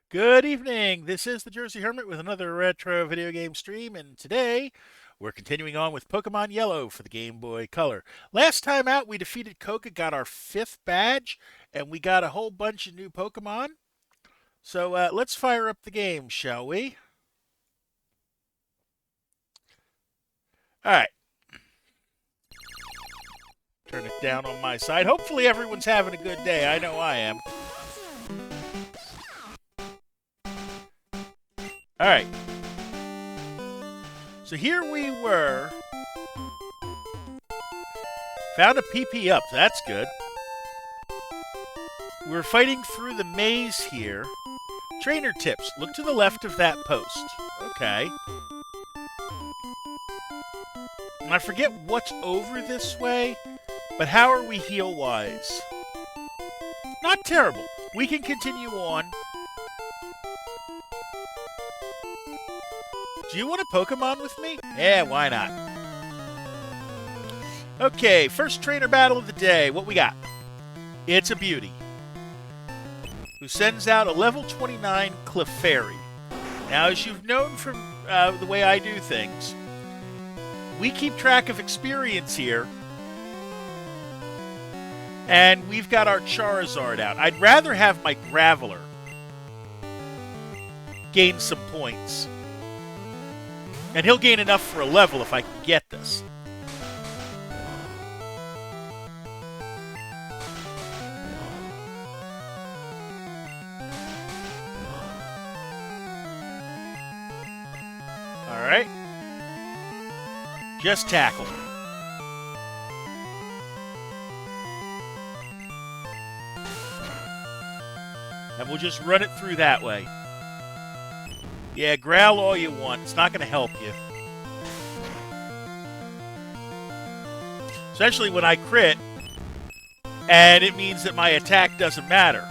Good evening. This is the Jersey Hermit with another retro video game stream, and today we're continuing on with Pokemon Yellow for the Game Boy Color. Last time out, we defeated Koka, got our 5th badge, and we got a whole bunch of new Pokemon. So let's fire up the game, shall we? All right. Turn it down on my side. Hopefully, everyone's having a good day. I know I am. All right. So here we were. Found a PP up. That's good. We're fighting through the maze here. Trainer tips. Look to the left of that post. Okay. And I forget what's over this way, but how are we heal-wise? Not terrible. We can continue on. Do you want a Pokemon with me? Yeah, why not? Okay, first trainer battle of the day. What we got? It's a beauty, who sends out a level 29 Clefairy. Now, as you've known from the way I do things, we keep track of experience here, and we've got our Charizard out. I'd rather have my Graveler gain some points. And he'll gain enough for a level if I can get this. Alright. Just tackle. And we'll just run it through that way. Yeah, growl all you want. It's not going to help you. Especially when I crit, and it means that my attack doesn't matter.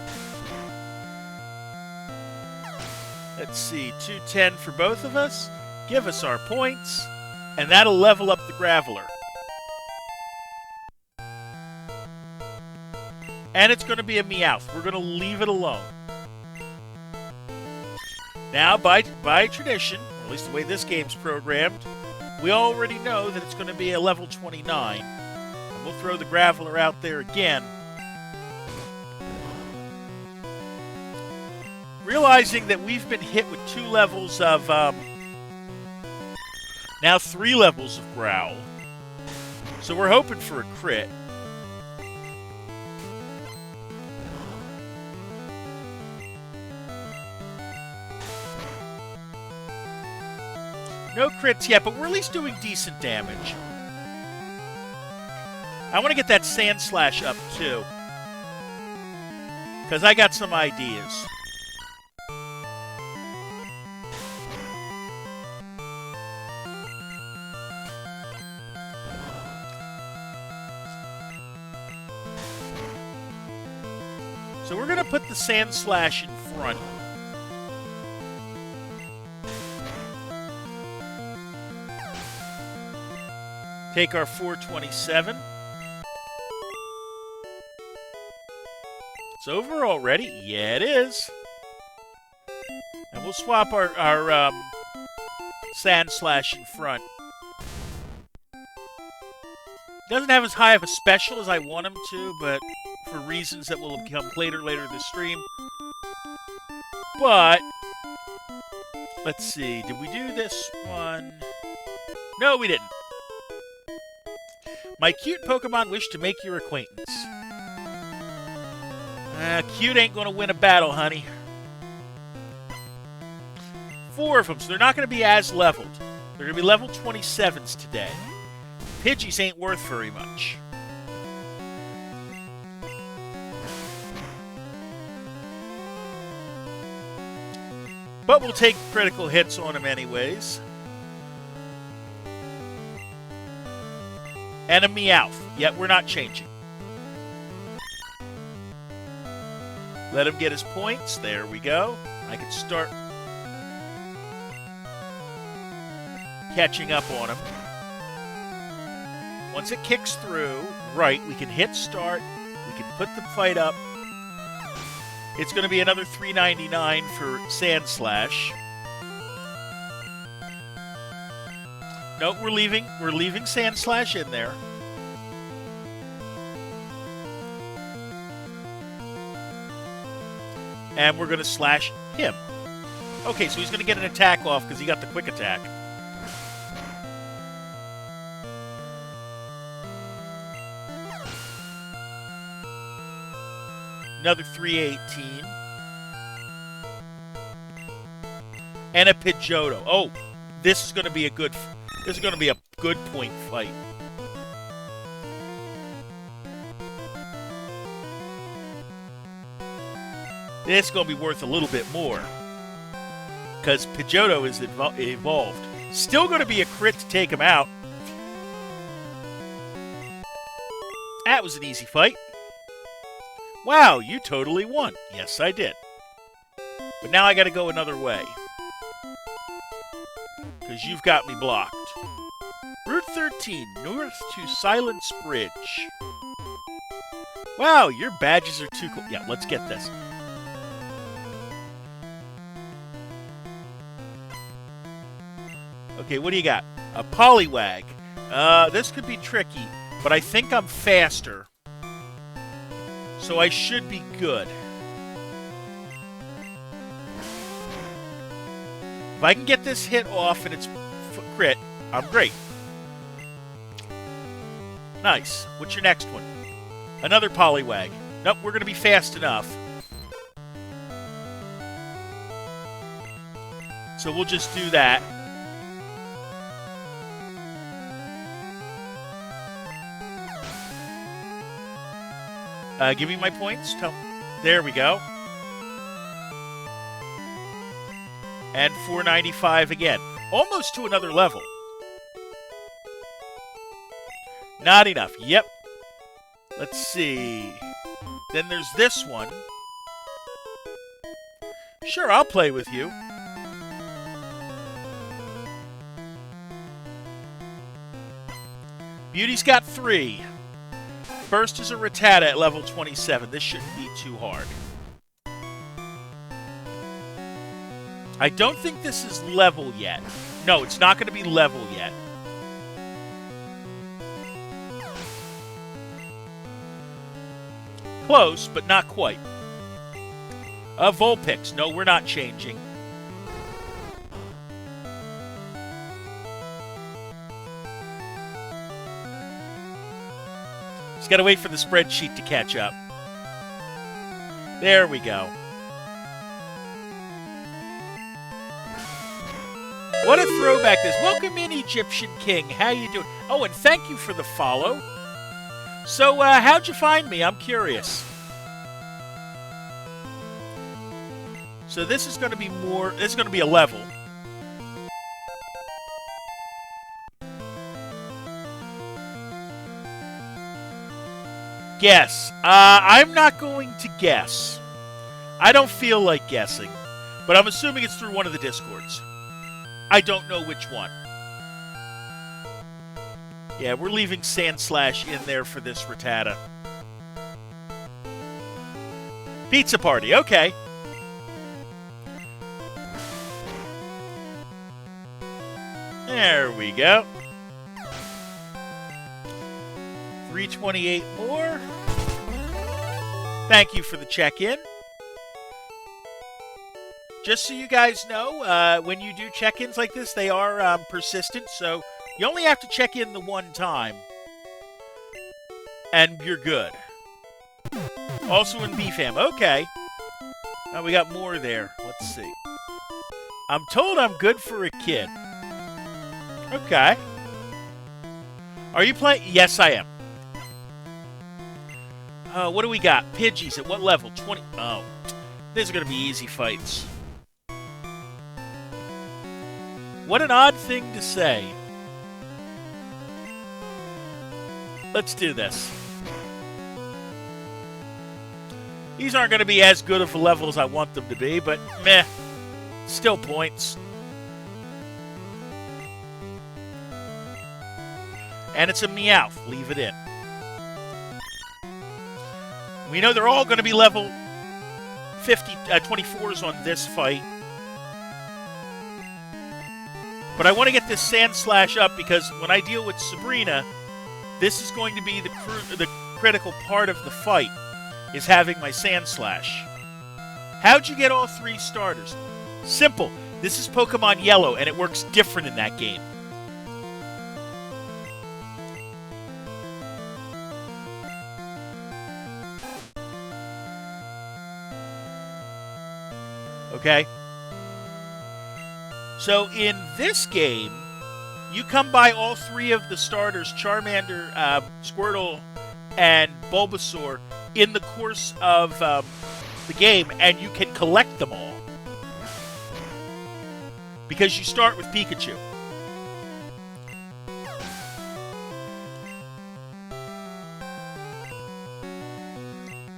Let's see, 210 for both of us. Give us our points, and that'll level up the Graveler. And it's going to be a Meowth. We're going to leave it alone. Now, by tradition, or at least the way this game's programmed, we already know that it's going to be a level 29. And we'll throw the Graveler out there again. Realizing that we've been hit with 2 levels of, now 3 levels of Growl. So we're hoping for a crit. No crits yet, but we're at least doing decent damage. I want to get that Sand Slash up, too. Because I got some ideas. So we're going to put the Sand Slash in front. Take our 427. It's over already. Yeah, it is. And we'll swap our Sand Slash in front. Doesn't have as high of a special as I want him to, but for reasons that will come later this stream. But let's see. Did we do this one? No, we didn't. My cute Pokemon wish to make your acquaintance. Cute ain't going to win a battle, honey. 4 of them, so they're not going to be as leveled. They're going to be level 27s today. Pidgeys ain't worth very much. But we'll take critical hits on them anyways. And a Meowth. Yet we're not changing. Let him get his points. There we go. I can start catching up on him. Once it kicks through, right, we can hit start. We can put the fight up. It's going to be another $3.99 for Sand Slash. Nope, we're leaving Sand Slash in there. And we're going to slash him. Okay, so he's going to get an attack off because he got the quick attack. Another 318. And a Pidgeotto. Oh, this is going to be a good point fight. This is going to be worth a little bit more because Pidgeotto is evolved. Still going to be a crit to take him out. That was an easy fight. Wow, you totally won. Yes, I did. But now I got to go another way because you've got me blocked. Route 13, north to Silence Bridge. Wow, your badges are too cool. Yeah, let's get this. Okay, what do you got? A Poliwag. This could be tricky, but I think I'm faster. So I should be good. If I can get this hit off and it's crit, I'm great. Nice. What's your next one? Another Poliwag. Nope, we're going to be fast enough. So we'll just do that. Give me my points. There we go. And 495 again. Almost to another level. Not enough. Yep. Let's see. Then there's this one. Sure, I'll play with you. Beauty's got 3. First is a Rattata at level 27. This shouldn't be too hard. I don't think this is level yet. No, it's not going to be level yet. Close, but not quite. Vulpix. No, we're not changing. Just got to wait for the spreadsheet to catch up. There we go. What a throwback this. Welcome in, Egyptian King. How you doing? Oh, and thank you for the follow. So, how'd you find me? I'm curious. So this is going to be more... This is going to be a level. Guess. I'm not going to guess. I don't feel like guessing. But I'm assuming it's through one of the Discords. I don't know which one. Yeah, we're leaving Sand Slash in there for this Rattata. Pizza Party, okay. There we go. 328 more. Thank you for the check-in. Just so you guys know, when you do check-ins like this, they are persistent, so you only have to check in the one time, and you're good. Also in BFAM, okay. Now we got more there. Let's see. I'm told I'm good for a kid. Okay. Are you playing? Yes, I am. What do we got? Pidgeys at what level? 20. Oh, these are going to be easy fights. What an odd thing to say. Let's do this. These aren't going to be as good of a level as I want them to be, but meh. Still points. And it's a Meowth. Leave it in. We know they're all going to be level 24s on this fight. But I want to get this Sand Slash up because when I deal with Sabrina, this is going to be the critical part of the fight, is having my Sand Slash. How'd you get all 3 starters? Simple. This is Pokemon Yellow, and it works different in that game. Okay? So in this game, you come by all 3 of the starters, Charmander, Squirtle, and Bulbasaur, in the course of the game, and you can collect them all. Because you start with Pikachu.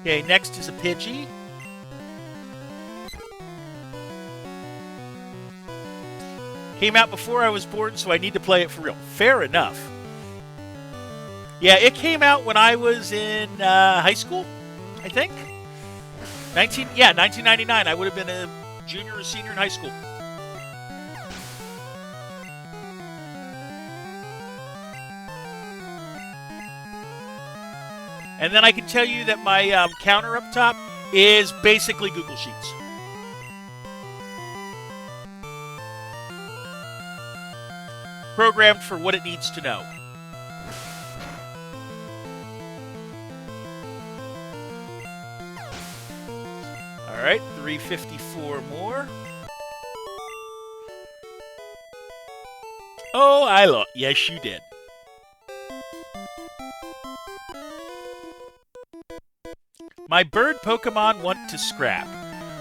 Okay, next is a Pidgey. Came out before I was born, so I need to play it for real. Fair enough. Yeah, it came out when I was in high school, I think. 1999. I would have been a junior or senior in high school. And then I can tell you that my counter up top is basically Google Sheets. Programmed for what it needs to know. All right, 354 more. Oh, yes, you did. My bird Pokemon want to scrap.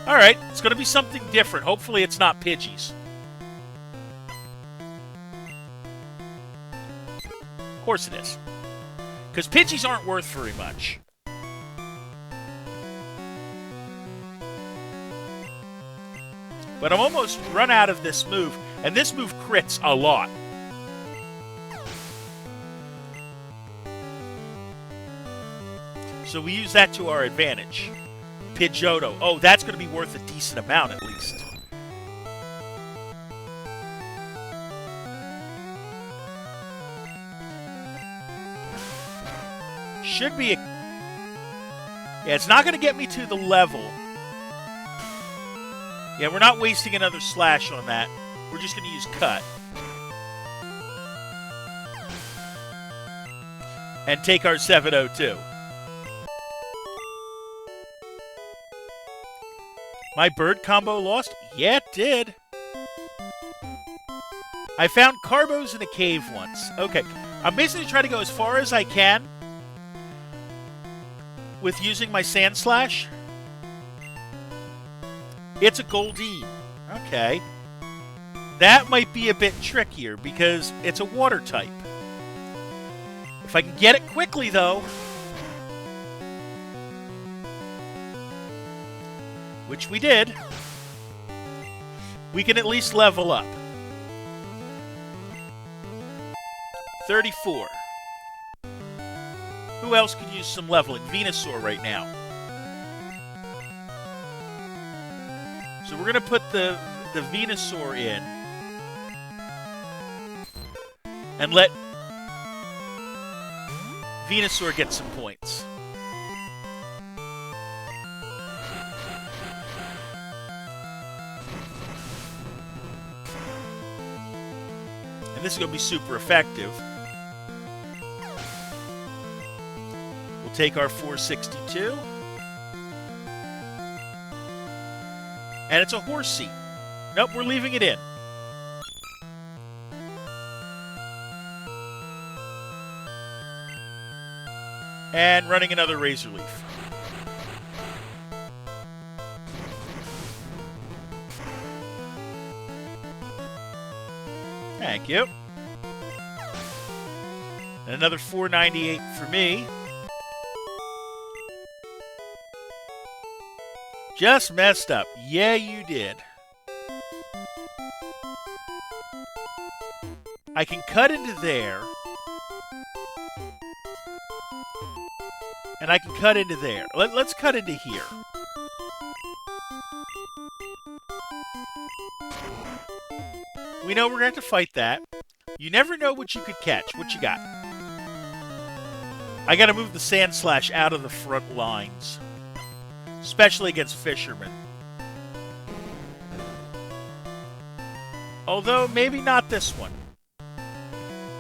All right, it's going to be something different. Hopefully it's not Pidgeys. Of course it is. Because Pidgeys aren't worth very much. But I'm almost run out of this move. And this move crits a lot. So we use that to our advantage. Pidgeotto. Oh, that's going to be worth a decent amount at least. Should be a... Yeah, it's not going to get me to the level. Yeah, we're not wasting another slash on that. We're just going to use cut. And take our 702. My bird combo lost? Yeah, it did. I found Carbos in a cave once. Okay, I'm basically trying to go as far as I can with using my Sand Slash. It's a Goldeen. Okay. That might be a bit trickier because it's a water type. If I can get it quickly, though... Which we did. We can at least level up. 34. Who else could use some leveling? Venusaur right now. So we're going to put the Venusaur in. And let Venusaur get some points. And this is going to be super effective. We'll take our 462. And it's a Horsey. Nope, we're leaving it in. And running another Razor Leaf. Thank you. And another 498 for me. Just messed up. Yeah, you did. I can cut into there. And I can cut into there. Let's cut into here. We know we're going to have to fight that. You never know what you could catch. What you got? I got to move the Sand Slash out of the front lines. Especially against fishermen. Although, maybe not this one.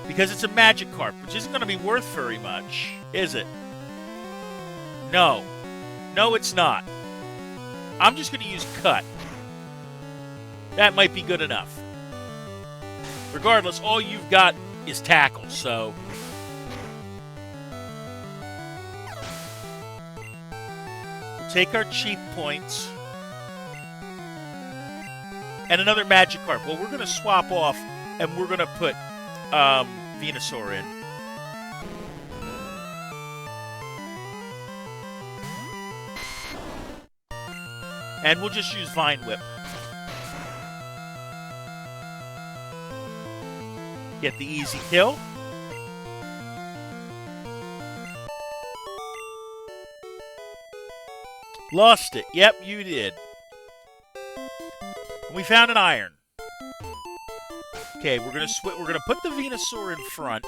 Because it's a Magikarp, which isn't going to be worth very much, is it? No. No, it's not. I'm just going to use Cut. That might be good enough. Regardless, all you've got is Tackle, so... we'll take our cheap points. And another Magikarp. Well, we're going to swap off, and we're going to put Venusaur in. And we'll just use Vine Whip. Get the easy kill. Lost it. Yep, you did. We found an iron. Okay, we're gonna put the Venusaur in front.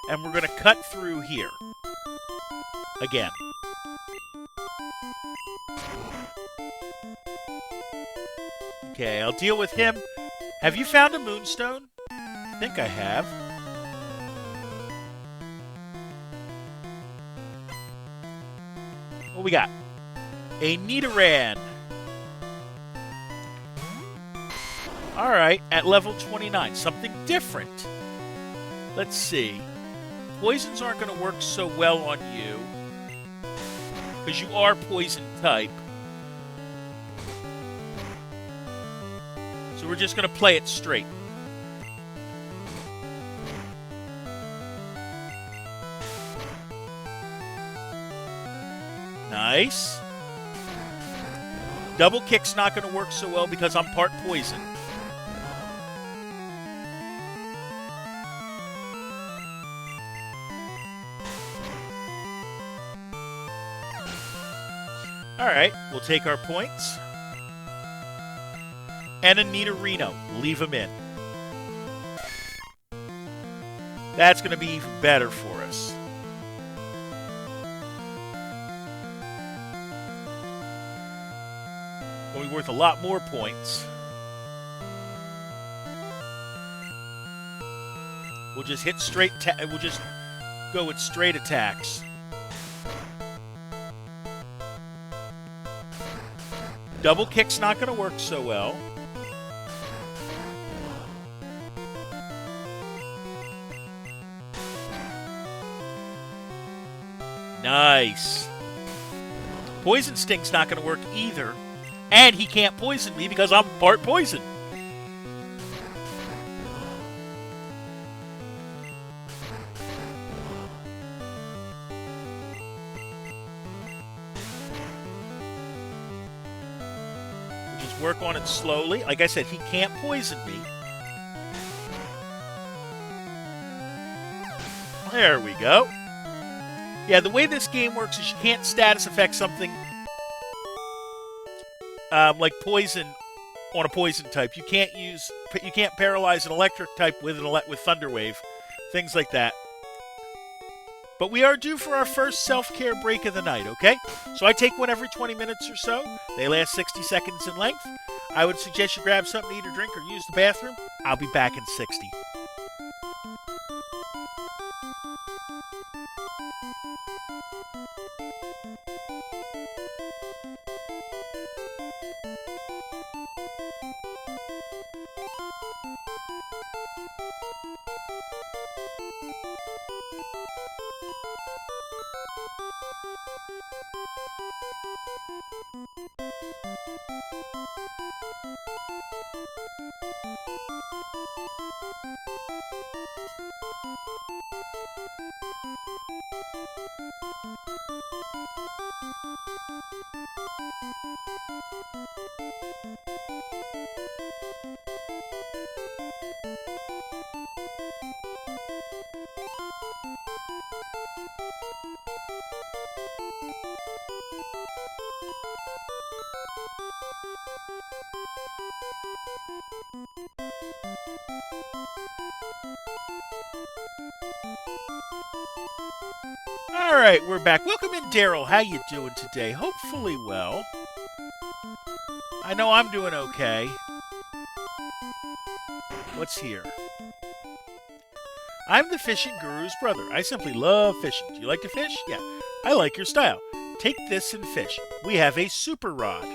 And we're gonna cut through here. Again. Okay, I'll deal with him. Have you found a Moonstone? I think I have. What we got? A Nidoran. Alright, at level 29. Something different. Let's see. Poisons aren't going to work so well on you. Because you are poison type. So we're just going to play it straight. Nice. Double kick's not going to work so well because I'm part poison. Alright, we'll take our points. And a Nidorino. Leave him in. That's going to be even better for us. Will be worth a lot more points. We'll just hit straight. We'll just go with straight attacks. Double kick's not going to work so well. Nice. Poison Sting's not going to work either. And he can't poison me because I'm part poison. We'll just work on it slowly. Like I said, he can't poison me. There we go. Yeah, the way this game works is you can't status effect something like poison on a poison type. You can't paralyze an electric type with Thunder Wave, things like that. But we are due for our first self-care break of the night, okay? So I take one every 20 minutes or so. They last 60 seconds in length. I would suggest you grab something to eat or drink or use the bathroom. I'll be back in 60. All right, we're back. Welcome in, Daryl. How you doing today? Hopefully well. I know I'm doing okay. What's here? I'm the fishing guru's brother. I simply love fishing. Do you like to fish? Yeah. I like your style. Take this and fish. We have a super rod.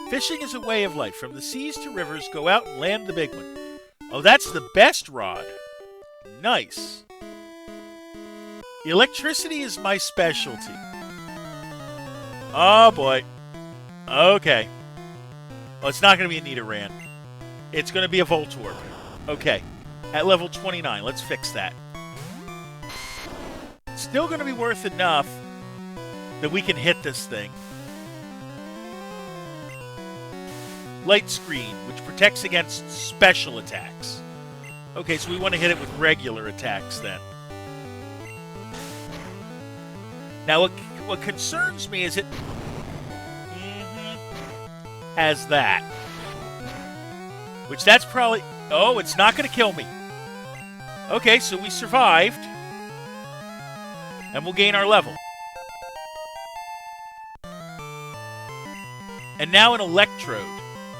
Fishing is a way of life. From the seas to rivers, go out and land the big one. Oh, that's the best rod. Nice. Electricity is my specialty. Oh, boy. Okay. Oh, it's not going to be a Nidoran. It's going to be a Voltorb. Okay. At level 29. Let's fix that. Still going to be worth enough that we can hit this thing. Light screen, which protects against special attacks. Okay, so we want to hit it with regular attacks then. Now, what concerns me is it has that. Which that's probably... Oh, it's not going to kill me. Okay, so we survived. And we'll gain our level. And now an Electrode.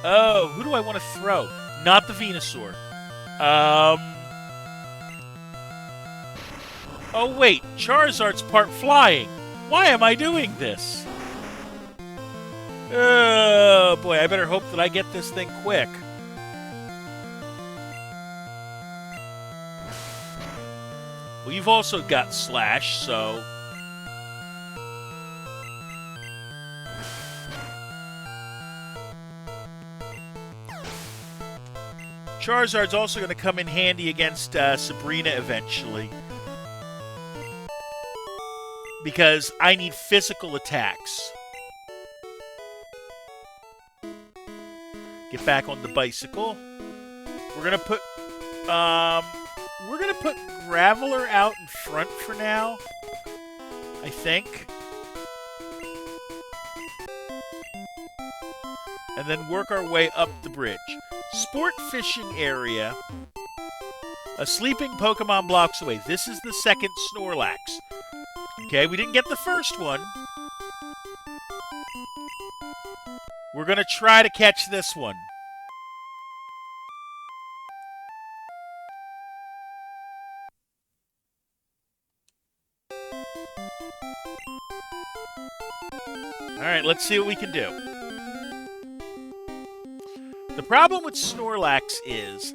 Oh, who do I want to throw? Not the Venusaur. Oh, wait. Charizard's part flying. Why am I doing this? Oh, boy. I better hope that I get this thing quick. Well, you've also got Slash, so... Charizard's also going to come in handy against Sabrina eventually. Because I need physical attacks. Get back on the bicycle. We're going to put... Graveler out in front for now. I think. And then work our way up the bridge. Sport fishing area. A sleeping Pokemon blocks away. This is the second Snorlax. Okay, we didn't get the first one. We're going to try to catch this one. Alright, let's see what we can do. The problem with Snorlax is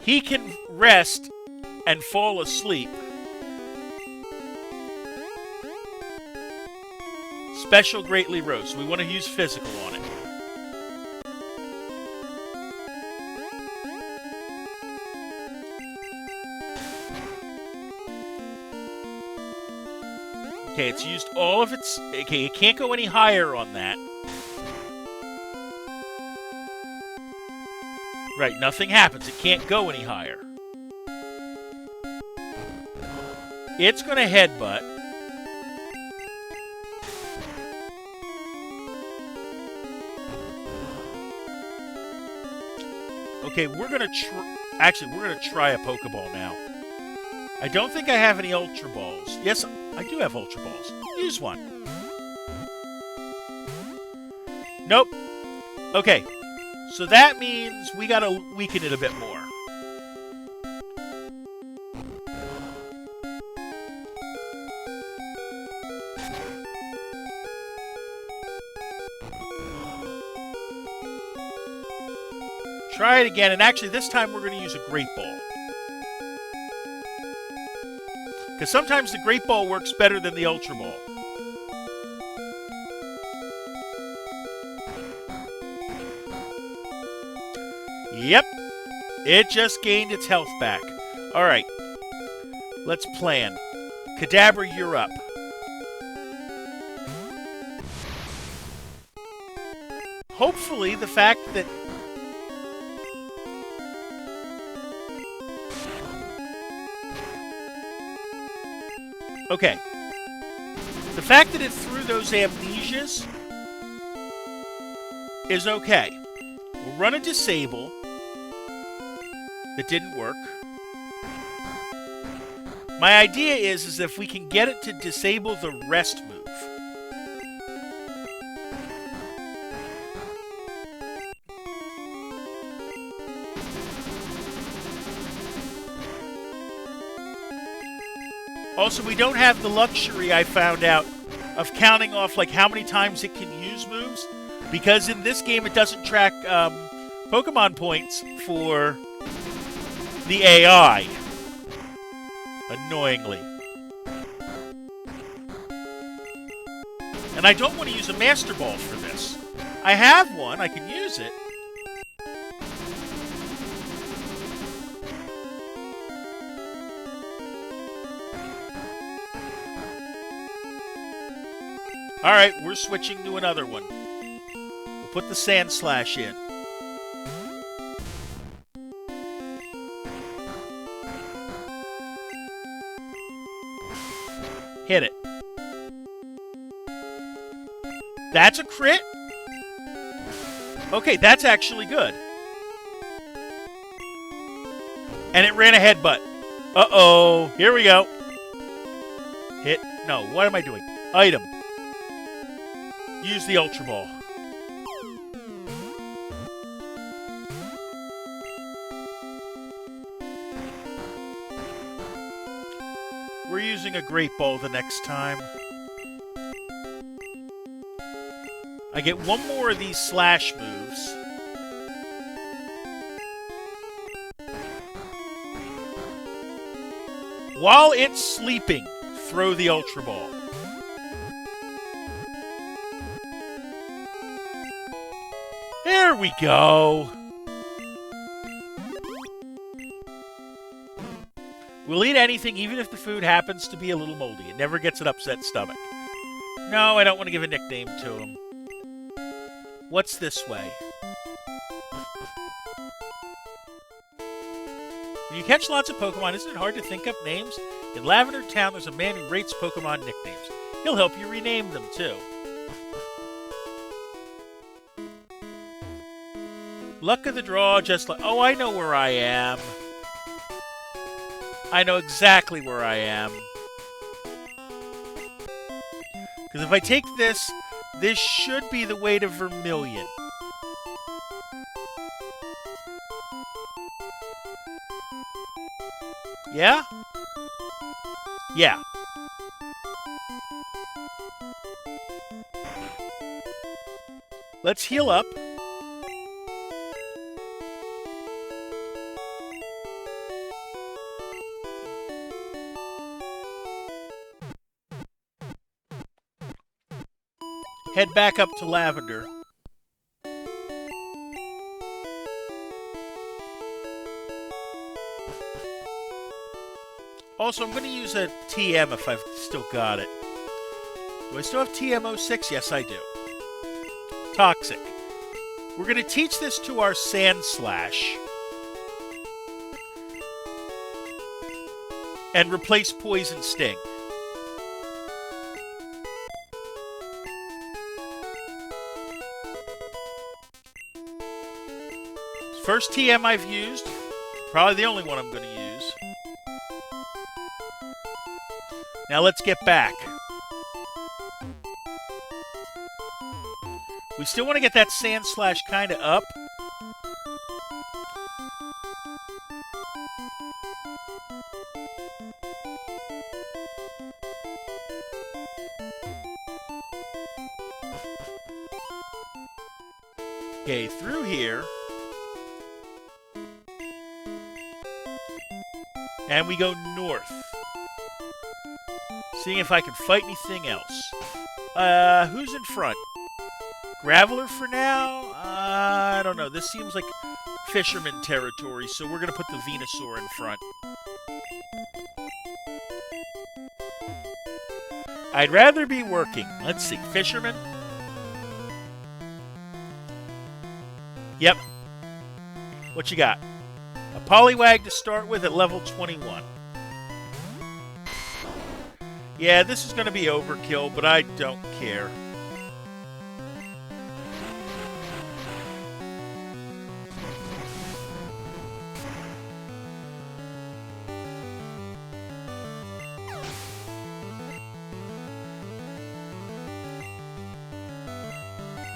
he can rest and fall asleep. Special Greatly Rose. So we want to use physical on it. Okay, it's used all of its... Okay, it can't go any higher on that. Right, nothing happens. It can't go any higher. It's going to headbutt. Okay, we're going to... Actually, we're going to try a Pokeball now. I don't think I have any Ultra Balls. Yes, I do have Ultra Balls. Use one. Nope. Okay. So that means we gotta weaken it a bit more. Try it again, and actually this time we're going to use a Great Ball. Because sometimes the Great Ball works better than the Ultra Ball. Yep. It just gained its health back. Alright. Let's plan. Kadabra, you're up. Hopefully the fact that... Okay. The fact that it threw those amnesias is okay. We'll run a disable. That didn't work. My idea is if we can get it to disable the rest move. Also, we don't have the luxury, I found out, of counting off like how many times it can use moves, because in this game it doesn't track Pokemon points for the AI. Annoyingly. And I don't want to use a Master Ball for this. I have one, I can use it. Alright, we're switching to another one. We'll put the Sand Slash in. Hit it. That's a crit? Okay, that's actually good. And it ran a headbutt. Uh-oh. Here we go. Hit. No, what am I doing? Item. Use the Ultra Ball. We're using a Great Ball the next time. I get one more of these slash moves. While it's sleeping, throw the Ultra Ball. There we go. We'll eat anything, even if the food happens to be a little moldy. It never gets an upset stomach. No, I don't want to give a nickname to him. What's this way? When you catch lots of Pokemon, isn't it hard to think up names? In Lavender Town, there's a man who rates Pokemon nicknames. He'll help you rename them, too. Luck of the draw, just like... Oh, I know where I am. I know exactly where I am. Because if I take this, this should be the way to Vermilion. Yeah? Yeah. Let's heal up. Head back up to Lavender. Also, I'm going to use a TM if I've still got it. Do I still have TM06? Yes, I do. Toxic. We're going to teach this to our Sand Slash. And replace Poison Sting. First TM I've used. Probably the only one I'm going to use. Now let's get back. We still want to get that Sand Slash kind of up. Okay, through here. And we go north. Seeing if I can fight anything else. Who's in front? Graveler for now? I don't know. This seems like Fisherman territory, so we're going to put the Venusaur in front. I'd rather be working. Let's see. Fisherman? Yep. What you got? A Poliwag to start with at level 21. Yeah, this is going to be overkill, but I don't care.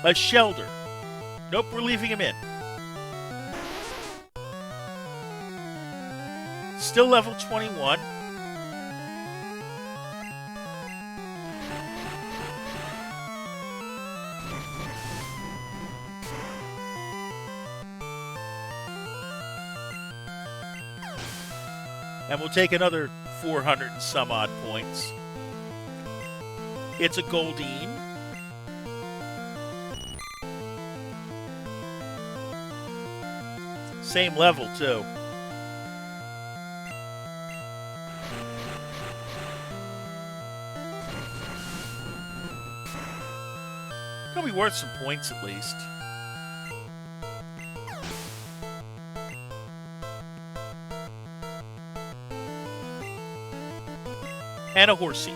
A Shelter. Nope, we're leaving him in. Still level 21. And we'll take another 400 and some odd points. It's a Goldeen. Same level, too. Gonna be worth some points at least. And a Horsey.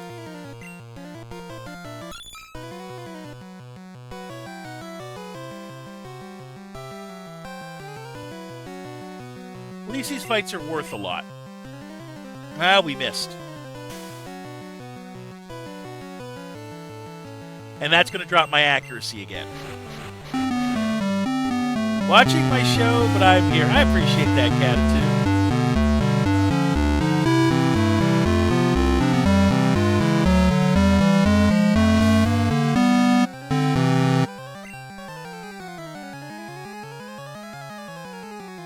At least these fights are worth a lot. Ah, we missed. And that's going to drop my accuracy again. Watching my show, but I'm here. I appreciate that, Catitude.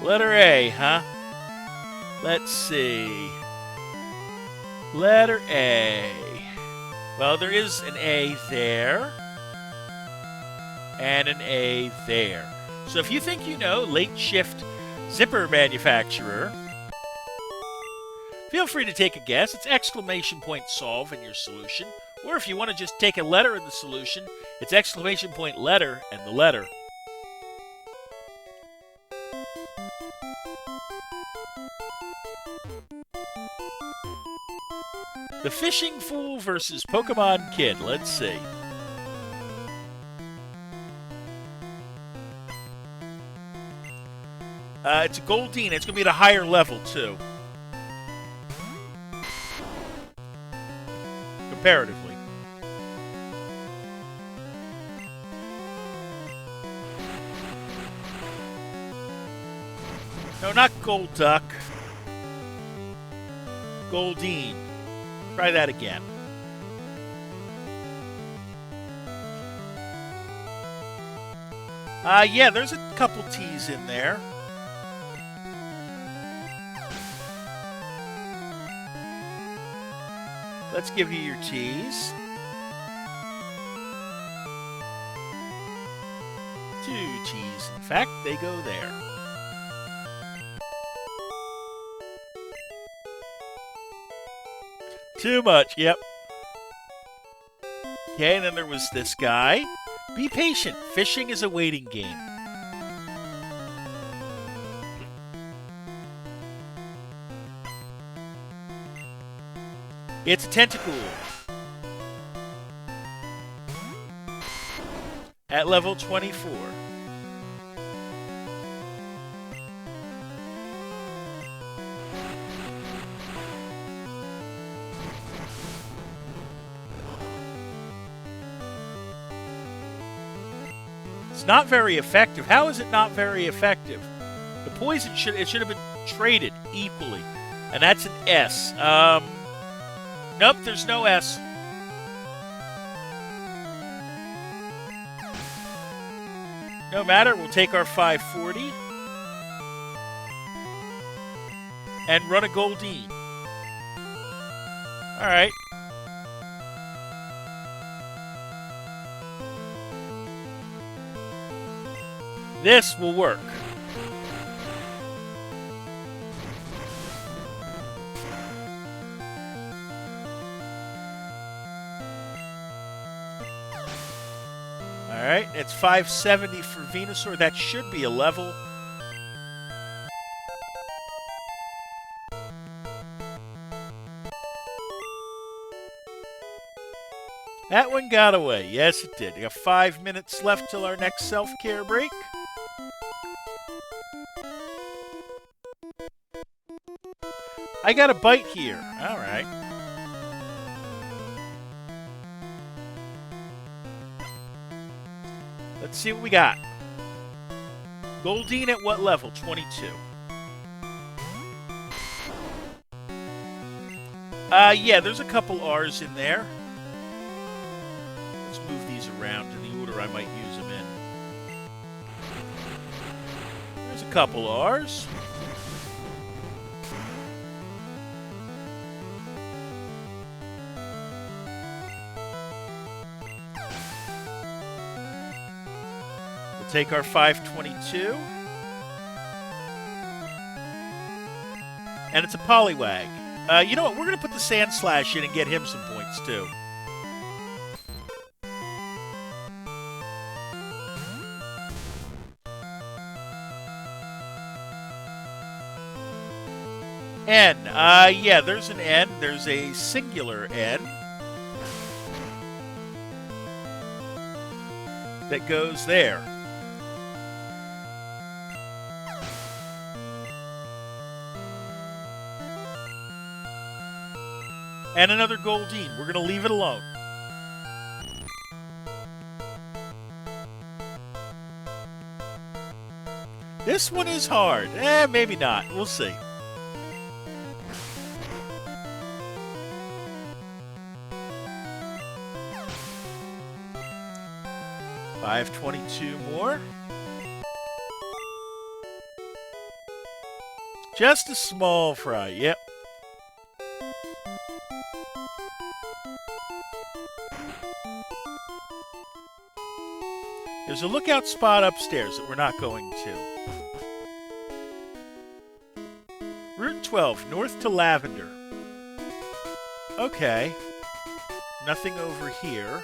Letter A, huh? Let's see. Letter A. Well, there is an A there. And an A there. So if you think you know late shift zipper manufacturer, feel free to take a guess. It's exclamation point solve in your solution. Or if you want to just take a letter in the solution, it's exclamation point letter and the letter. The Fishing Fool versus Pokemon Kid. Let's see. It's a Goldeen. It's going to be at a higher level, too. Comparatively. No, not Golduck. Goldeen. Try that again. Yeah, there's a couple T's in there. Let's give you your T's. 2 T's. In fact, they go there. Too much, yep. Okay, and then there was this guy. Be patient. Fishing is a waiting game. It's a Tentacool. At level 24. It's not very effective. How is it not very effective? The poison should have been traded equally. And that's an S. Nope, there's no S. No matter, we'll take our 540 and run a Goldeen. All right. This will work. All right, it's 570 for Venusaur. That should be a level. That one got away. Yes, it did. We got 5 minutes left till our next self-care break. I got a bite here. All right. Let's see what we got. Goldine at what level? 22. Yeah, there's a couple R's in there. Let's move these around in the order I might use them in. There's a couple R's. We'll take our 522. And it's a Poliwag. You know what? We're going to put the Sand Slash in and get him some points, too. N. Yeah, there's an N. There's a singular N. That goes there. And another Goldine. We're going to leave it alone. This one is hard. Maybe not. We'll see. $5.22 more. Just a small fry. Yep. There's a lookout spot upstairs that we're not going to. Route 12, north to Lavender. Okay. Nothing over here.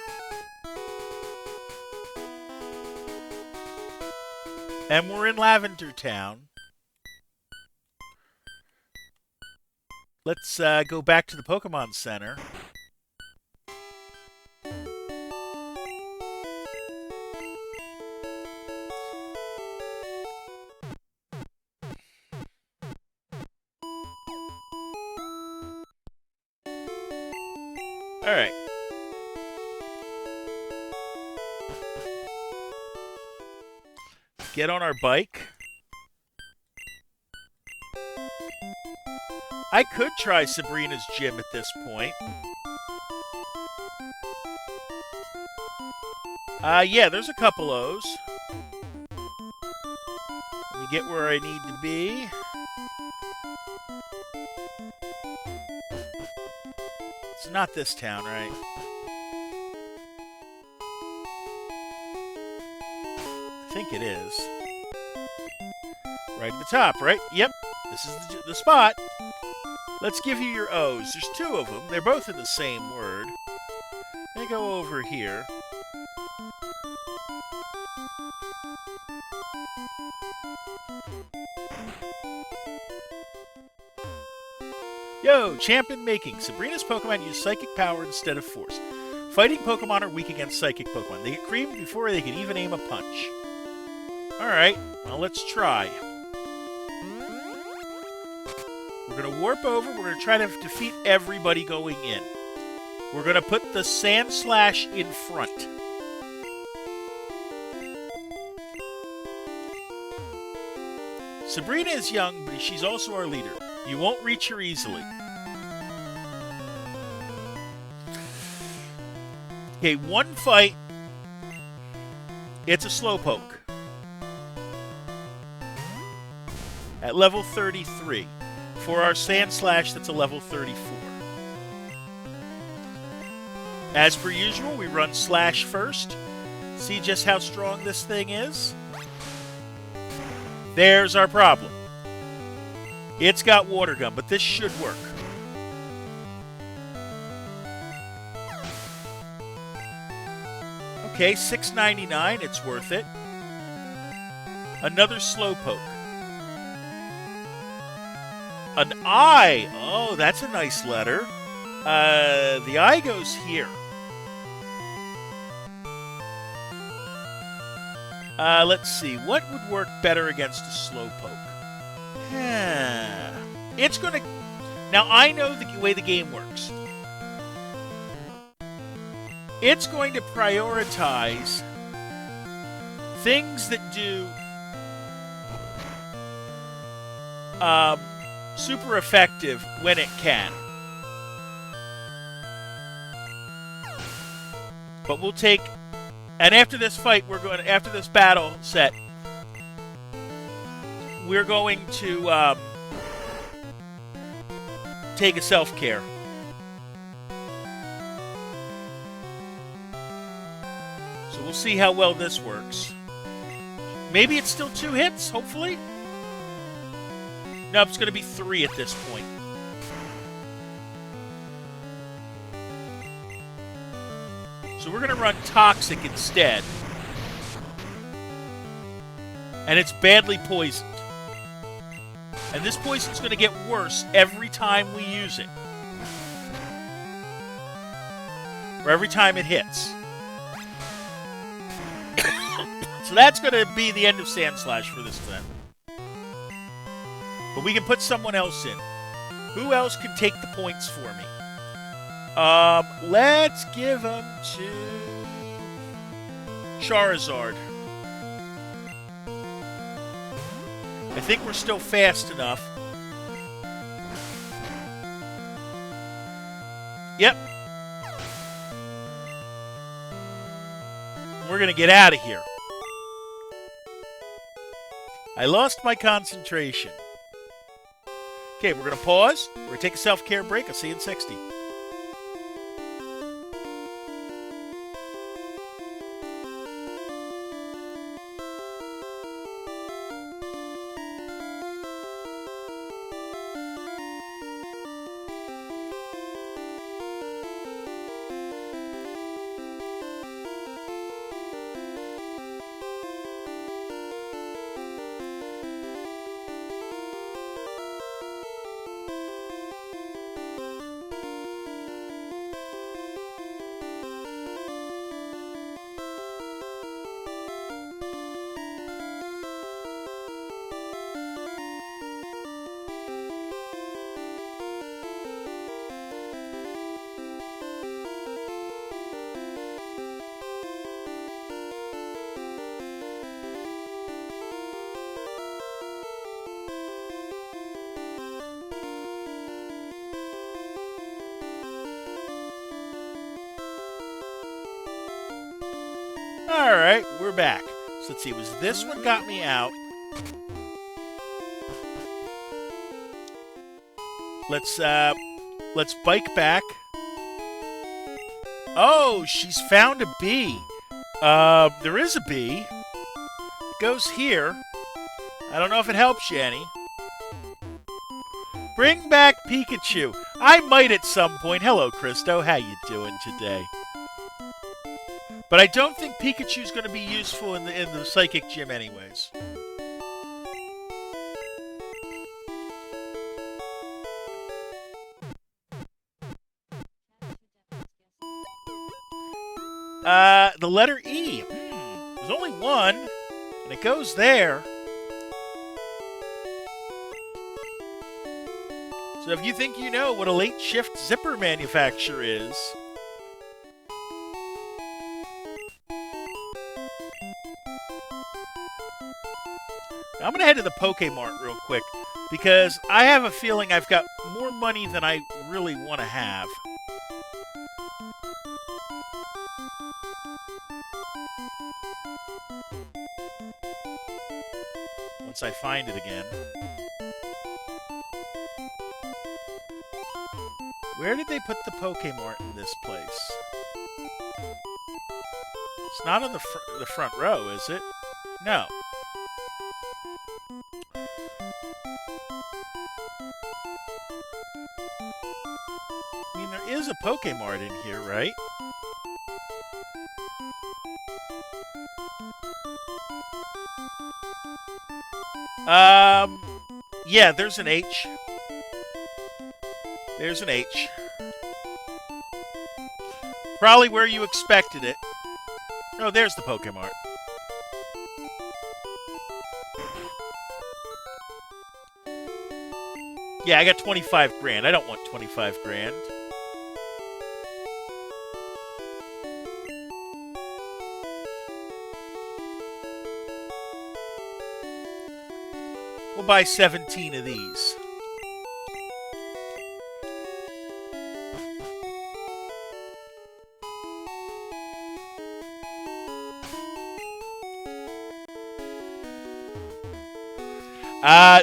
And we're in Lavender Town. Let's go back to the Pokemon Center. All right. Get on our bike. I could try Sabrina's gym at this point. Yeah, there's a couple O's. Let me get where I need to be. It's not this town, right? I think it is. Right at the top, right? Yep, this is the spot. Let's give you your O's. There's two of them. They're both in the same word. They go over here. Yo, champion making. Sabrina's Pokemon use Psychic Power instead of Force. Fighting Pokemon are weak against Psychic Pokemon. They get creamed before they can even aim a punch. Alright, well, let's try. We're going to warp over. We're going to try to defeat everybody going in. We're going to put the Sand Slash in front. Sabrina is young, but she's also our leader. You won't reach her easily. Okay, one fight. It's a Slowpoke. At level 33. For our Sand Slash, that's a level 34. As per usual, we run Slash first. See just how strong this thing is? There's our problem. It's got Water Gun, but this should work. Okay, $6.99. It's worth it. Another Slowpoke. An I. Oh, that's a nice letter. The I goes here. Let's see. What would work better against a Slowpoke? It's going to... Now, I know the way the game works. It's going to prioritize things that do super effective when it can. But we'll take... And after this fight, after this battle set, we're going to take a self-care. So we'll see how well this works. Maybe it's still 2 hits, hopefully. No, it's going to be 3 at this point. So we're going to run Toxic instead. And it's badly poisoned. And this poison's going to get worse every time we use it. Or every time it hits. So that's going to be the end of Sandslash for this event. But we can put someone else in. Who else can take the points for me? Let's give them to Charizard. I think we're still fast enough. Yep. We're going to get out of here. I lost my concentration. Okay, we're going to pause. We're going to take a self-care break. I'll see you in 60. Alright, we're back. So let's see, it was this one got me out. Let's bike back. Oh, she's found a bee. There is a bee. It goes here. I don't know if it helps you any. Bring back Pikachu. I might at some point. Hello, Christo. How you doing today? But I don't think Pikachu's going to be useful in the Psychic Gym anyways. The letter E. There's only one, and it goes there. So if you think you know what a late shift zipper manufacturer is... I'm going to head to the Pokémart real quick, because I have a feeling I've got more money than I really want to have. Once I find it again. Where did they put the Pokémart in this place? It's not on the front row, is it? No. I mean, there is a Pokémart in here, right? Yeah, there's an H. There's an H. Probably where you expected it. Oh, there's the Pokémart. Yeah, I got 25 grand. I don't want 25 grand. We'll buy 17 of these.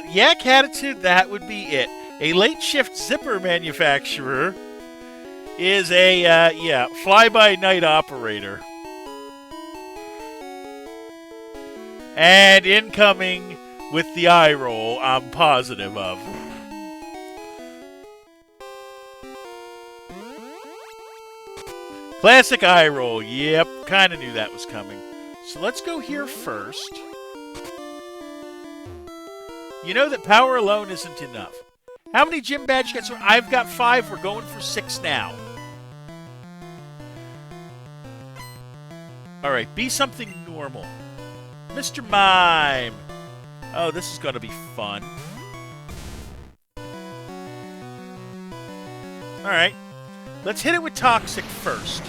Yeah, Catitude, that would be it. A late shift zipper manufacturer is a, fly-by-night operator. And incoming with the eye roll, I'm positive of. Classic eye roll, yep, kind of knew that was coming. So let's go here first. You know that power alone isn't enough. How many gym badge gets? I've got 5. We're going for 6 now. All right, be something normal. Mr. Mime. Oh, this is going to be fun. All right. Let's hit it with Toxic first.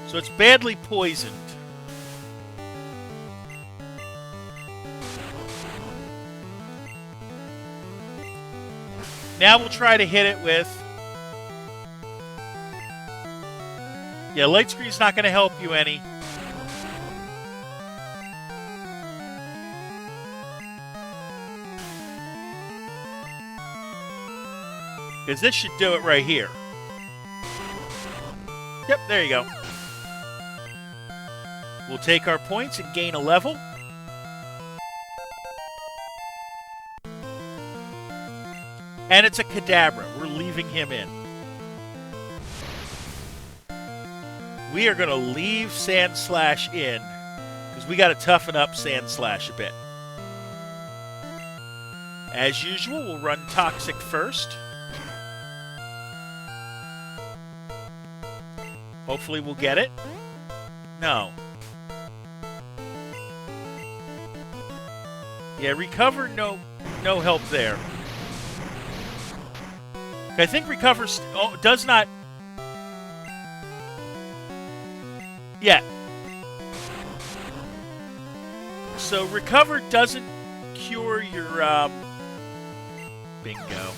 So it's badly poisoned. Now we'll try to hit it with... Yeah, Light Screen's not going to help you any. Because this should do it right here. Yep, there you go. We'll take our points and gain a level. And it's a Kadabra. We're leaving him in. We are going to leave Sandslash in because we got to toughen up Sandslash a bit. As usual, we'll run Toxic first. Hopefully we'll get it. No. Yeah, Recover, no help there. I think Recover does not... Yeah. So Recover doesn't cure your... Bingo.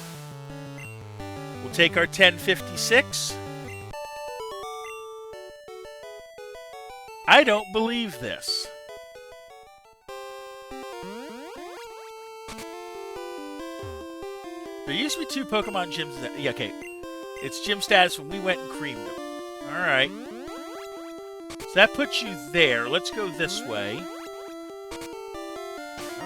We'll take our 1056. I don't believe this. There used to be 2 Pokemon gyms. Yeah, okay. It's gym status when we went and creamed them. Alright. So that puts you there. Let's go this way.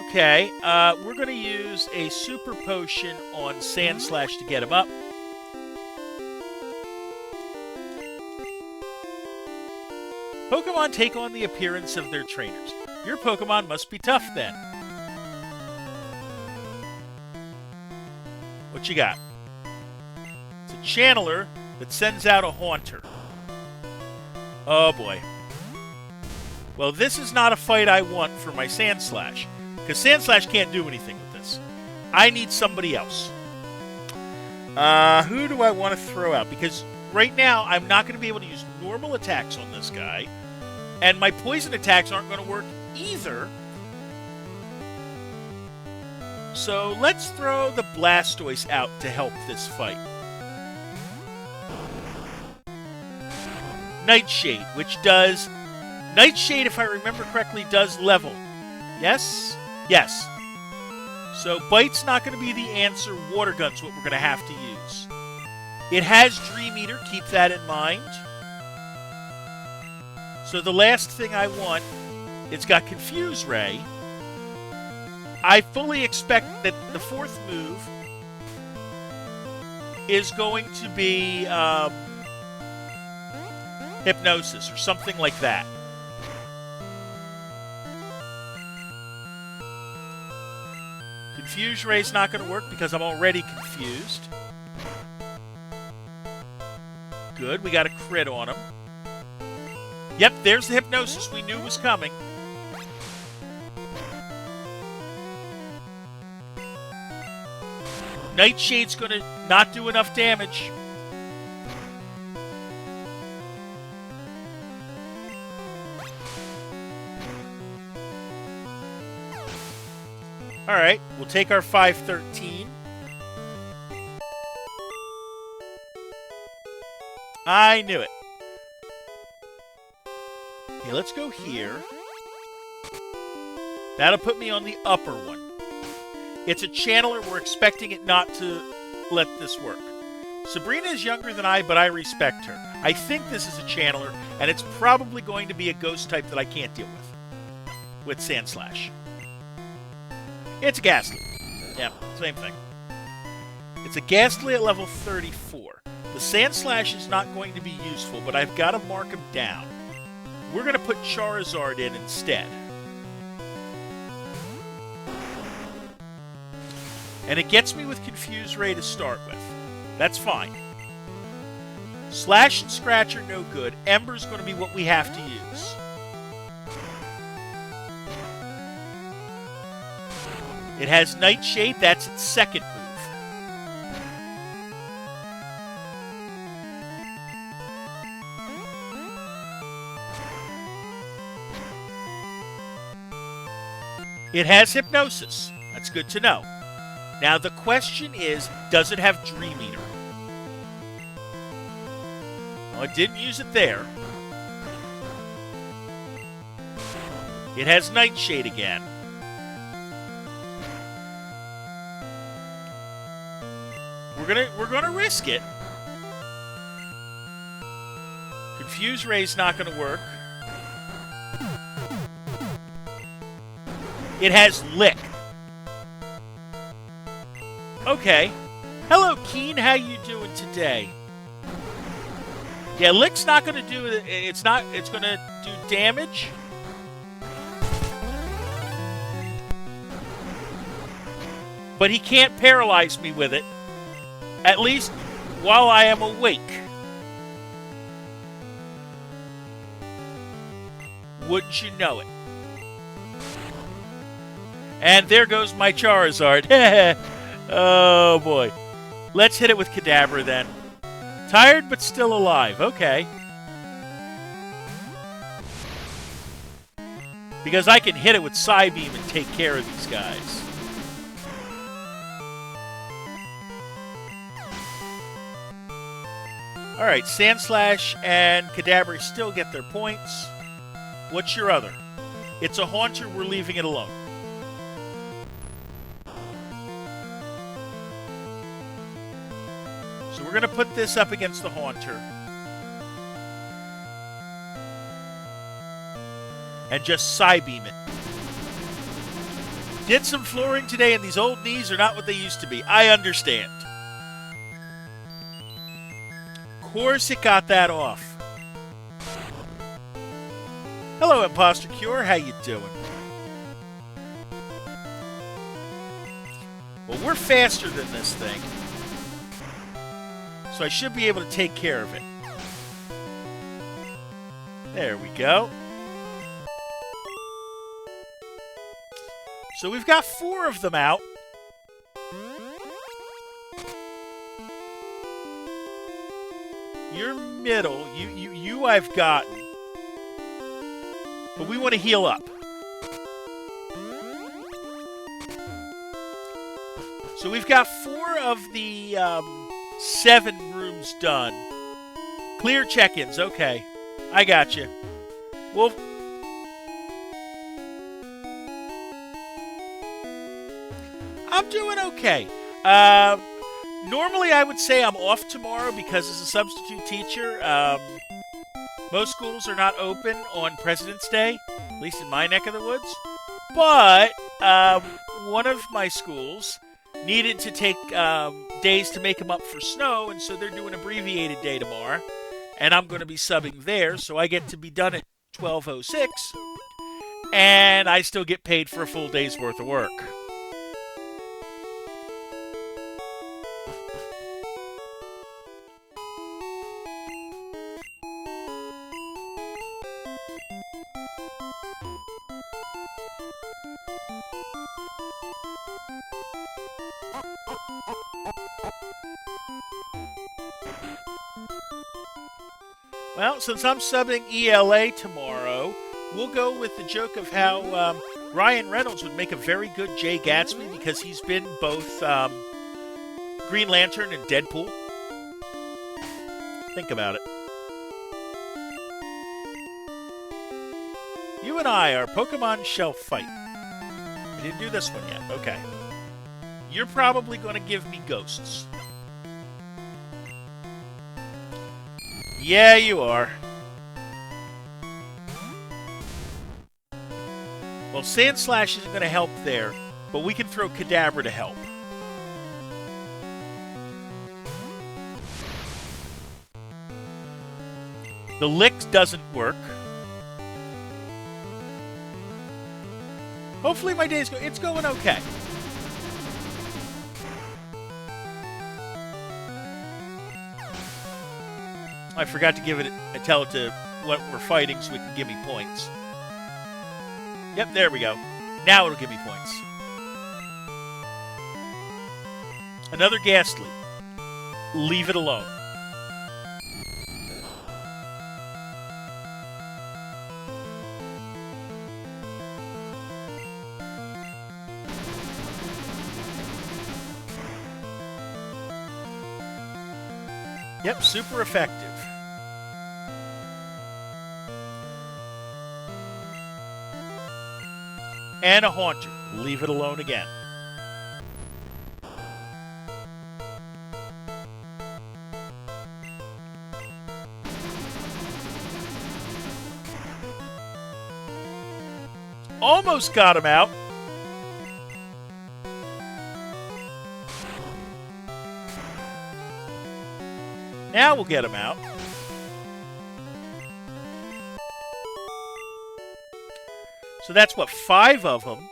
Okay. We're going to use a Super Potion on Sandslash to get him up. Pokemon take on the appearance of their trainers. Your Pokemon must be tough then. What you got? It's a Channeler that sends out a Haunter. Oh boy. Well, this is not a fight I want for my Sandslash. Because Sandslash can't do anything with this. I need somebody else. Who do I want to throw out? Because right now, I'm not going to be able to use normal attacks on this guy. And my poison attacks aren't going to work either. So let's throw the Blastoise out to help this fight. Nightshade, which does... Nightshade, if I remember correctly, does level. Yes? Yes. So Bite's not going to be the answer. Water Gun's what we're going to have to use. It has Dream Eater. Keep that in mind. So the last thing I want, it's got Confuse Ray. I fully expect that the 4th move is going to be Hypnosis or something like that. Confuse Ray's not going to work because I'm already confused. Good, we got a crit on him. Yep, there's the Hypnosis we knew was coming. Nightshade's going to not do enough damage. Alright, we'll take our 513. I knew it. Okay, let's go here. That'll put me on the upper one. It's a channeler. We're expecting it not to let this work. Sabrina is younger than I, but I respect her. I think this is a channeler, and it's probably going to be a ghost type that I can't deal with Sand Slash. It's a Ghastly. Yeah, same thing. It's a Ghastly at level 34. The Sand Slash is not going to be useful, but I've got to mark him down. We're going to put Charizard in instead. And it gets me with Confuse Ray to start with. That's fine. Slash and Scratch are no good. Ember's going to be what we have to use. It has Nightshade. That's its second move. It has Hypnosis. That's good to know. Now the question is, does it have Dream Eater? Well, it didn't use it there. It has Nightshade again. We're gonna risk it. Confuse Ray's not gonna work. It has Lick. Okay. Hello, Keen. How you doing today? Yeah, Lick's not gonna do it. It's gonna do damage. But he can't paralyze me with it. At least while I am awake. Wouldn't you know it? And there goes my Charizard. Oh boy. Let's hit it with Kadabra then. Tired but still alive. Okay. Because I can hit it with Psybeam and take care of these guys. Alright, Sandslash and Kadabra still get their points. What's your other? It's a Haunter, we're leaving it alone. So we're going to put this up against the Haunter. And just Psybeam it. Did some flooring today and these old knees are not what they used to be. I understand. Of course it got that off. Hello, Imposter Cure. How you doing? Well, we're faster than this thing. So I should be able to take care of it. There we go. So we've got 4 of them out. You're middle. You I've gotten. But we want to heal up. So we've got 4 of the 7 rooms done. Clear check-ins. Okay. I got you. Well, I'm doing okay. Normally, I would say I'm off tomorrow because as a substitute teacher, most schools are not open on President's Day, at least in my neck of the woods. But one of my schools needed to take days to make them up for snow, and so they're doing abbreviated day tomorrow. And I'm going to be subbing there, so I get to be done at 12:06, and I still get paid for a full day's worth of work. Well, since I'm subbing ELA tomorrow, we'll go with the joke of how Ryan Reynolds would make a very good Jay Gatsby because he's been both Green Lantern and Deadpool. Think about it. You and I are Pokemon Shelf Fight. I didn't do this one yet. Okay. You're probably going to give me ghosts. Yeah, you are. Well, Sand Slash isn't going to help there, but we can throw Kadabra to help. The Lick doesn't work. Hopefully my day's it's going okay. I forgot to give it tell it to what we're fighting so it can give me points. Yep, there we go. Now it'll give me points. Another Ghastly. Leave it alone. Yep, super effective. And a Haunter. Leave it alone again. Almost got him out. Now we'll get him out. So that's what, 5 of them.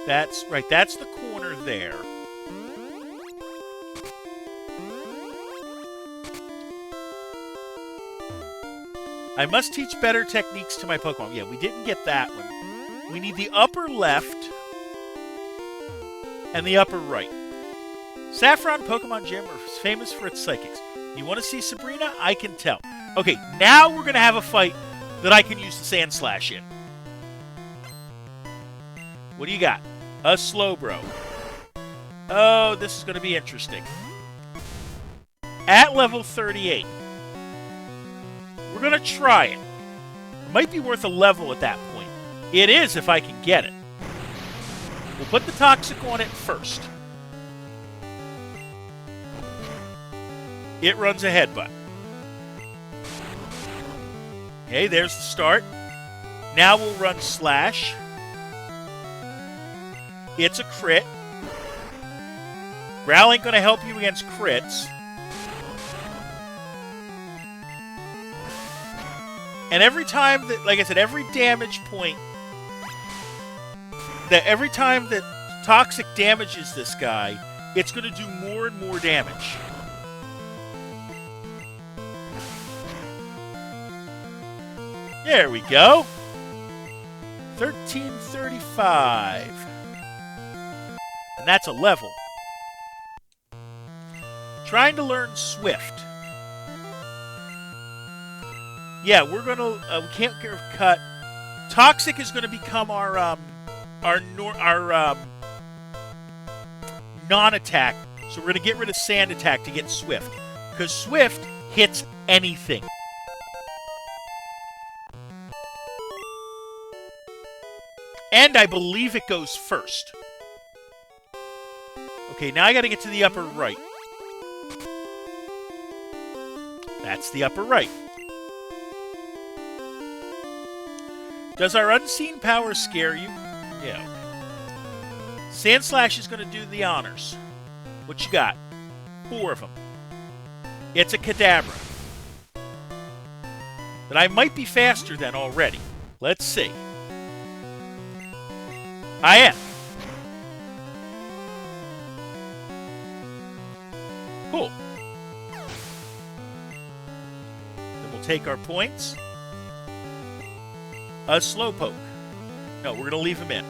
That's right, that's the corner there. I must teach better techniques to my Pokemon. Yeah, we didn't get that one. We need the upper left and the upper right. Saffron Pokemon Gym are famous for its psychics. You want to see Sabrina? I can tell. Okay, now we're going to have a fight that I can use the Sand Slash in. What do you got? A Slowbro. Oh, this is going to be interesting. At level 38. We're going to try it. It might be worth a level at that point. It is if I can get it. We'll put the Toxic on it first. It runs a Headbutt. Okay, there's the start. Now we'll run Slash. It's a crit. Growl ain't going to help you against crits. And every time that, like I said, every damage point, that every time that Toxic damages this guy, it's going to do more and more damage. There we go. 1335. And that's a level. Trying to learn Swift. Yeah, we're going to... we can't cut. Toxic is going to become our non-attack. So we're going to get rid of Sand Attack to get Swift. Because Swift hits anything. And I believe it goes first. Okay, now I got to get to the upper right. That's the upper right. Does our unseen power scare you? Yeah. Sand Slash is going to do the honors. What you got? 4 of them. It's a Kadabra. But I might be faster than already. Let's see. I am. Cool. Then we'll take our points. A Slowpoke. No, we're going to leave him in.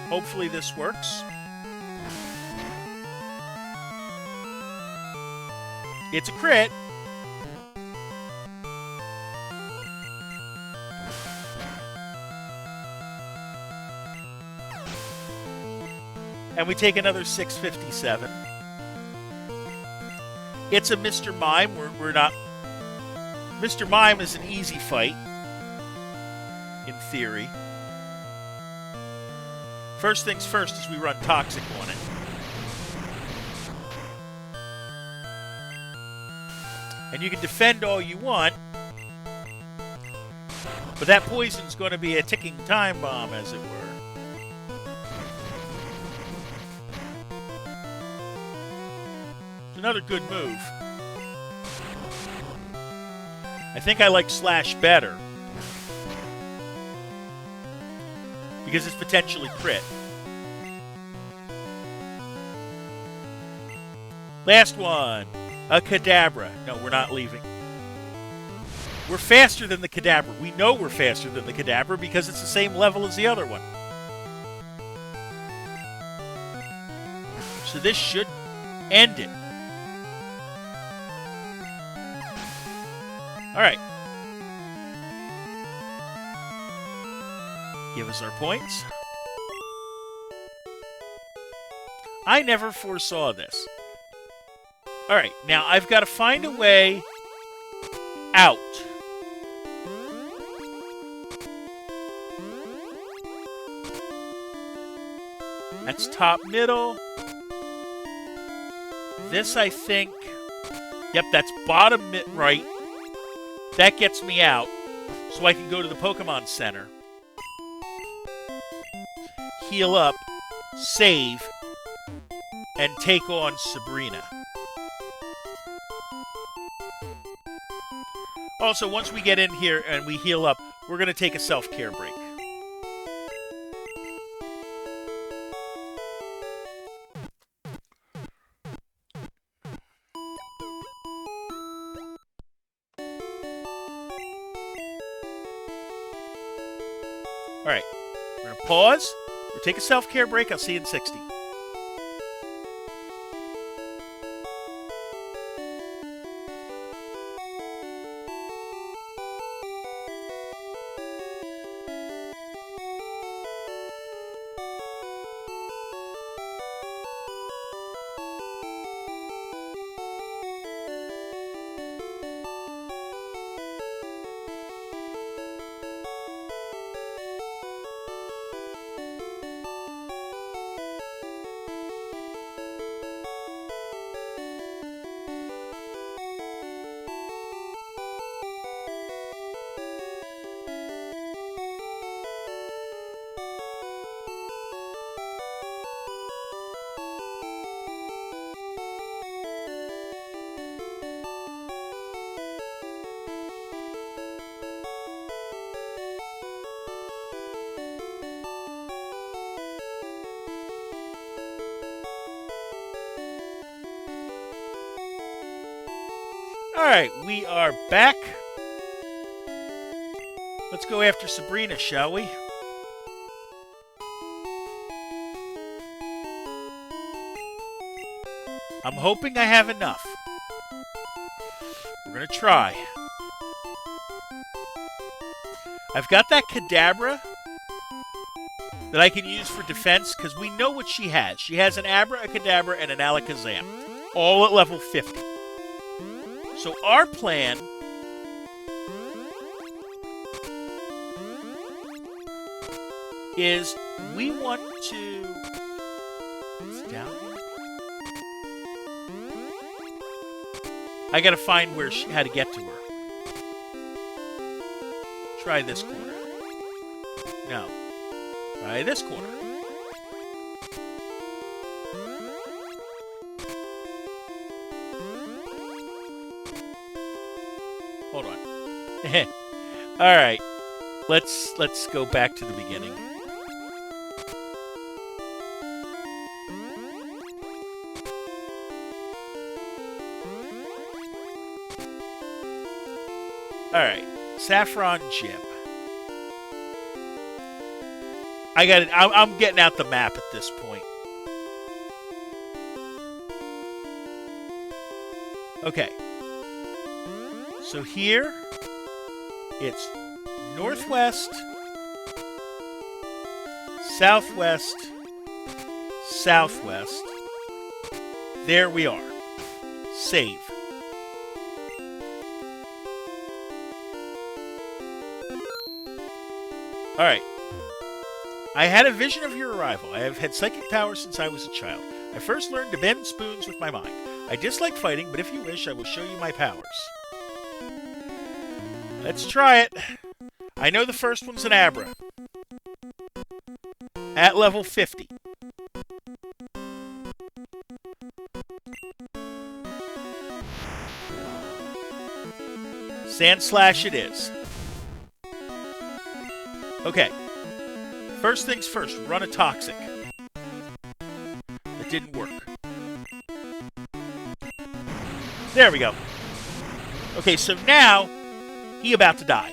Hopefully this works. It's a crit. And we take another 657. It's a Mr. Mime. We're not... Mr. Mime is an easy fight, in theory. First things first is we run Toxic on it. And you can defend all you want, but that poison's going to be a ticking time bomb, as it were. Another good move. I think I like Slash better because it's potentially crit. Last one. A Kadabra. No, we're not leaving. We're faster than the Kadabra. We know we're faster than the Kadabra because it's the same level as the other one. So this should end it. Alright. Give us our points. I never foresaw this. Alright, now I've got to find a way out. That's top middle. This, I think... Yep, that's bottom mid right. That gets me out, so I can go to the Pokemon Center. Heal up, save, and take on Sabrina. Also, once we get in here and we heal up, we're going to take a self-care break. Alright, we're going to pause. We'll take a self-care break. I'll see you in 60. Alright, we are back. Let's go after Sabrina, shall we? I'm hoping I have enough. We're going to try. I've got that Kadabra that I can use for defense because we know what she has. She has an Abra, a Kadabra, and an Alakazam, all at level 50. So our plan is we want to... Is it down here? I gotta find where how to get to her. Try this corner. No. Try this corner. Hold on. All right. Let's go back to the beginning. All right. Saffron Gym. I got it. I'm getting out the map at this point. Okay. So here, it's northwest, southwest, southwest. There we are. Save. Alright. I had a vision of your arrival. I have had psychic powers since I was a child. I first learned to bend spoons with my mind. I dislike fighting, but if you wish, I will show you my powers. Let's try it. I know the first one's an Abra. At level 50. Sand Slash it is. Okay. First things first, run a Toxic. It didn't work. There we go. Okay, so now, he about to die.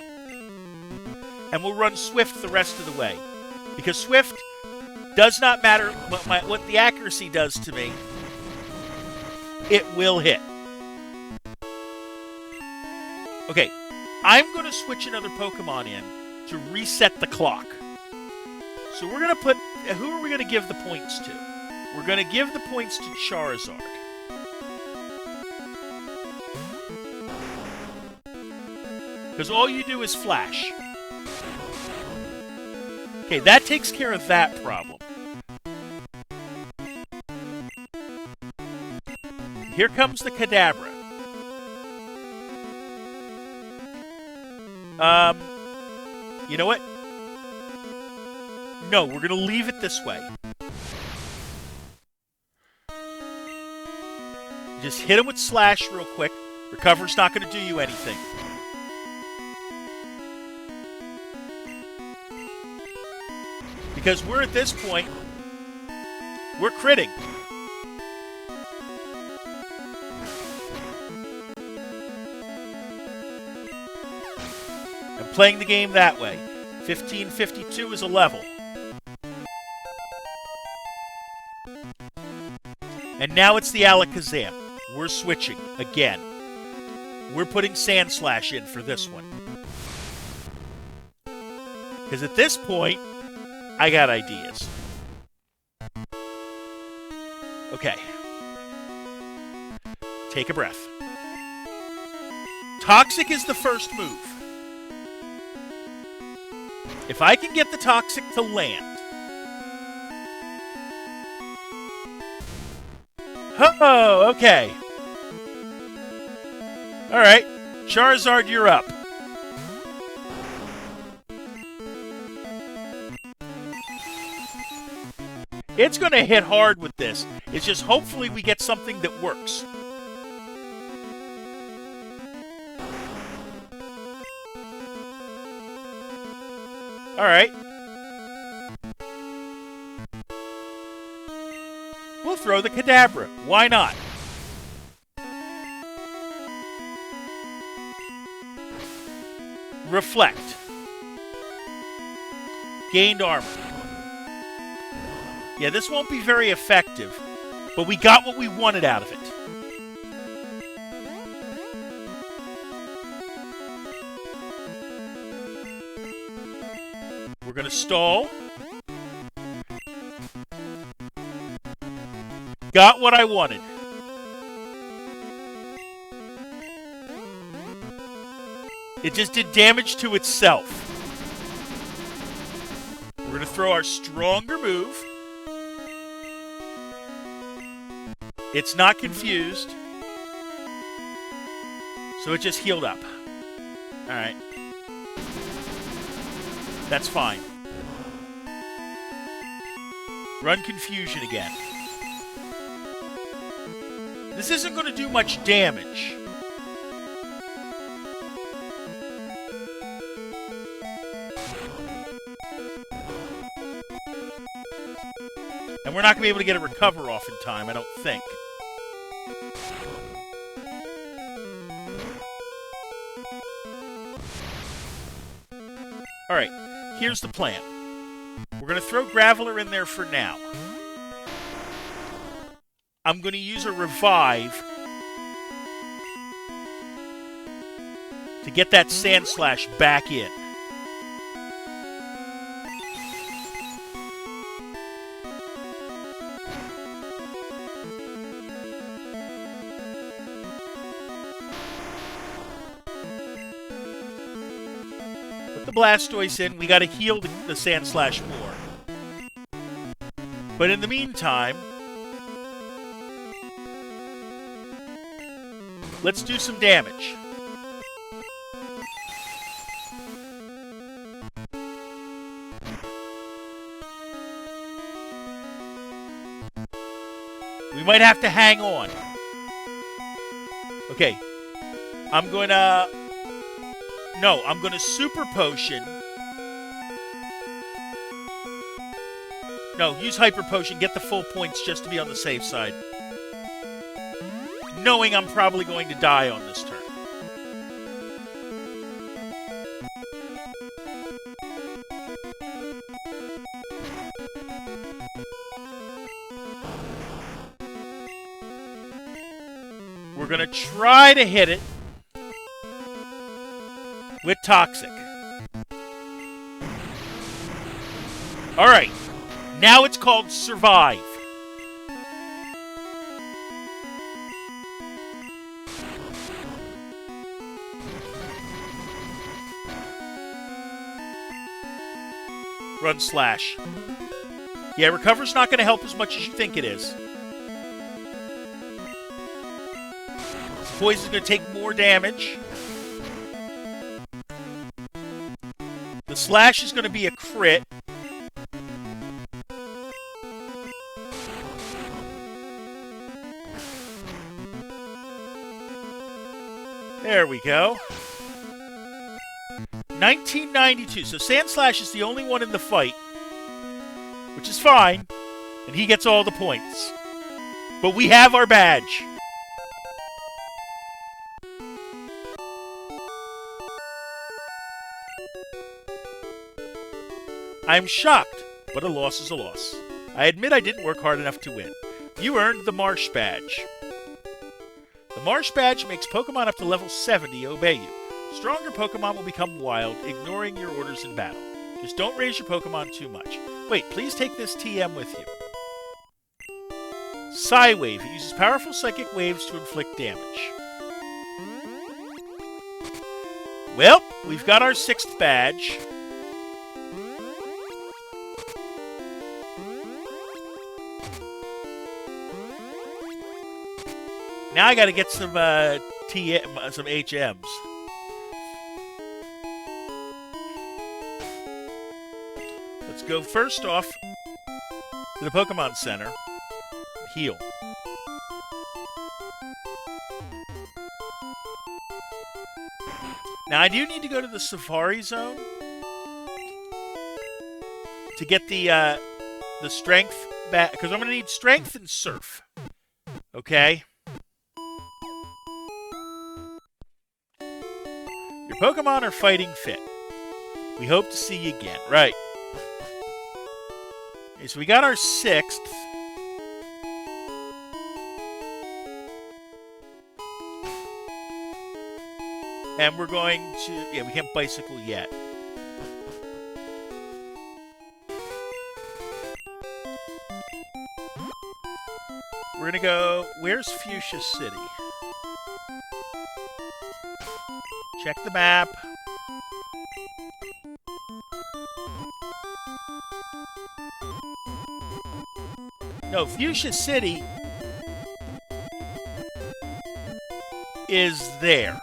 And we'll run Swift the rest of the way. Because Swift does not matter what the accuracy does to me. It will hit. Okay, I'm going to switch another Pokemon in to reset the clock. So we're going to put... Who are we going to give the points to? We're going to give the points to Charizard. Because all you do is flash. Okay, that takes care of that problem. Here comes the Kadabra. You know what? No, we're going to leave it this way. Just hit him with Slash real quick. Recover's not going to do you anything. Because we're at this point, we're critting. I'm playing the game that way. 1552 is a level. And now it's the Alakazam. We're switching again. We're putting Sand Slash in for this one. Because at this point, I got ideas. Okay. Take a breath. Toxic is the first move. If I can get the Toxic to land. Oh, okay. Alright. Charizard, you're up. It's going to hit hard with this. It's just hopefully we get something that works. Alright. We'll throw the Kadabra. Why not? Reflect. Gained armor. Yeah, this won't be very effective, but we got what we wanted out of it. We're going to stall. Got what I wanted. It just did damage to itself. We're going to throw our stronger move. It's not confused. So it just healed up. Alright. That's fine. Run Confusion again. This isn't going to do much damage. And we're not going to be able to get a recover off in time, I don't think. Alright, here's the plan. We're going to throw Graveler in there for now. I'm going to use a Revive to get that Sand Slash back in. Put the Blastoise in. We got to heal the Sand Slash more. But in the meantime, let's do some damage. We might have to hang on. Okay. I'm going to... No, I'm going to Super Potion. No, use Hyper Potion. Get the full points just to be on the safe side. Knowing I'm probably going to die on this turn. We're going to try to hit it with Toxic. Alright. Now it's called Survive. Run Slash. Yeah, Recover's not going to help as much as you think it is. Poison's going to take more damage. The Slash is going to be a crit. There we go. 1992. So Sand Slash is the only one in the fight, which is fine, and he gets all the points. But we have our badge. I'm shocked, but a loss is a loss. I admit I didn't work hard enough to win. You earned the Marsh Badge. The Marsh Badge makes Pokemon up to level 70 obey you. Stronger Pokemon will become wild, ignoring your orders in battle. Just don't raise your Pokemon too much. Wait, please take this TM with you. Psywave. It uses powerful psychic waves to inflict damage. Well, we've got our 6th badge. Now I gotta get some some HMs. Let's go first off to the Pokemon Center. Heal. Now I do need to go to the Safari Zone to get the strength back, because I'm gonna need Strength and Surf. Okay. Your Pokemon are fighting fit. We hope to see you again. Right. Okay, so we got our 6th. And we're going to... Yeah, we can't bicycle yet. We're going to go... Where's Fuchsia City? Check the map. No, Fuchsia City is there.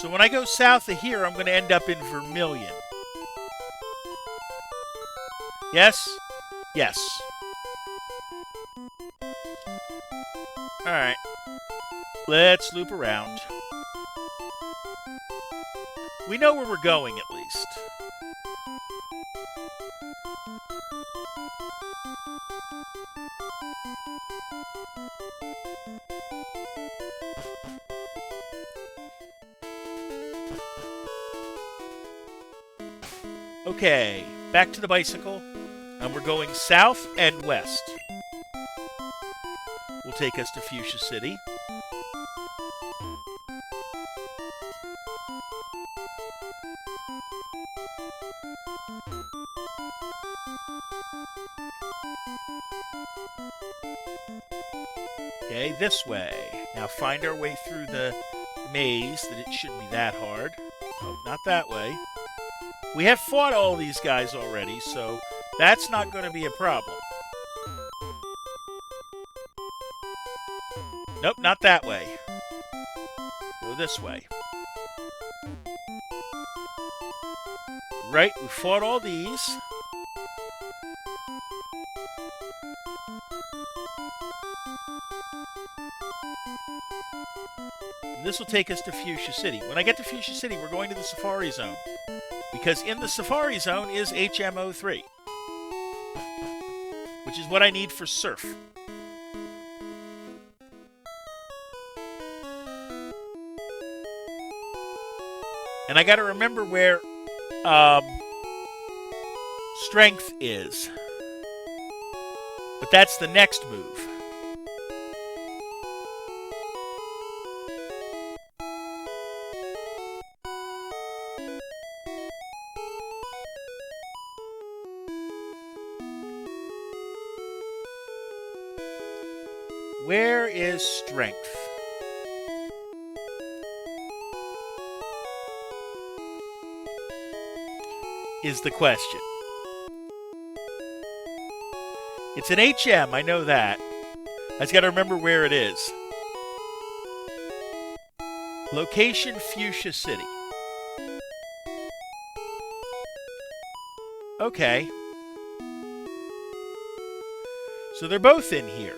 So when I go south of here, I'm going to end up in Vermilion. Yes? Yes. Alright. Let's loop around. We know where we're going, at least. Okay, back to the bicycle. And we're going south and west. Will take us to Fuchsia City. Okay, this way. Now find our way through the maze that it shouldn't be that hard. Oh, not that way. We have fought all these guys already, so that's not going to be a problem. Nope, not that way. Go this way. Right, we fought all these. And this will take us to Fuchsia City. When I get to Fuchsia City, we're going to the Safari Zone. Because in the Safari Zone is HMO3. Which is what I need for Surf. And I got to remember where Strength is. But that's the next move. Where is Strength? Is the question. It's an HM, I know that. I just got to remember where it is. Location, Fuchsia City. Okay. So they're both in here.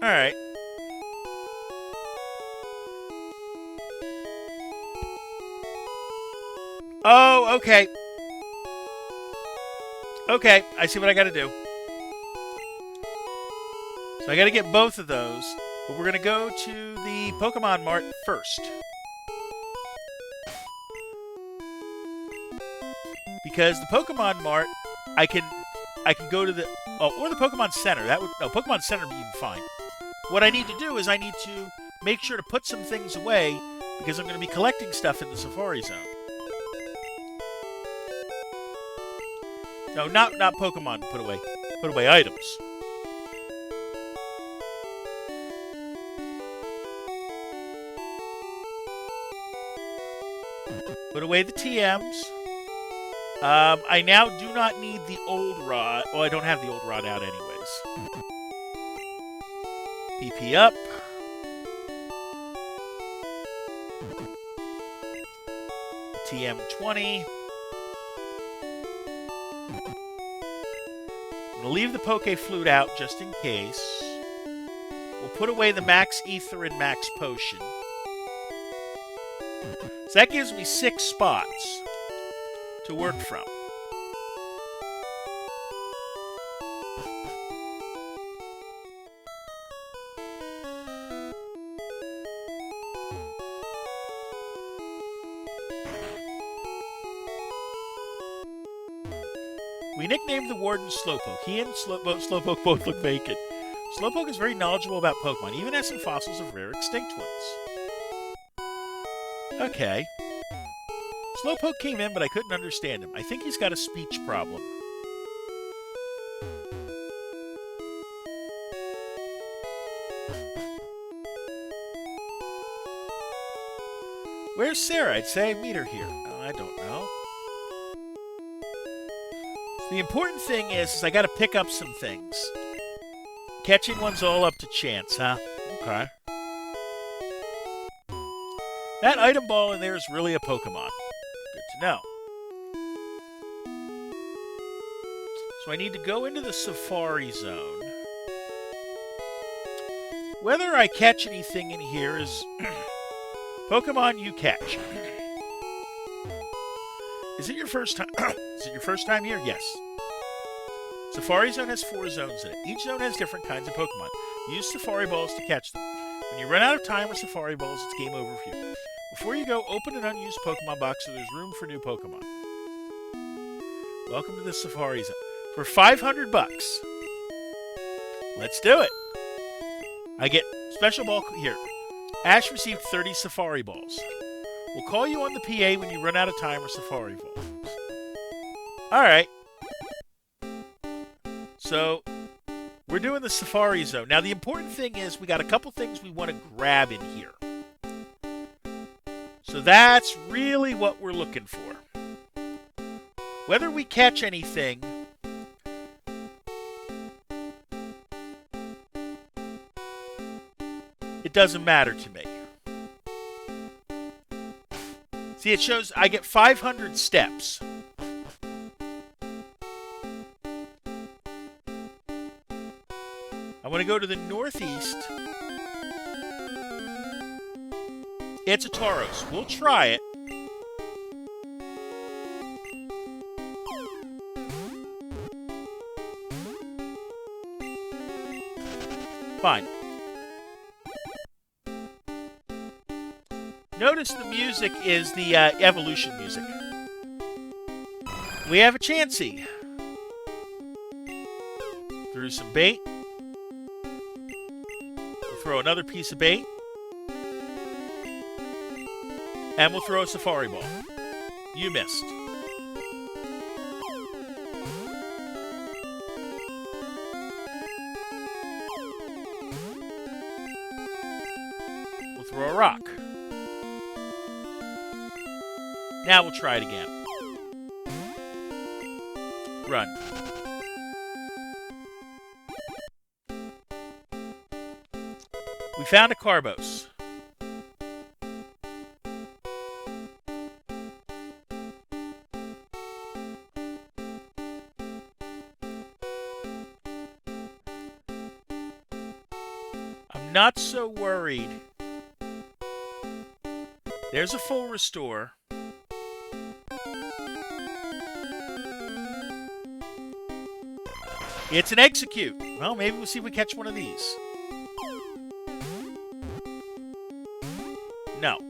Alright. Oh, okay. Okay, I see what I gotta do. So I gotta get both of those, but we're gonna go to the Pokemon Mart first. Because the Pokemon Mart, I can go to the or the Pokemon Center. Pokemon Center would be even fine. What I need to do is I need to make sure to put some things away because I'm going to be collecting stuff in the Safari Zone. No, not Pokemon to put away. Put away items. Put away the TMs. I now do not need the old rod. Oh, I don't have the old rod out anyways. PP up. TM20. I'm going to leave the Poke Flute out just in case. We'll put away the Max Ether and Max Potion. So that gives me 6 spots to work from. We nicknamed the Warden Slowpoke. He and Slowpoke both look vacant. Slowpoke is very knowledgeable about Pokemon, even has some fossils of rare extinct ones. Okay. Slowpoke came in, but I couldn't understand him. I think he's got a speech problem. Where's Sarah? I'd say I meet her here. Oh, I don't know. The important thing is I got to pick up some things. Catching one's all up to chance, huh? Okay. That item ball in there is really a Pokemon. Good to know. So I need to go into the Safari Zone. Whether I catch anything in here is Pokemon you catch. Is it your first time? Is it your first time here? Yes. Safari Zone has 4 zones in it. Each zone has different kinds of Pokemon. Use Safari Balls to catch them. When you run out of time with Safari Balls, it's game over for you. Before you go, open an unused Pokemon box so there's room for new Pokemon. Welcome to the Safari Zone. For 500 bucks. Let's do it. I get special ball here. Ash received 30 Safari balls. We'll call you on the PA when you run out of time or Safari balls. Alright. So, we're doing the Safari Zone. Now, the important thing is we got a couple things we want to grab in here. So that's really what we're looking for. Whether we catch anything, it doesn't matter to me. See, it shows I get 500 steps. I want to go to the northeast. It's a Tauros. We'll try it. Fine. Notice the music is the evolution music. We have a Chansey. Threw some bait. We'll throw another piece of bait. And we'll throw a Safari Ball. You missed. We'll throw a rock. Now we'll try it again. Run. We found a Carbos. I'm not so worried. There's a full restore. It's an execute. Well, maybe we'll see if we catch one of these. No.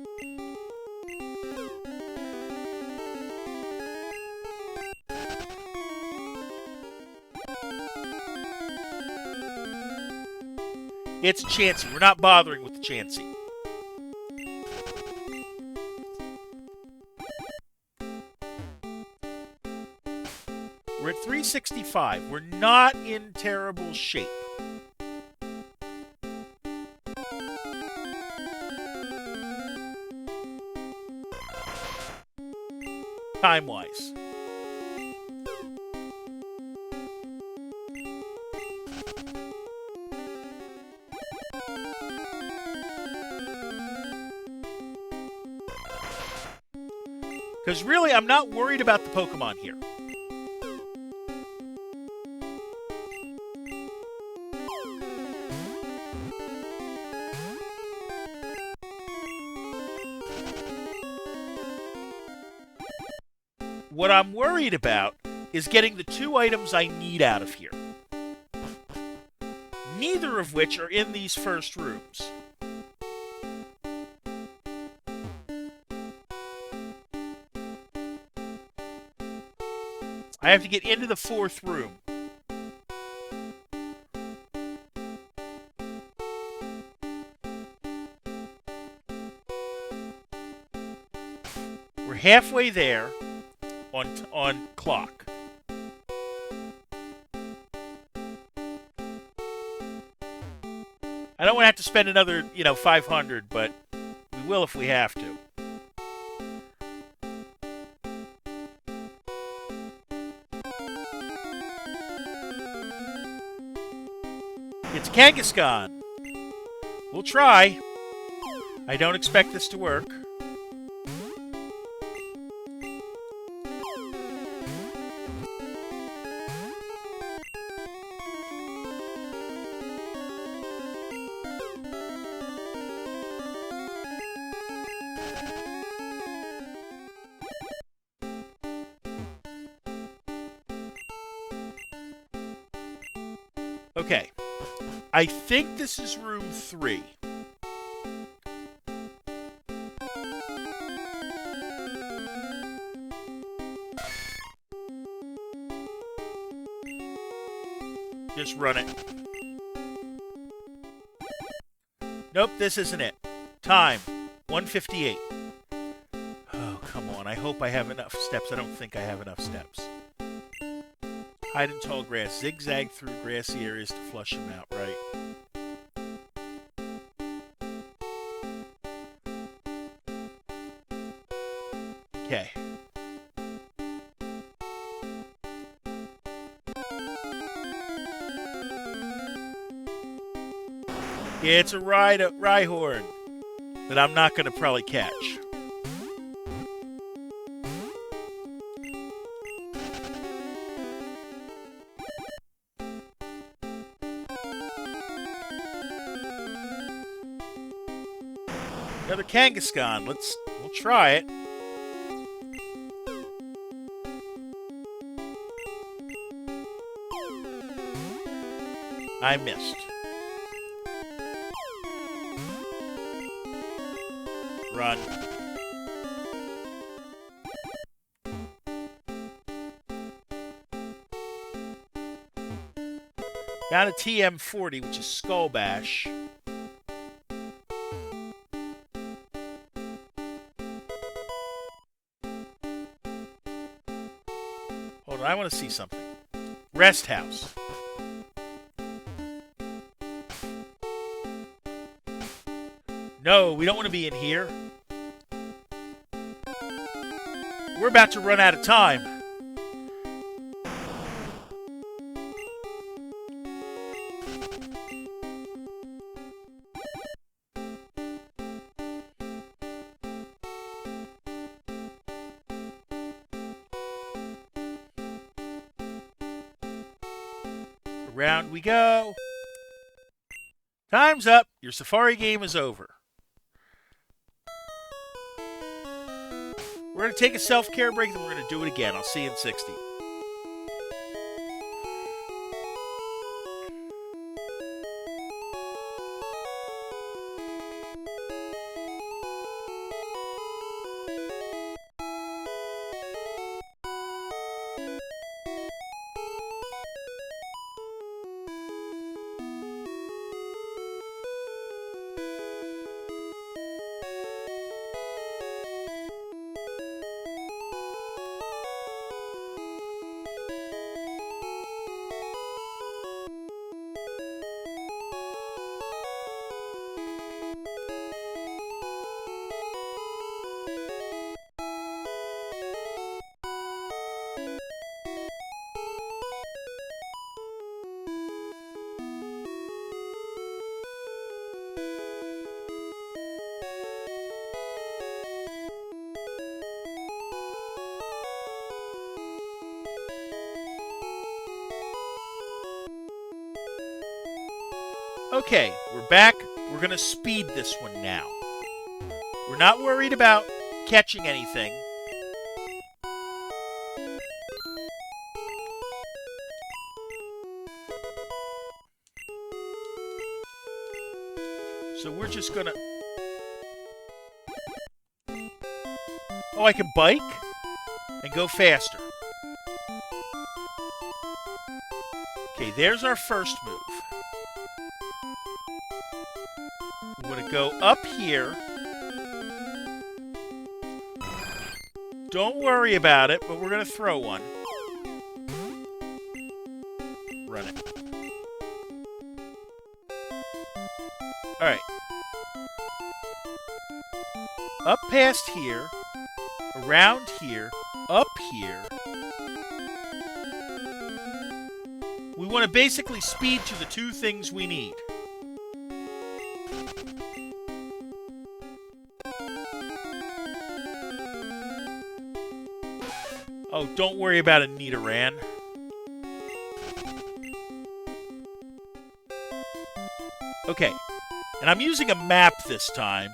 It's a Chansey. We're not bothering with the Chansey. We're at 365. We're not in terrible shape. Time-wise. Because really, I'm not worried about the Pokemon here. What I'm worried about is getting the 2 items I need out of here. Neither of which are in these first rooms. I have to get into the 4th room. We're halfway there. On clock. I don't want to have to spend another, 500, but we will if we have to. It's Kangaskhan. We'll try. I don't expect this to work. Okay. I think this is room 3. Run it. Nope, this isn't it. Time, 1:58. Oh, come on. I hope I have enough steps. I don't think I have enough steps. Hide in tall grass. Zigzag through grassy areas to flush them out. Right. Okay. Yeah, it's a Rhyhorn that I'm not going to probably catch. Another Kangaskhan. We'll try it. I missed. Run. Down to TM40, which is Skull Bash. Hold on, I want to see something. Rest House. No, we don't want to be in here. We're about to run out of time. Around we go. Time's up. Your safari game is over. We're going to take a self-care break, then we're going to do it again. I'll see you in 60. Okay, we're back. We're going to speed this one now. We're not worried about catching anything. So we're just going to... Oh, I can bike and go faster. Okay, there's our first move. I'm going to go up here. Don't worry about it, but we're going to throw one. Run it. Alright. Up past here. Around here. Up here. We want to basically speed to the two things we need. Oh, don't worry about a Nidoran. Okay. And I'm using a map this time.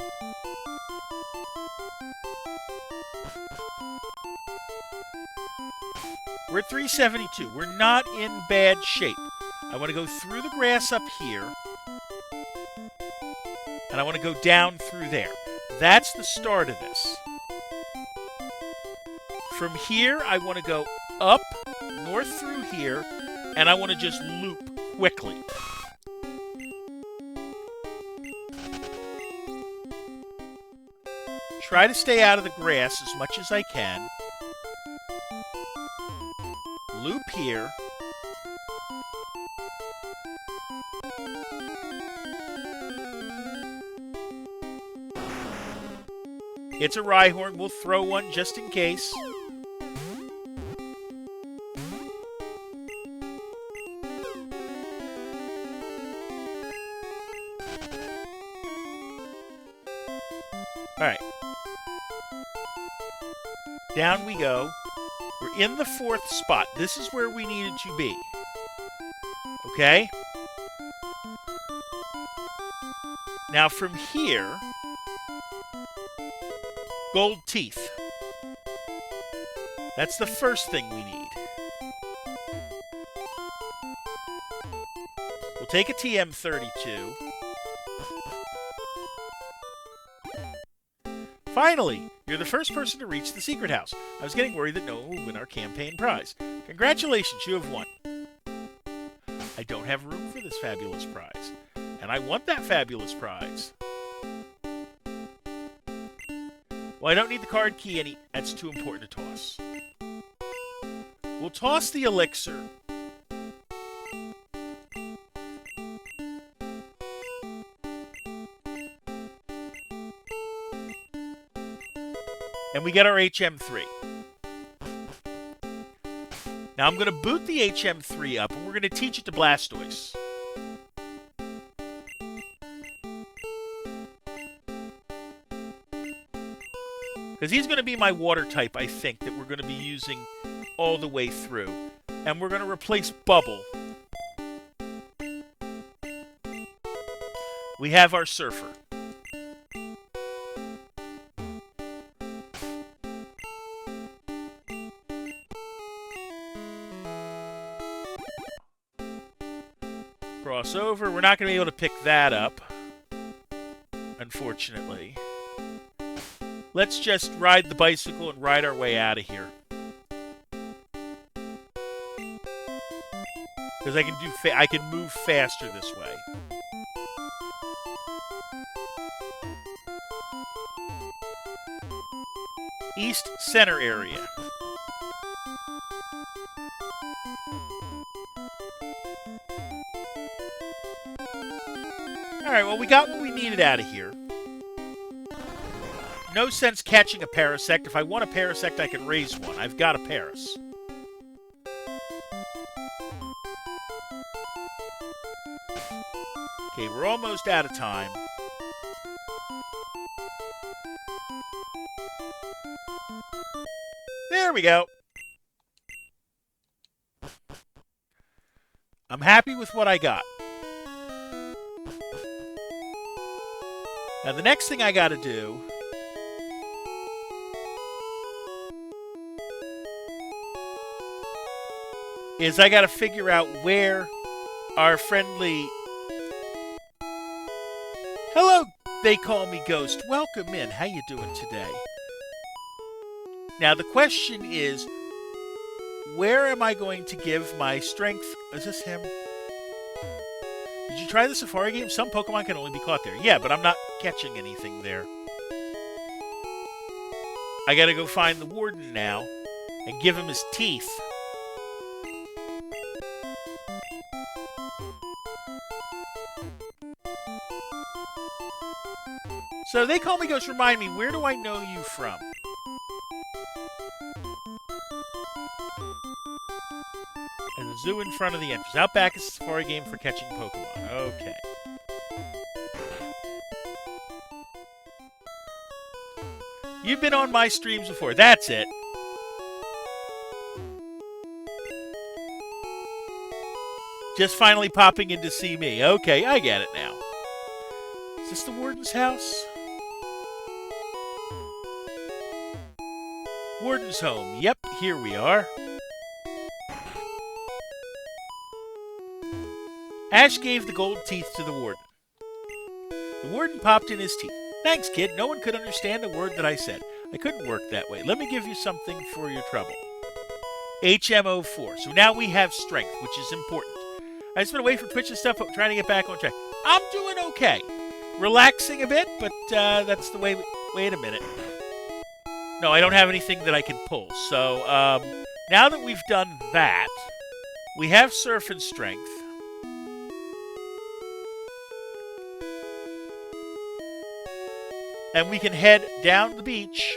We're at 372. We're not in bad shape. I want to go through the grass up here. And I want to go down through there. That's the start of this. From here, I want to go up, north through here, and I want to just loop quickly. Try to stay out of the grass as much as I can. Loop here. It's a Rhyhorn. We'll throw one just in case. Alright. Down we go. We're in the 4th spot. This is where we needed to be. Okay? Now from here, gold teeth. That's the first thing we need. We'll take a TM32. Finally, you're the first person to reach the secret house. I was getting worried that no one would win our campaign prize. Congratulations, you have won. I don't have room for this fabulous prize, and I want that fabulous prize. Well, I don't need the card key that's too important to toss. We'll toss the elixir. And we get our HM3. Now I'm going to boot the HM3 up, and we're going to teach it to Blastoise. Because he's going to be my water type, I think, that we're going to be using all the way through. And we're going to replace Bubble. We have our Surfer. Crossover. We're not going to be able to pick that up, unfortunately. Let's just ride the bicycle and ride our way out of here. Because I can move faster this way. East center area. Alright, well, we got what we needed out of here. No sense catching a Parasect. If I want a Parasect, I can raise one. I've got a Paras. Okay, we're almost out of time. There we go. I'm happy with what I got. Now, the next thing I gotta do is I gotta figure out where our friendly... Hello, they call me Ghost. Welcome in. How you doing today? Now, the question is, where am I going to give my strength? Is this him? Did you try the Safari game? Some Pokemon can only be caught there. Yeah, but I'm not catching anything there. I gotta go find the Warden now and give him his teeth. So they call me Ghost. Remind me, where do I know you from? There's a zoo in front of the entrance. Out back is a Safari game for catching Pokemon. Okay. You've been on my streams before. That's it. Just finally popping in to see me. Okay, I get it now. Is this the Warden's house? Warden's home. Yep, here we are. Ash gave the gold teeth to the Warden. The Warden popped in his teeth. Thanks, kid. No one could understand a word that I said. I couldn't work that way. Let me give you something for your trouble. HM04. So now we have strength, which is important. I've just been away from Twitch and stuff, but trying to get back on track. I'm doing okay. Relaxing a bit, but that's the way... Wait a minute. No, I don't have anything that I can pull. So, now that we've done that, we have Surf and Strength. And we can head down the beach.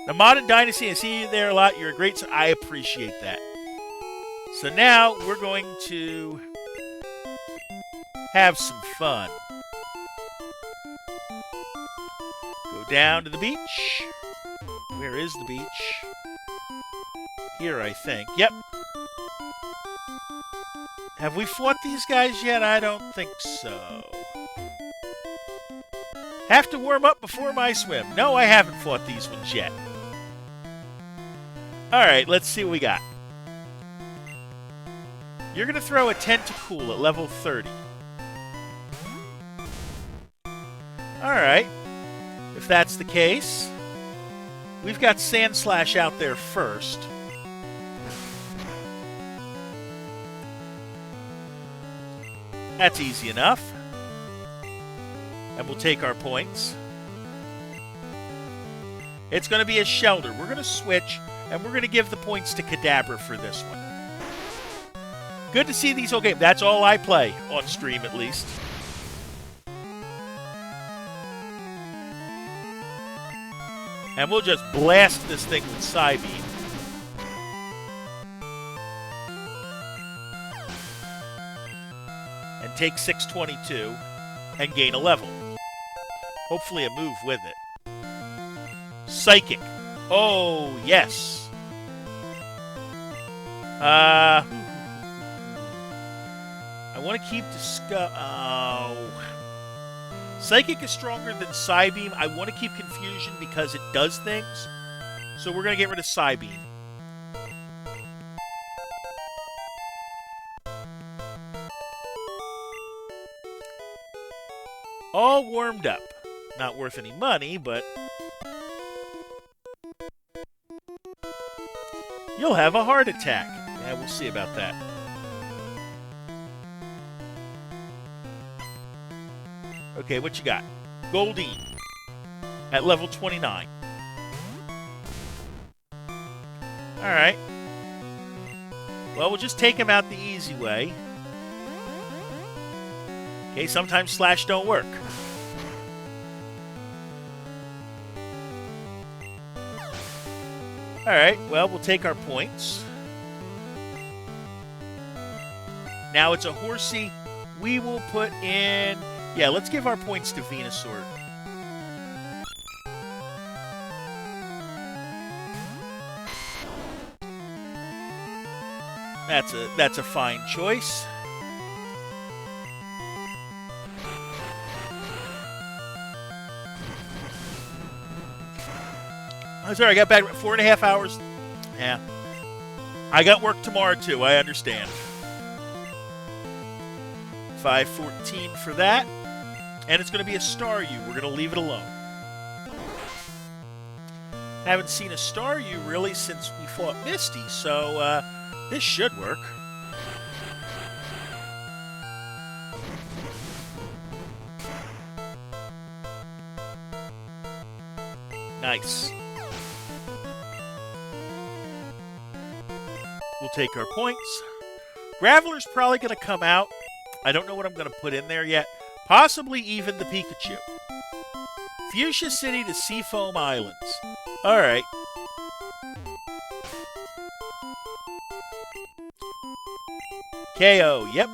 The Modern Dynasty, I see you there a lot. You're a great... I appreciate that. So now we're going to have some fun. Go down to the beach. Where is the beach? Here, I think. Yep. Have we fought these guys yet? I don't think so. Have to warm up before my swim. No, I haven't fought these ones yet. Alright, let's see what we got. You're going to throw a Tentacool at level 30. Alright. If that's the case, we've got Sandslash out there first. That's easy enough. And we'll take our points. It's going to be a Shelter. We're going to switch, and we're going to give the points to Kadabra for this one. Good to see these whole games. That's all I play, on stream at least. And we'll just blast this thing with Psybeam. And take 622 and gain a level. Hopefully a move with it. Psychic. Oh, yes. I want to keep Oh. Psychic is stronger than Psybeam. I want to keep Confusion because it does things. So we're going to get rid of Psybeam. All warmed up. Not worth any money, but... You'll have a heart attack. Yeah, we'll see about that. Okay, what you got? Goldeen at level 29. Alright. Well, we'll just take him out the easy way. Okay, sometimes Slash don't work. Alright, well, we'll take our points. Now it's a Horsey. We will put in... Yeah, let's give our points to Venusaur. That's a fine choice. I'm sorry, I got back 4.5 hours. Yeah. I got work tomorrow, too. I understand. 514 for that. And it's going to be a Staryu. We're going to leave it alone. Haven't seen a Staryu, really, since we fought Misty, so this should work. Nice. We'll take our points. Graveler's probably going to come out. I don't know what I'm going to put in there yet. Possibly even the Pikachu. Fuchsia City to Seafoam Islands. Alright. KO, yep.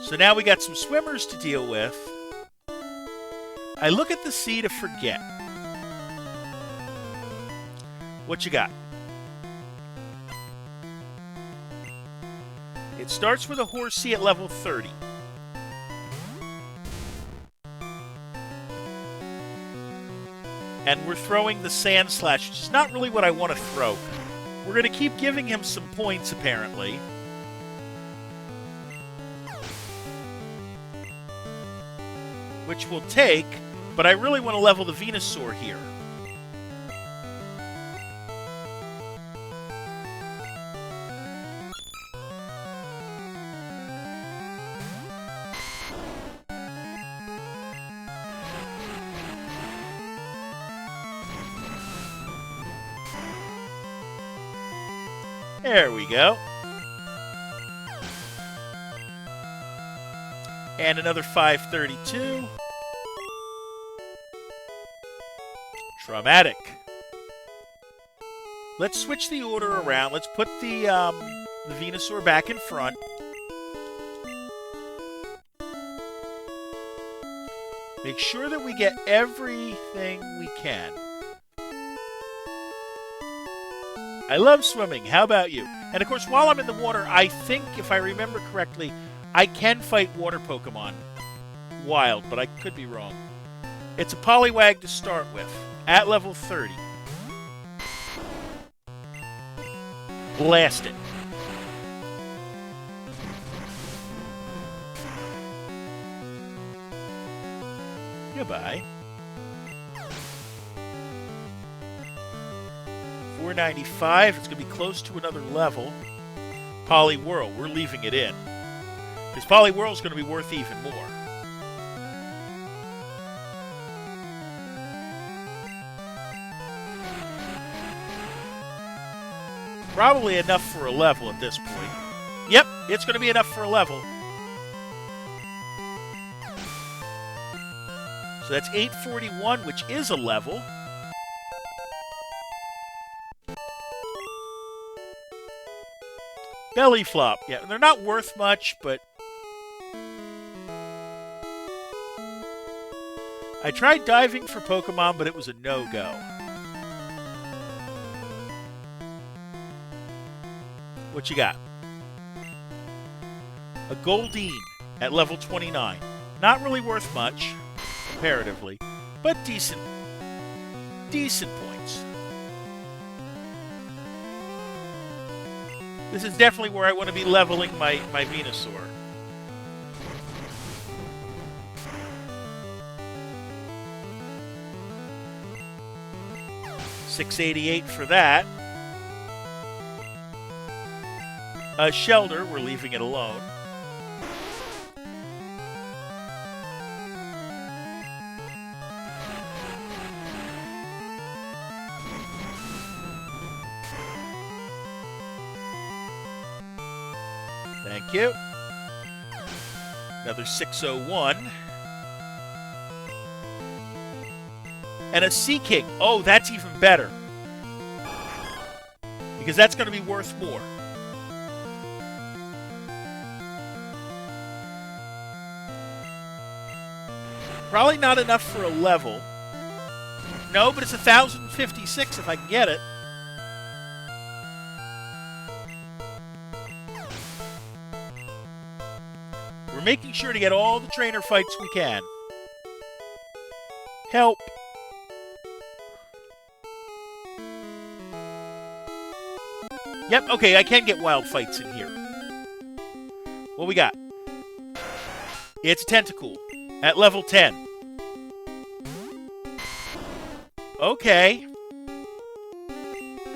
So now we got some swimmers to deal with. I look at the sea to forget. What you got? It starts with a Horsey at level 30. And we're throwing the Sandslash, which is not really what I want to throw. We're going to keep giving him some points, apparently. Which we'll take, but I really want to level the Venusaur here. There we go. And another 532. Traumatic. Let's switch the order around. Let's put the Venusaur back in front. Make sure that we get everything we can. I love swimming. How about you? And of course, while I'm in the water, I think, if I remember correctly, I can fight water Pokemon wild, but I could be wrong. It's a Poliwag to start with, at level 30. Blast it. Goodbye. 495. It's going to be close to another level. Poliwhirl. We're leaving it in. Because Poliwhirl is going to be worth even more. Probably enough for a level at this point. Yep, it's going to be enough for a level. So that's 841, which is a level. Belly Flop. Yeah, they're not worth much, but I tried diving for Pokemon, but it was a no-go. What you got? A Goldeen at level 29. Not really worth much, comparatively, but decent points. This is definitely where I want to be leveling my Venusaur. $688 for that. Shelter, we're leaving it alone. Thank you. Another 601. And a Sea King. Oh, that's even better. Because that's going to be worth more. Probably not enough for a level. No, but it's 1,056 if I can get it. We're making sure to get all the trainer fights we can. Help. Yep, okay, I can get wild fights in here. What we got? It's a Tentacool at level 10. Okay.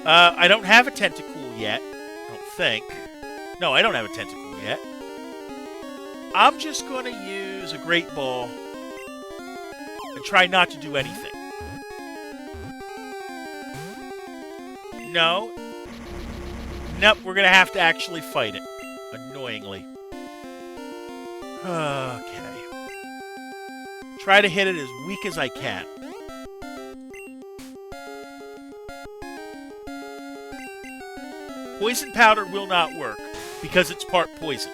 I don't have a Tentacool yet. I don't think. No, I don't have a Tentacool yet. I'm just going to use a Great Ball and try not to do anything. No. Nope, we're going to have to actually fight it. Annoyingly. Okay. Try to hit it as weak as I can. Poison Powder will not work because it's part poison.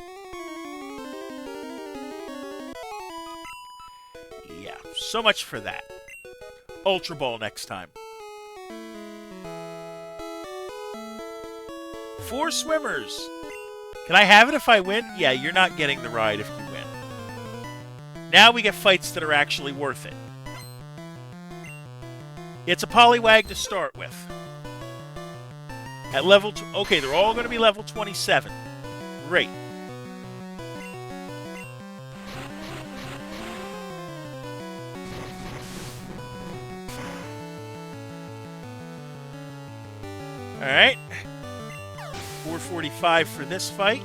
Yeah, so much for that. Ultra Ball next time. 4 swimmers. Can I have it if I win? Yeah, you're not getting the ride if you win. Now we get fights that are actually worth it. It's a Poliwag to start with. At level... Okay, they're all going to be level 27. Great. Alright. 445 for this fight.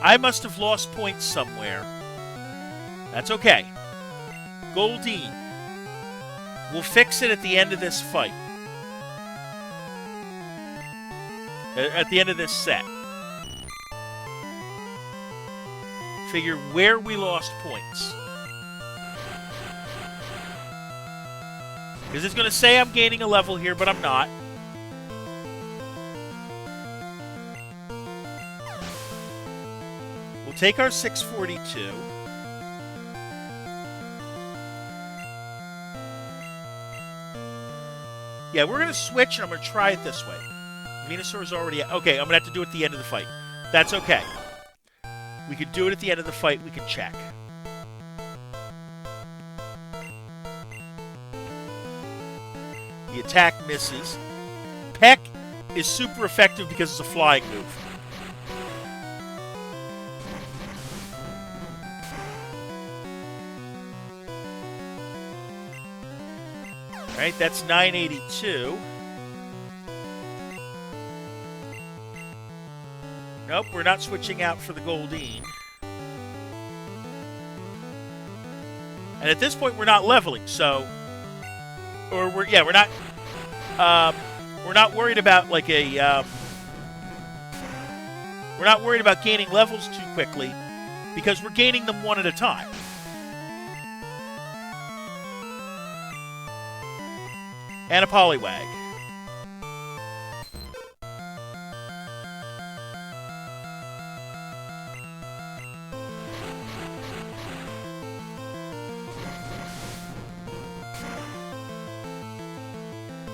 I must have lost points somewhere. That's okay. Goldeen. We'll fix it at the end of this fight. at the end of this set. Figure where we lost points. Because it's going to say I'm gaining a level here, but I'm not. We'll take our 642. Yeah, we're going to switch, and I'm going to try it this way. Venusaur's already... Okay, I'm going to have to do it at the end of the fight. That's okay. We can do it at the end of the fight. We can check. The attack misses. Peck is super effective because it's a flying move. Alright, that's 982. Nope, we're not switching out for the Goldeen. And at this point, we're not leveling, so... Or we're not worried about like a we're not worried about gaining levels too quickly because we're gaining them one at a time. And a Poliwag.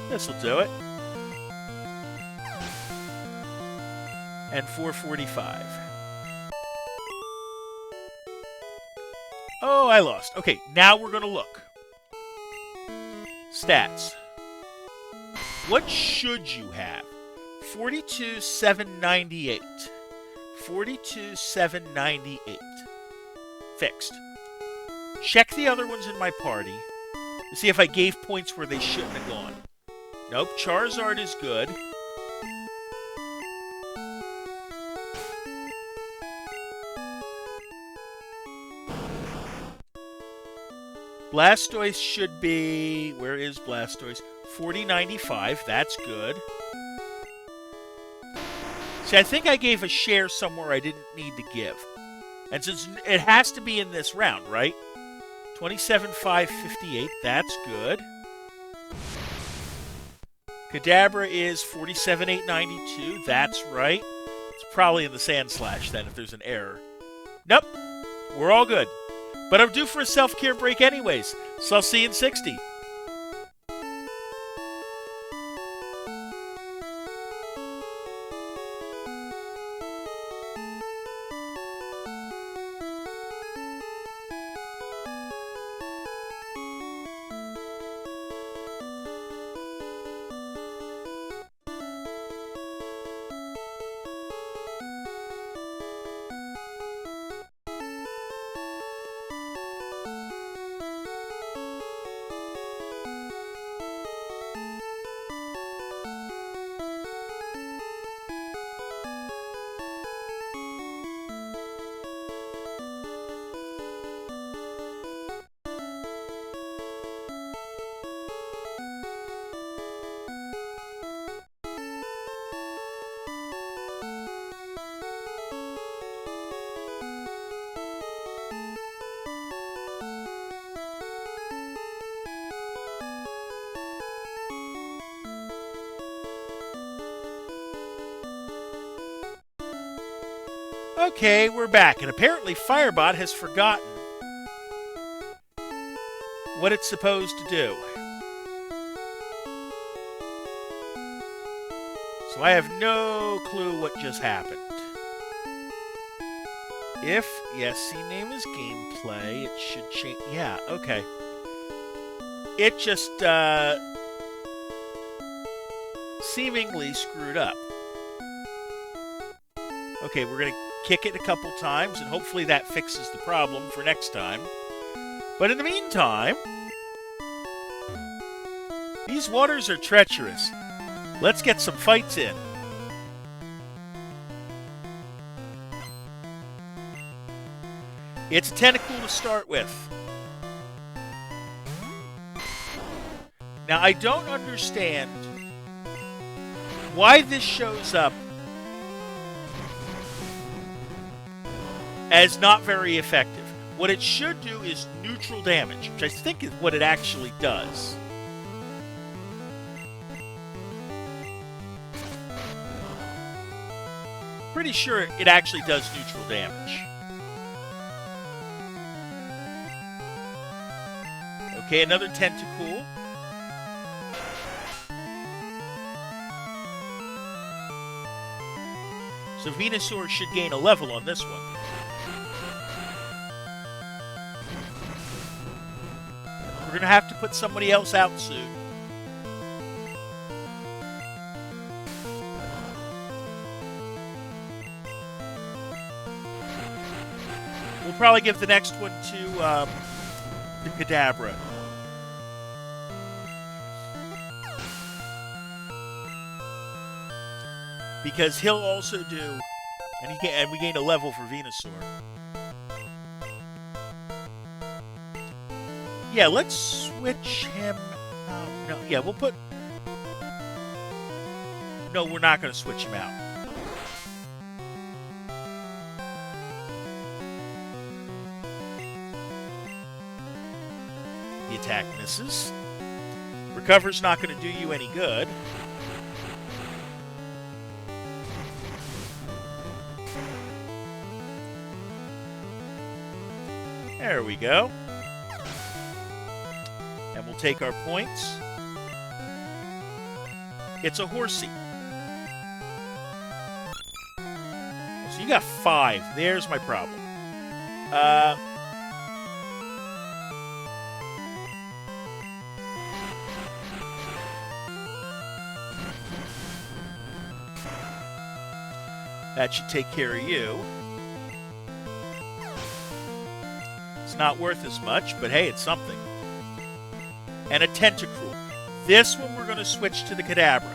This'll do it. And 445. Oh, I lost. Okay, now we're going to look. Stats. What should you have? 42,798. 42,798. Fixed. Check the other ones in my party to see if I gave points where they shouldn't have gone. Nope, Charizard is good. Blastoise should be... Where is Blastoise? 4095, that's good. See, I think I gave a share somewhere I didn't need to give. And since it has to be in this round, right? 27,558, that's good. Kadabra is 47,892. That's right. It's probably in the Sand Slash then if there's an error. Nope. We're all good. But I'm due for a self-care break anyways, so I'll see you in 60. Okay, we're back, and apparently Firebot has forgotten what it's supposed to do. So I have no clue what just happened. If, yes, C-name is gameplay, it should change. Yeah, okay. It just, seemingly screwed up. Okay, we're going to kick it a couple times, and hopefully that fixes the problem for next time. But in the meantime, these waters are treacherous. Let's get some fights in. It's a tentacle to start with. Now, I don't understand why this shows up as not very effective. What it should do is neutral damage, which I think is what it actually does. Pretty sure it actually does neutral damage. Okay, another Tentacool. So Venusaur should gain a level on this one. We're going to have to put somebody else out soon. We'll probably give the next one to the Kadabra. Because he'll also do, and we gain a level for Venusaur. Yeah, let's switch him. No, yeah, we'll put. No, we're not going to switch him out. The attack misses. Recover's not going to do you any good. There we go. And we'll take our points. It's a horsey. So you got 5. There's my problem. That should take care of you. It's not worth as much, but hey, it's something. And a Tentacruel. This one we're going to switch to the Kadabra.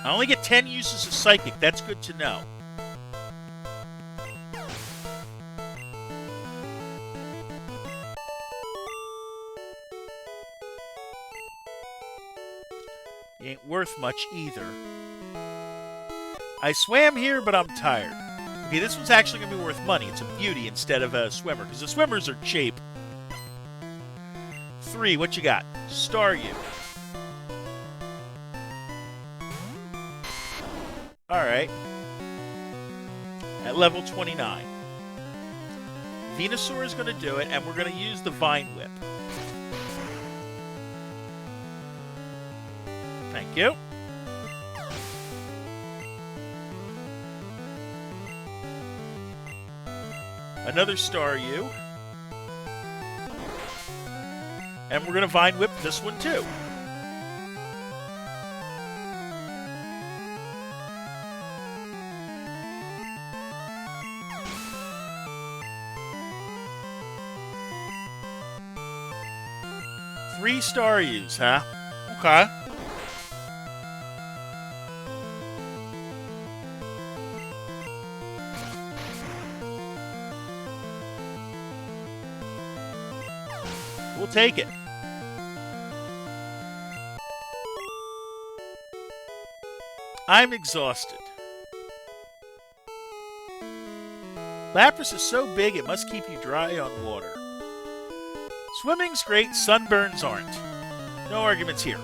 I only get 10 uses of Psychic. That's good to know. Ain't worth much either. I swam here, but I'm tired. Okay, this one's actually going to be worth money. It's a beauty instead of a swimmer, because the swimmers are cheap. 3, what you got? Staryu. Alright. At level 29. Venusaur is going to do it, and we're going to use the Vine Whip. Thank you. Another Staryu. And we're going to Vine Whip this one too. Three Staryus, huh? Okay. We'll take it. I'm exhausted. Lapras is so big it must keep you dry on water. Swimming's great, sunburns aren't. No arguments here.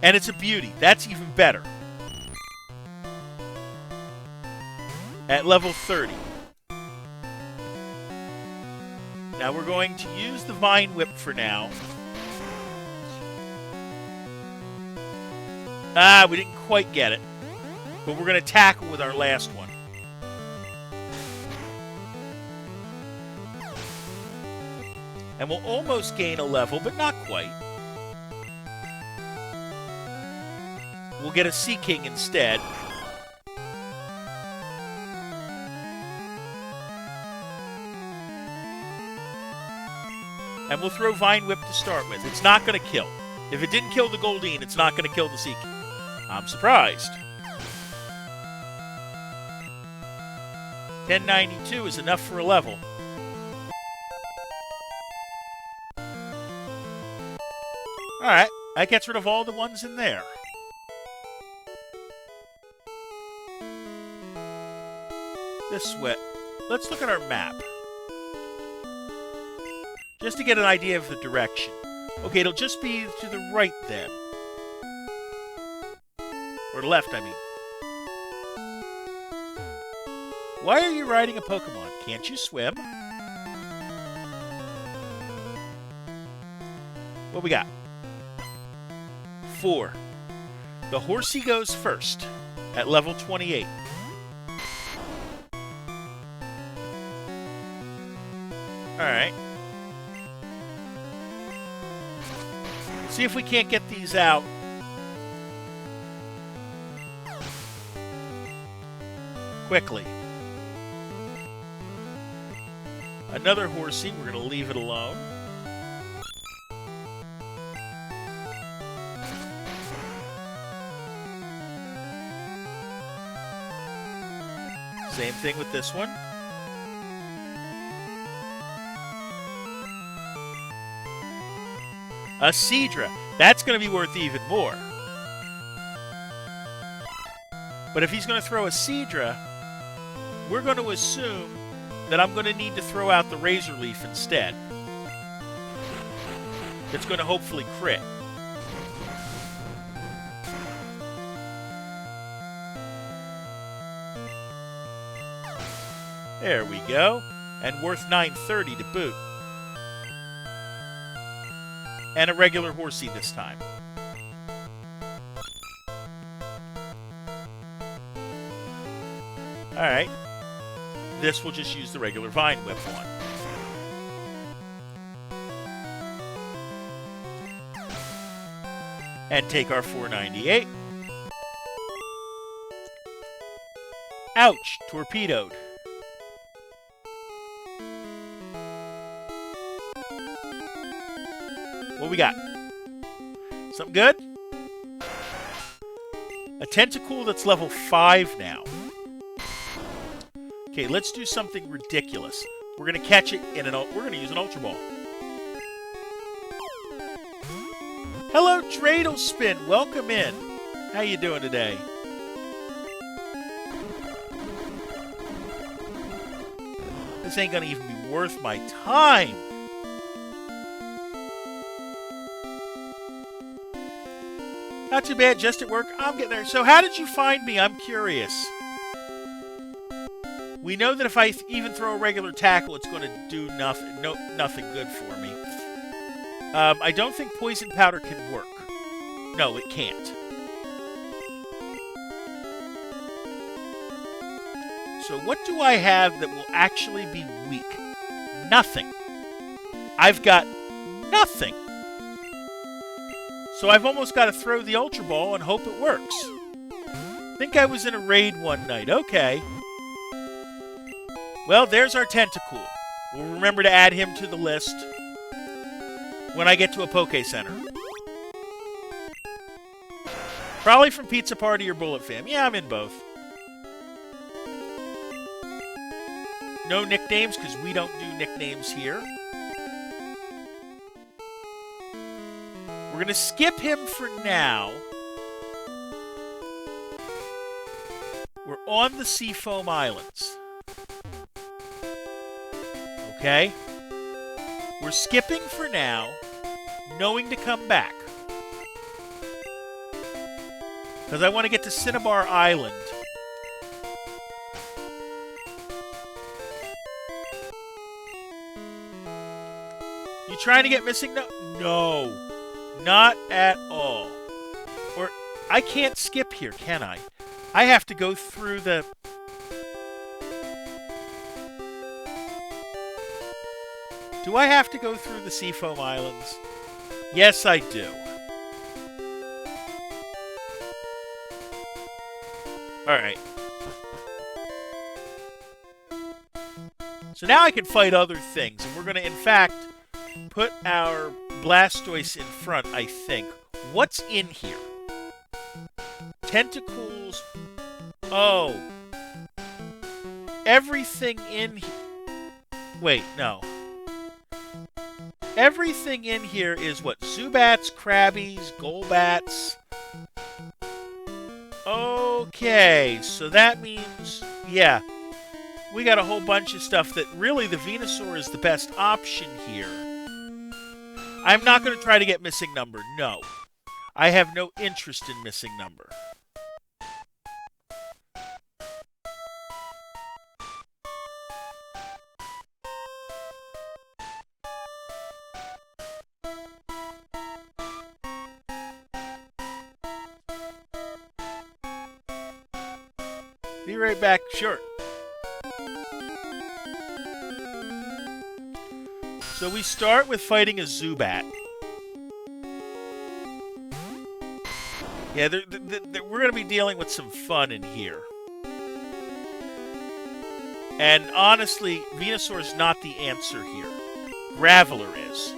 And it's a beauty. That's even better. At level 30. Now we're going to use the Vine Whip for now. Ah, we didn't quite get it. But we're going to tackle with our last one. And we'll almost gain a level, but not quite. We'll get a Sea King instead. And we'll throw Vine Whip to start with. It's not going to kill. If it didn't kill the Goldeen, it's not going to kill the Sea King. I'm surprised. 1092 is enough for a level. That gets rid of all the ones in there. This way. Let's look at our map. Just to get an idea of the direction. Okay, it'll just be to the right then. Or left, I mean. Why are you riding a Pokemon? Can't you swim? What we got? 4. The horsey goes first at level 28. Alright. See if we can't get these out. Quickly. Another horsey. We're going to leave it alone. Same thing with this one. A Seadra. That's going to be worth even more. But if he's going to throw a Seadra, we're going to assume that I'm going to need to throw out the Razor Leaf instead. That's going to hopefully crit. There we go. And worth 930 to boot. And a regular horsey this time. Alright. This will just use the regular Vine Whip one. And take our 498. Ouch! Torpedoed. What we got? Something good? A Tentacool that's level 5 now. Okay, let's do something ridiculous. We're gonna catch it in we're gonna use an Ultra Ball. Hello, Dreidel Spin. Welcome in. How you doing today? This ain't gonna even be worth my time. Not too bad, just at work. I'm getting there. So how did you find me? I'm curious. We know that if I even throw a regular tackle, it's going to do nothing good for me. I don't think Poison Powder can work. No, it can't. So what do I have that will actually be weak? Nothing. I've got nothing. So I've almost got to throw the Ultra Ball and hope it works. I think I was in a raid one night. Okay. Well, there's our Tentacool. We'll remember to add him to the list when I get to a Poke Center. Probably from Pizza Party or Bullet Fam. Yeah, I'm in both. No nicknames, because we don't do nicknames here. We're going to skip him for now. We're on the Seafoam Islands. Okay? We're skipping for now, knowing to come back. Because I want to get to Cinnabar Island. You trying to get missing? No. Not at all. Or, I can't skip here, can I? I have to go through the... Do I have to go through the Seafoam Islands? Yes, I do. Alright. So now I can fight other things. And we're going to, in fact, put our Blastoise in front, I think. What's in here? Tentacles. Oh. Everything in here. Wait, no. everything in here is what? Zubats, Krabbies, Golbats. Okay, so that means, yeah, we got a whole bunch of stuff that really the Venusaur is the best option here. I'm not going to try to get missing number, no. I have no interest in missing number. Be right back, sure. So we start with fighting a Zubat. Yeah, we're going to be dealing with some fun in here. And honestly, Venusaur's not the answer here. Graveler is.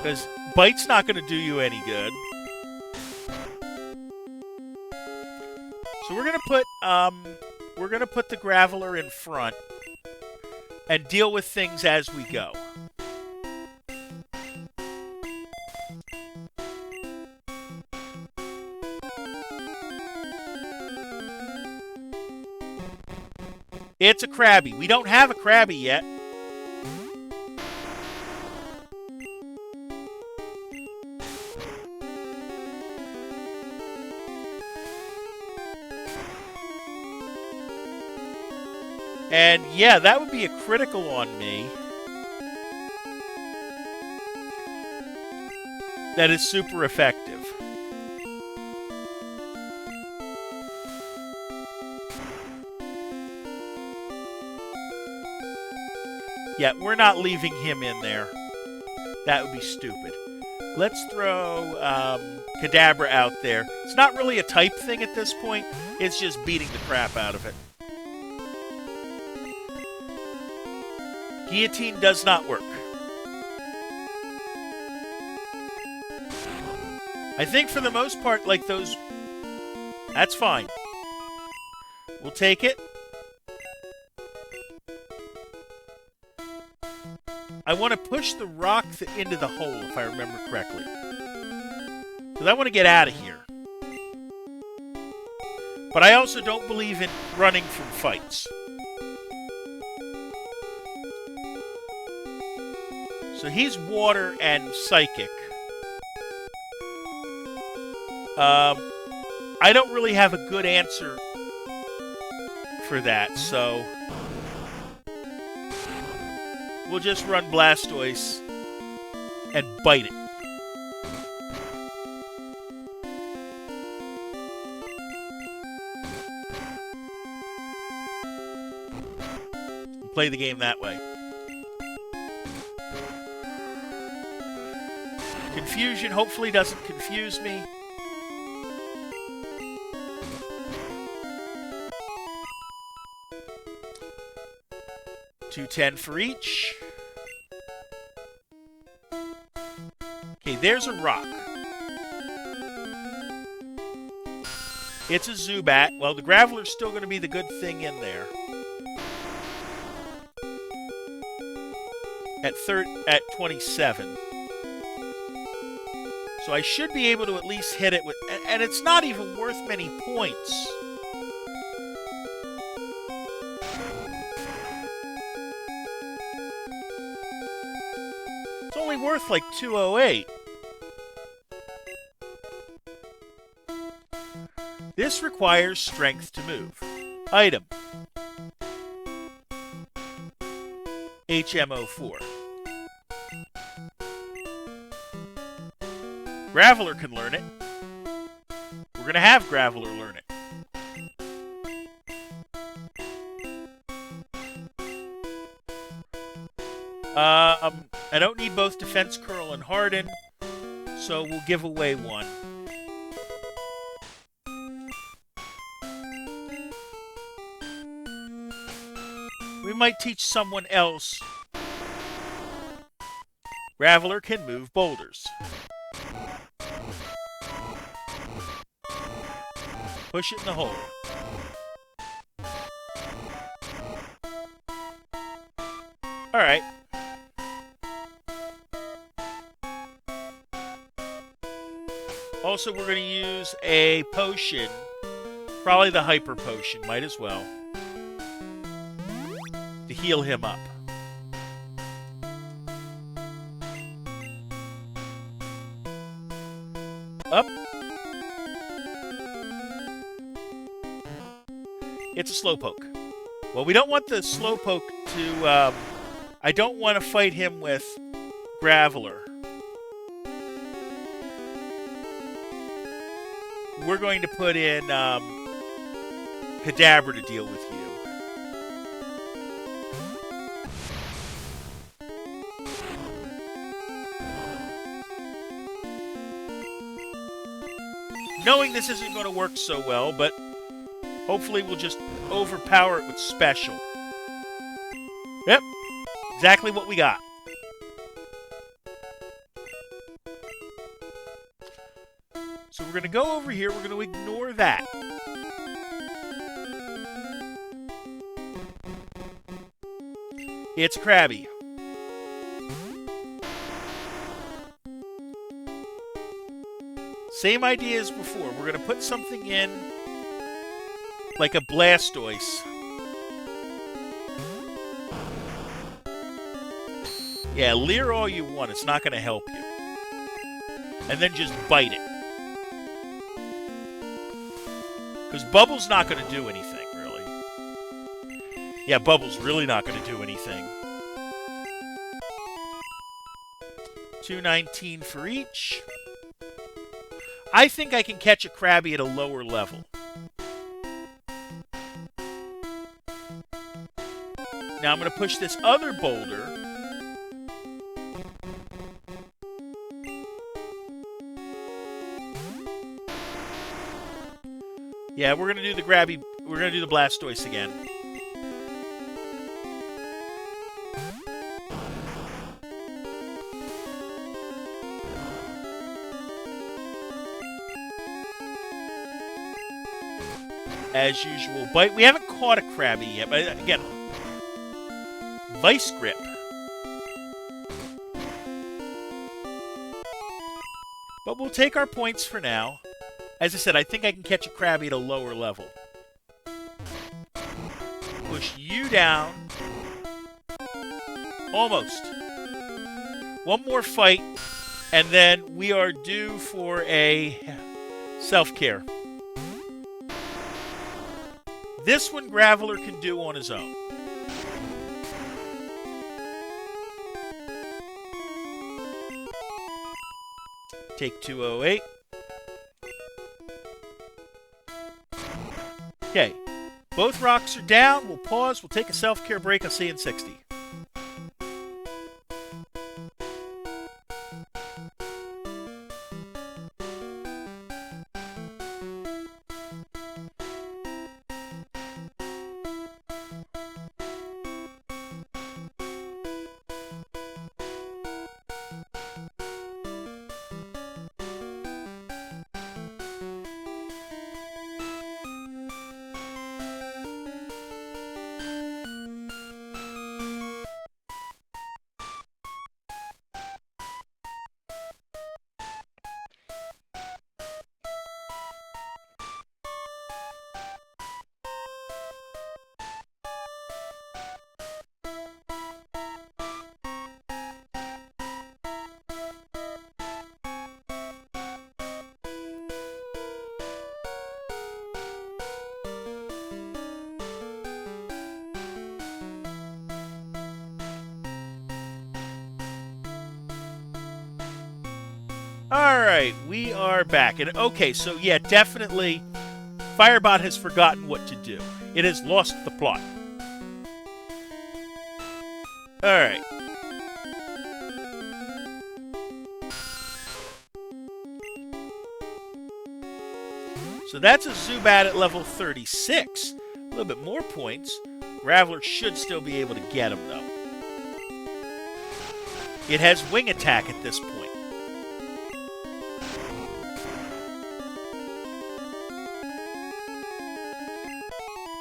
Because Bite's not going to do you any good. So we're going to put the Graveler in front and deal with things as we go. It's a Krabby. We don't have a Krabby yet. And yeah, that would be a critical on me. That is super effective. Yeah, we're not leaving him in there. That would be stupid. Let's throw Kadabra out there. It's not really a type thing at this point. It's just beating the crap out of it. Guillotine does not work. I think for the most part, like those... That's fine. We'll take it. I want to push the rock into the hole, if I remember correctly. Because I want to get out of here. But I also don't believe in running from fights. So he's water and psychic. I don't really have a good answer for that, so we'll just run Blastoise and bite it. And play the game that way. Confusion hopefully doesn't confuse me. $210 for each. Okay, there's a rock. It's a Zubat. Well, the Graveler's still going to be the good thing in there. At 27. So I should be able to at least hit it with... And it's not even worth many points. It's only worth like 208. This requires strength to move. Item. HMO4. Graveler can learn it. We're going to have Graveler learn it. I don't need both Defense Curl and Harden, so we'll give away one. We might teach someone else Graveler can move boulders. Push it in the hole. Alright. Also, we're going to use a potion. Probably the hyper potion. Might as well. To heal him up. Up. It's a slowpoke. Well, we don't want the slowpoke to... I don't want to fight him with Graveler. We're going to put in Kadabra to deal with you. Knowing this isn't going to work so well, but hopefully we'll just overpower it with special. Yep, exactly what we got. So we're going to go over here. We're going to ignore that. It's Krabby. Same idea as before. We're going to put something in like a Blastoise. Yeah, leer all you want. It's not going to help you. And then just bite it. Because Bubble's not going to do anything, really. Yeah, Bubble's really not going to do anything. 219 for each. I think I can catch a Krabby at a lower level. Now I'm going to push this other boulder. Yeah, we're going to do the Krabby. We're going to do the Blastoise again. As usual, bite. We haven't caught a Krabby yet, but again, Vice Grip. But we'll take our points for now. As I said, I think I can catch a Krabby at a lower level. Push you down. Almost. One more fight, and then we are due for a self-care. This one Graveler can do on his own. Take 208. Okay. Both rocks are down. We'll pause. We'll take a self-care break. I'll see you in 60. Alright, we are back. And okay, so yeah, definitely Firebot has forgotten what to do. It has lost the plot. Alright. So that's a Zubat at level 36. A little bit more points. Graveler should still be able to get him, though. It has wing attack at this point.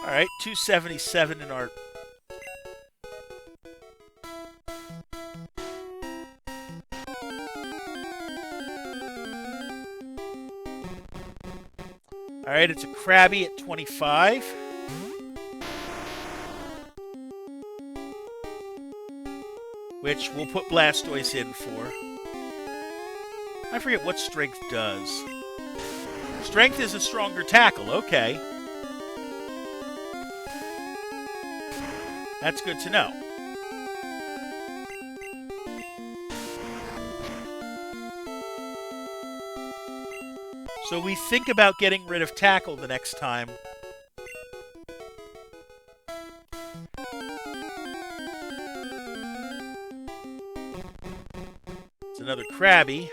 All right, 277 in our... All right, it's a Krabby at 25. Which we'll put Blastoise in for. I forget what Strength does. Strength is a stronger tackle, okay. That's good to know. So we think about getting rid of tackle the next time. It's another Krabby.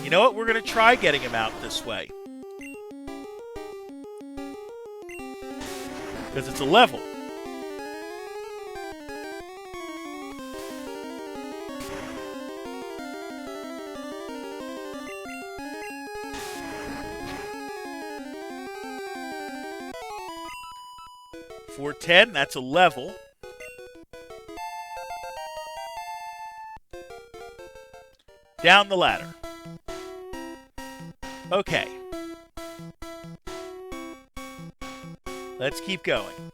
You know what? We're going to try getting him out this way. Because it's a level. .410, that's a level. Down the ladder. Okay. Let's keep going.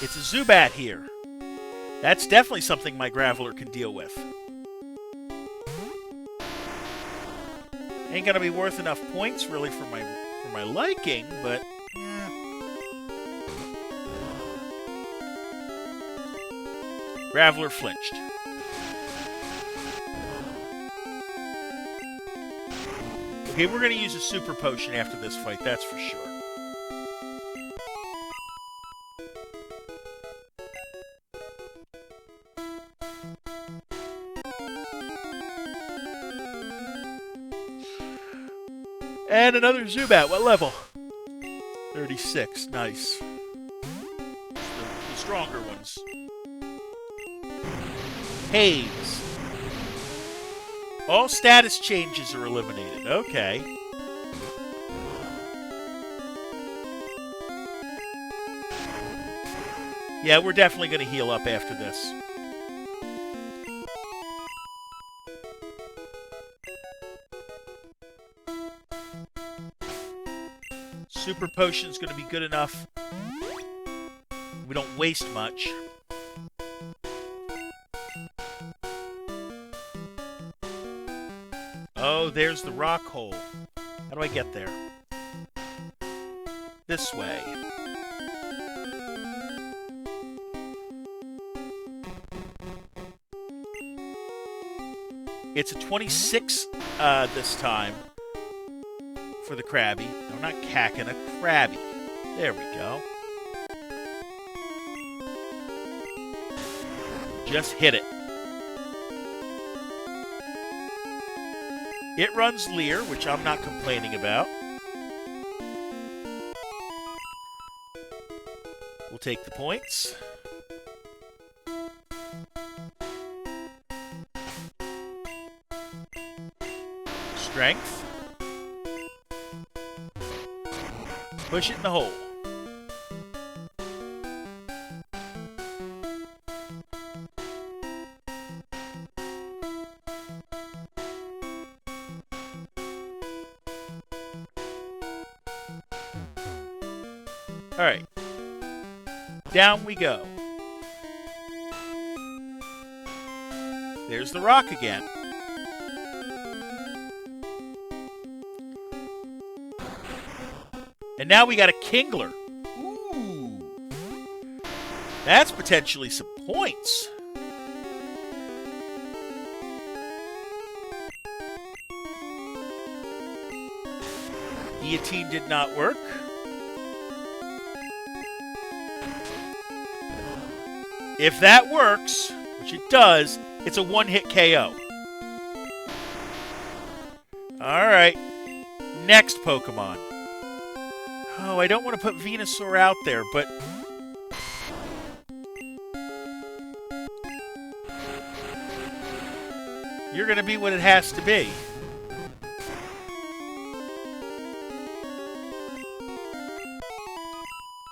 It's a Zubat here. That's definitely something my Graveler can deal with. Ain't gonna be worth enough points really for my liking, but yeah. Graveler flinched. Okay, we're gonna use a super potion after this fight, that's for sure. And another Zubat. What level? 36. Nice. The stronger ones. Haze. All status changes are eliminated. Okay. Yeah, we're definitely going to heal up after this. Super Potion's going to be good enough. We don't waste much. Oh, there's the rock hole. How do I get there? This way. It's a 26 this time. For the Krabby. No, not Kakin, a Krabby. There we go. Just hit it. It runs Leer, which I'm not complaining about. We'll take the points. Strength. Push it in the hole. All right. Down we go. There's the rock again. And now we got a Kingler. Ooh. That's potentially some points. Guillotine did not work. if that works, which it does, it's a one-hit KO. Alright. Next Pokemon. Oh, I don't want to put Venusaur out there, but... you're going to be what it has to be.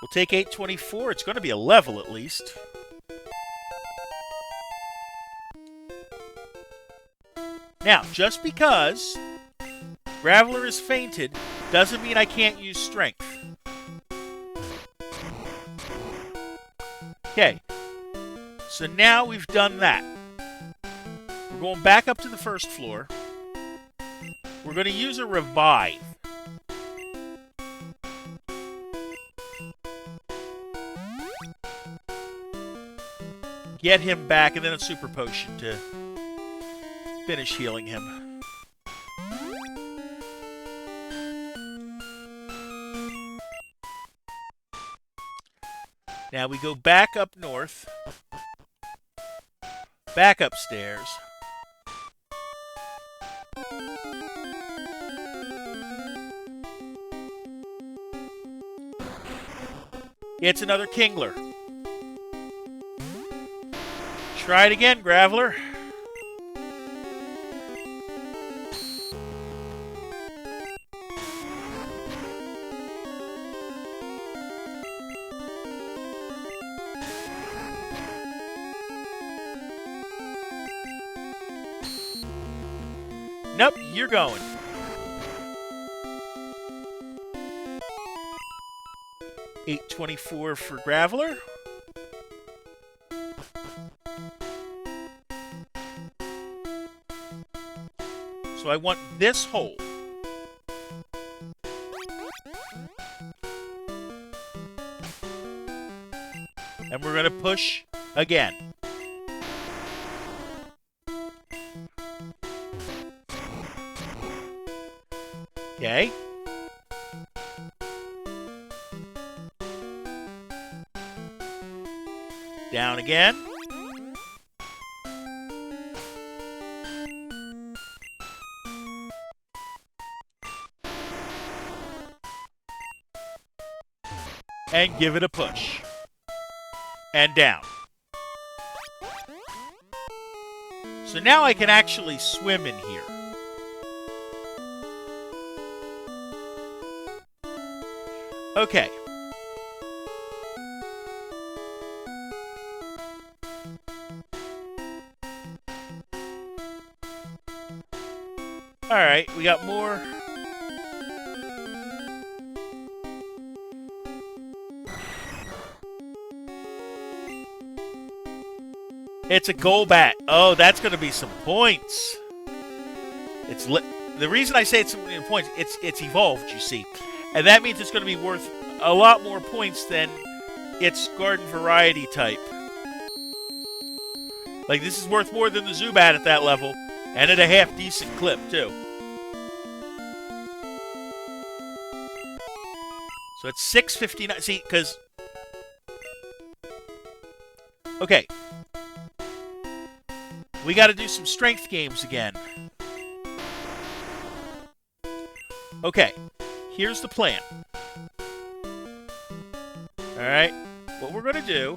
We'll take 824. It's going to be a level at least. Now, just because Graveler is fainted doesn't mean I can't use Strength. Okay. So now we've done that. We're going back up to the first floor. We're going to use a Revive. Get him back, and then a Super Potion to finish healing him. Now we go back up north. Back upstairs. It's another Kingler. Try it again, Graveler. Nope, you're going. $8.24 for Graveler. So I want this hole. And we're going to push again. Okay. Down again. And give it a push. And down. So now I can actually swim in here. Okay. Alright, we got more. It's a Golbat. Oh, that's going to be some points. It's the reason I say it's some points, it's evolved, you see. And that means it's going to be worth a lot more points than its Garden Variety type. Like, this is worth more than the Zubat at that level. And at a half-decent clip, too. So it's 659. See, because... okay. We got to do some strength games again. Okay. Here's the plan. Alright. What we're going to do...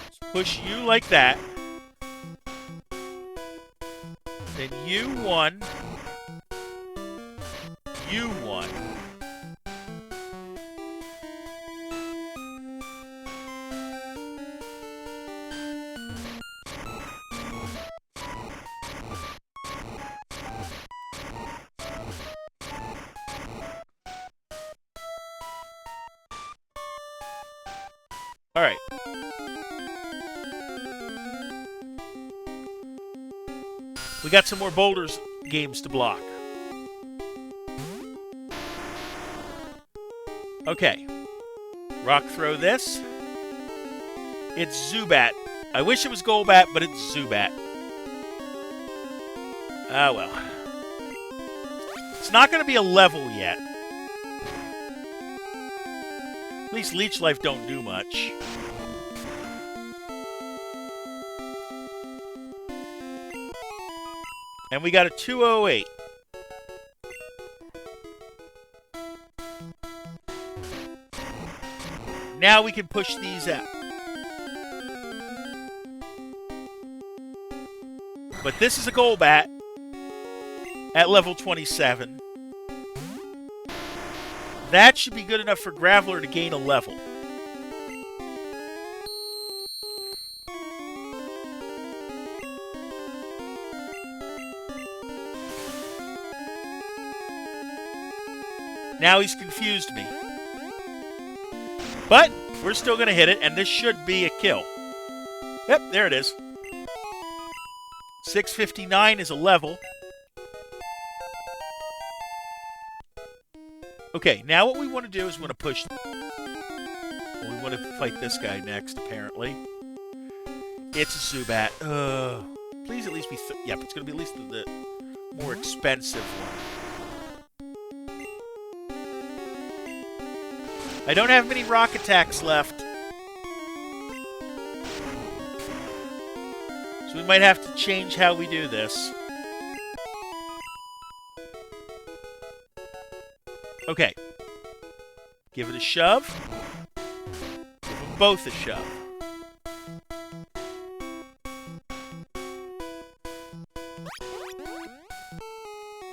is push you like that. Then you one. You one. All right. We got some more boulders games to block. Okay. Rock throw this. It's Zubat. I wish it was Golbat, but it's Zubat. Ah, well. It's not going to be a level yet. At least Leech Life don't do much. And we got a 208. Now we can push these out. But this is a Golbat at level 27. That should be good enough for Graveler to gain a level. Now he's confused me. But we're still going to hit it, and this should be a kill. Yep, there it is. 659 is a level. Okay, now what we want to do is we want to push... Well, we want to fight this guy next, apparently. It's a Zubat. Please at least be... Yep, it's going to be at least the more expensive one. I don't have many rock attacks left. So we might have to change how we do this. Okay. Give it a shove. Give them both a shove.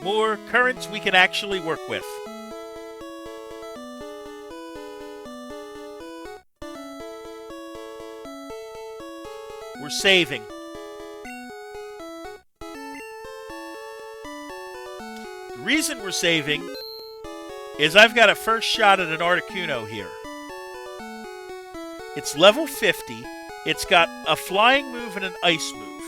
More currents we can actually work with. We're saving. The reason we're saving is I've got a first shot at an Articuno here. It's level 50. It's got a flying move and an ice move.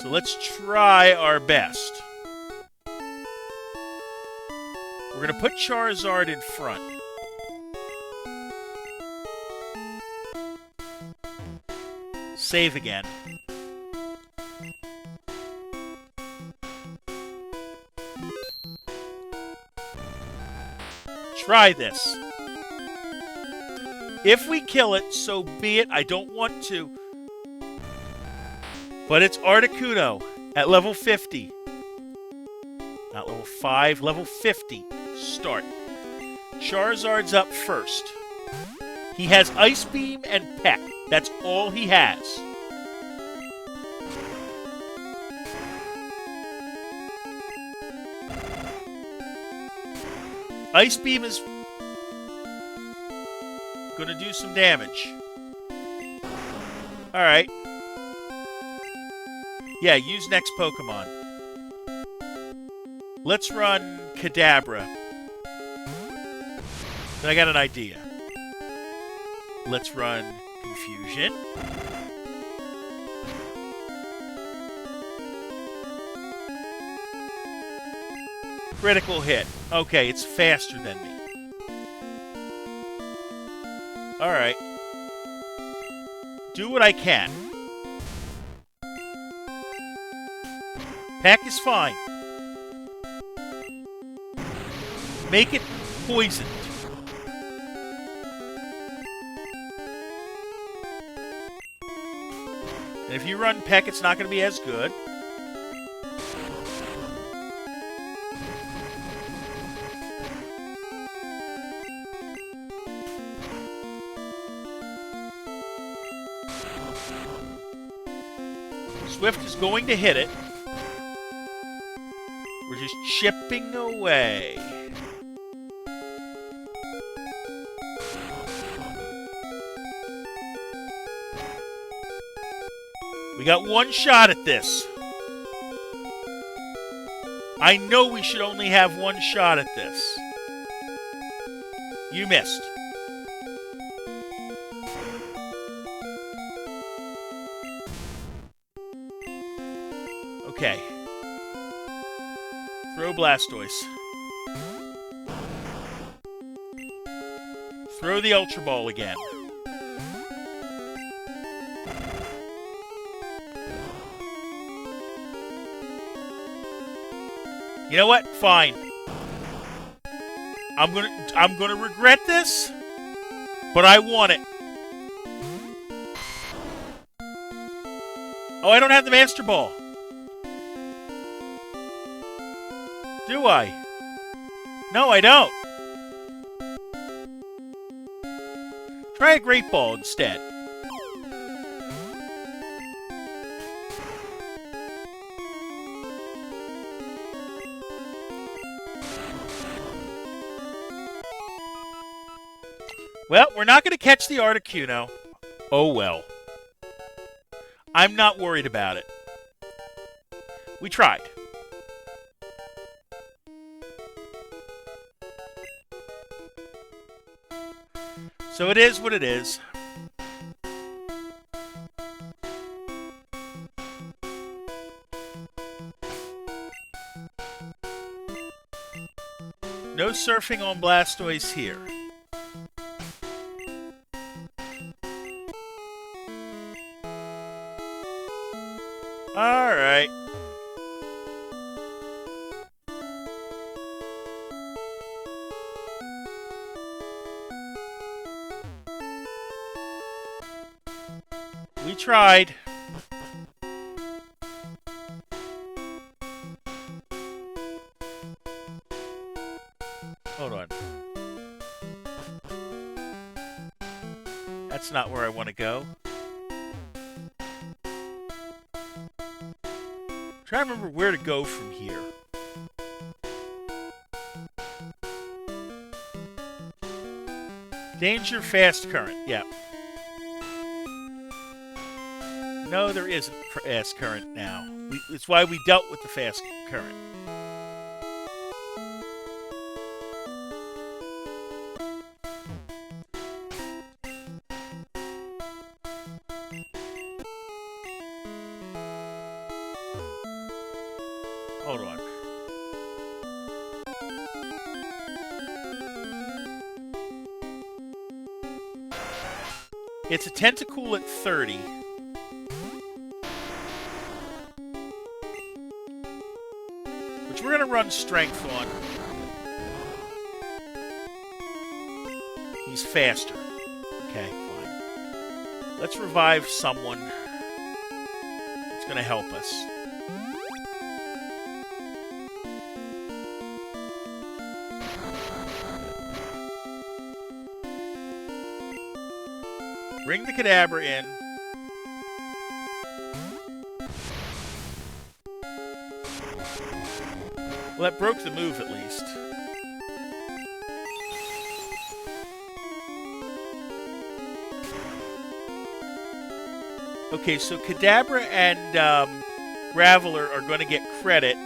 So let's try our best. We're going to put Charizard in front. Save again. Try this. If we kill it, so be it. I don't want to. But it's Articuno at level 50. Not level 5, level 50. Start. Charizard's up first. He has Ice Beam and Peck. That's all he has. Ice Beam is going to do some damage. Alright. Yeah, use next Pokemon. Let's run Kadabra. Then I got an idea. Let's run Confusion. Critical hit. Okay, it's faster than me. Alright. Do what I can. Peck is fine. Make it poisoned. And if you run Peck, it's not going to be as good. Swift is going to hit it. We're just chipping away. We got one shot at this. I know we should only have one shot at this. You missed. Okay. Throw Blastoise. Throw the Ultra Ball again. You know what? Fine. I'm gonna regret this, but I want it. Oh, I don't have the Master Ball. Do I? No, I don't. Try a Great Ball instead. Well, we're not going to catch the Articuno. Oh well. I'm not worried about it. We tried. So it is what it is. No surfing on Blastoise here. Alright. We tried. Hold on. That's not where I want to go. Try to remember where to go from here. Danger, fast current. Yeah. No, there isn't fast current now. It's why we dealt with the fast current. Hold on. It's a Tentacool at 30. Which we're going to run Strength on. He's faster. Okay, fine. Let's revive someone. It's going to help us. Bring the Kadabra in. Well, that broke the move at least. Okay, so Kadabra and Graveler are going to get credit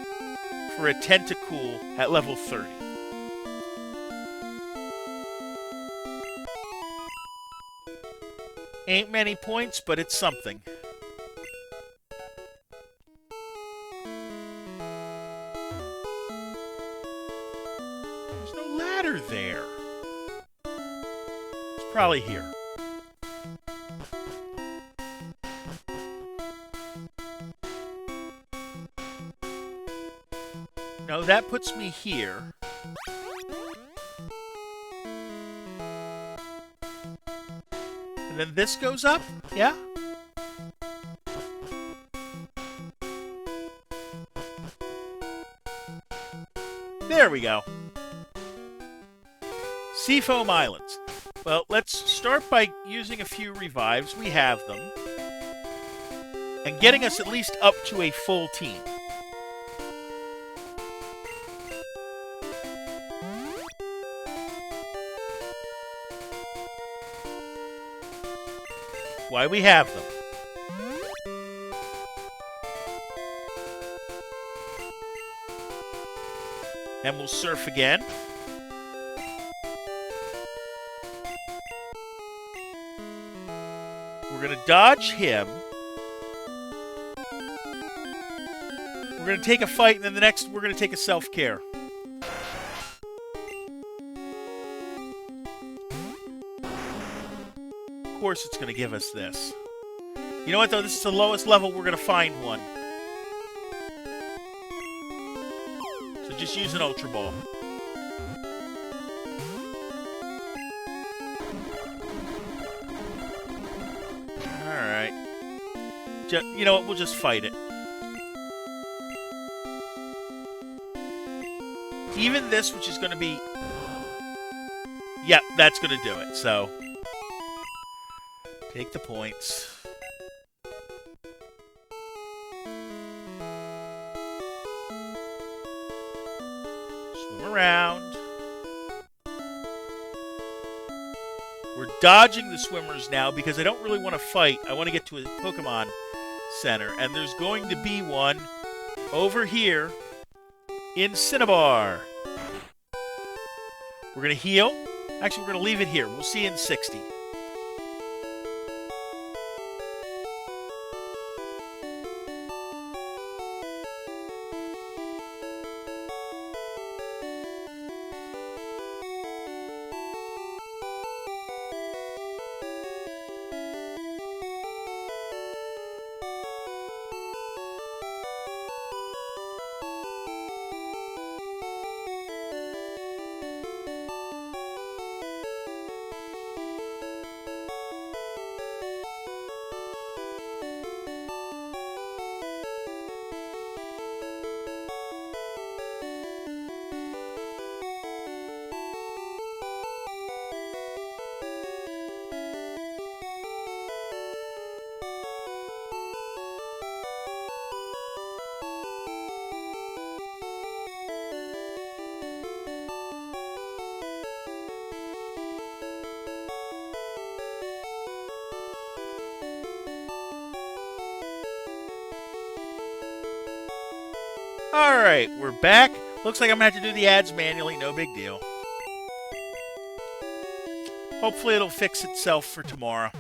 for a Tentacool at level 30. Ain't many points, but it's something. There's no ladder there. It's probably here. No, that puts me here. And then this goes up? Yeah? There we go. Seafoam Islands. Well, let's start by using a few revives. We have them. And getting us at least up to a full team. Why we have them. And we'll surf again. We're going to dodge him. We're going to take a fight, and then the next we're going to take a self-care. Of course it's going to give us this. You know what, though? This is the lowest level. We're going to find one. So So just use an Ultra Ball. Alright. You know what? We'll just fight it. Even this, which is going to be... Yep, that's going to do it. So, take the points. Swim around. We're dodging the swimmers now because I don't really want to fight. I want to get to a Pokemon Center. And there's going to be one over here in Cinnabar. We're going to heal. Actually, we're going to leave it here. We'll see you in 60. Alright, we're back. Looks like I'm going to have to do the ads manually. No big deal. Hopefully it'll fix itself for tomorrow.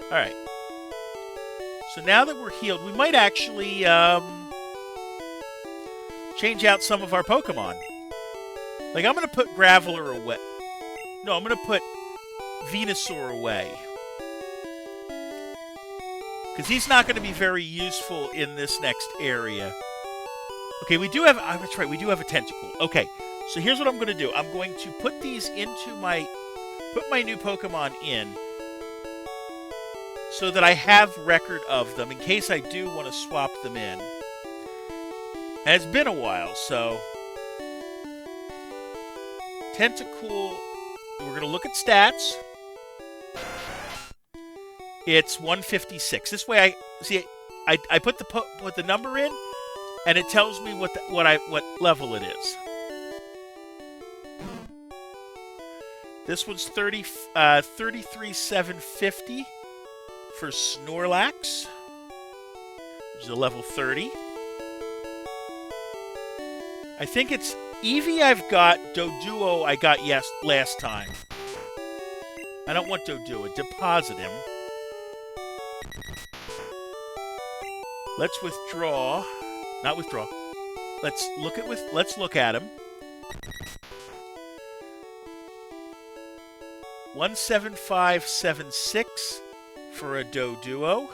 Alright. So now that we're healed, we might actually change out some of our Pokemon. Like, I'm going to put Graveler away. No, I'm going to put Venusaur away. Because he's not going to be very useful in this next area. Okay, we do have... that's right, we do have a Tentacool. Okay, so here's what I'm going to do. I'm going to put these into my... Put my new Pokemon in. So that I have record of them in case I do want to swap them in. And it's been a while, so... Tentacool... We're going to look at stats. It's 156. This way, I put the number in, and it tells me what level it is. This one's 33,750 for Snorlax, which is a level 30. I think it's Eevee. I've got Doduo. I got last time. I don't want Doduo. Deposit him. Let's withdraw. Not withdraw. Let's look at him. 17576 for a Doduo.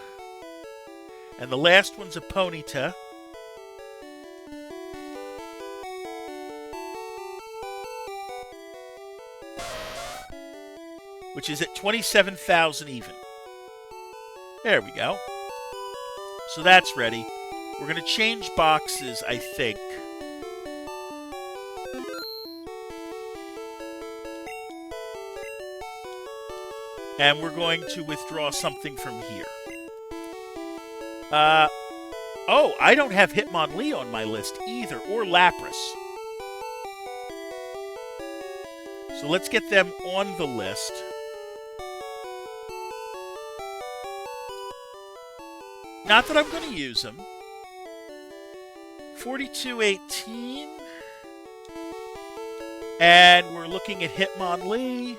And the last one's a Ponyta. Which is at 27,000 even. There we go. So that's ready. We're going to change boxes, I think. And we're going to withdraw something from here. Oh, I don't have Hitmonlee on my list either, or Lapras. So let's get them on the list. Not that I'm going to use them. 4218. And we're looking at Hitmonlee.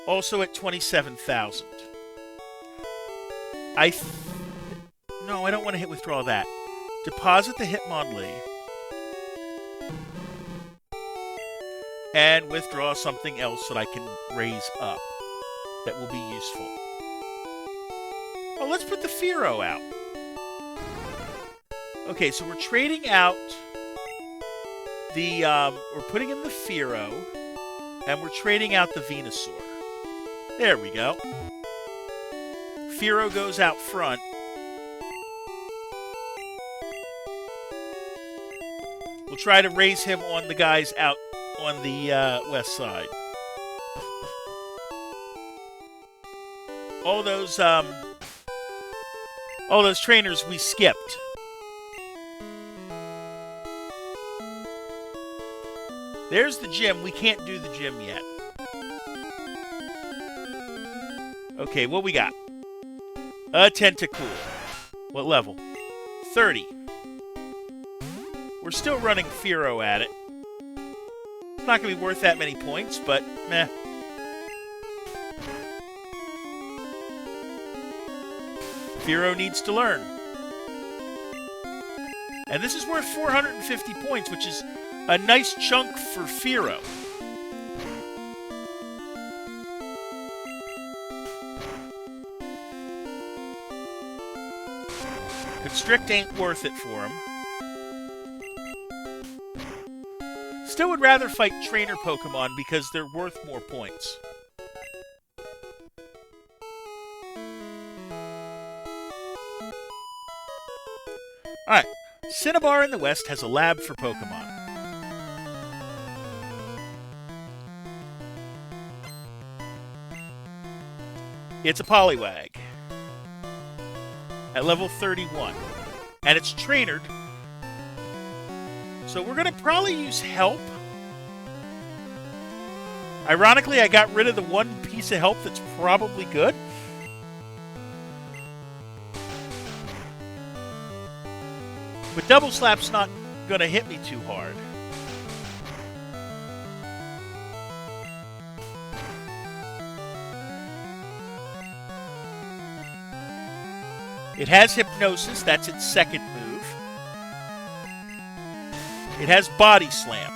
Also at 27,000. No, I don't want to hit withdraw that. Deposit the Hitmonlee. and withdraw something else that I can raise up that will be useful. Oh, let's put the Fearow out. Okay, so we're trading out the, we're putting in the Fearow, and we're trading out the Venusaur. There we go. Fearow goes out front. We'll try to raise him on the guys out on the west side. All those trainers we skipped. There's the gym. We can't do the gym yet. Okay, what we got? A Tentacool. What level? 30. We're still running Fearow at it. It's not going to be worth that many points, but meh. Fearow needs to learn. And this is worth 450 points, which is a nice chunk for Fearow. Constrict ain't worth it for him. Still would rather fight trainer Pokemon because they're worth more points. Alright, Cinnabar in the West has a lab for Pokemon. It's a Poliwag at level 31, and it's trainered. So we're going to probably use Help. Ironically, I got rid of the one piece of Help that's probably good. But Double Slap's not going to hit me too hard. It has Hypnosis, that's its second move. It has Body Slam,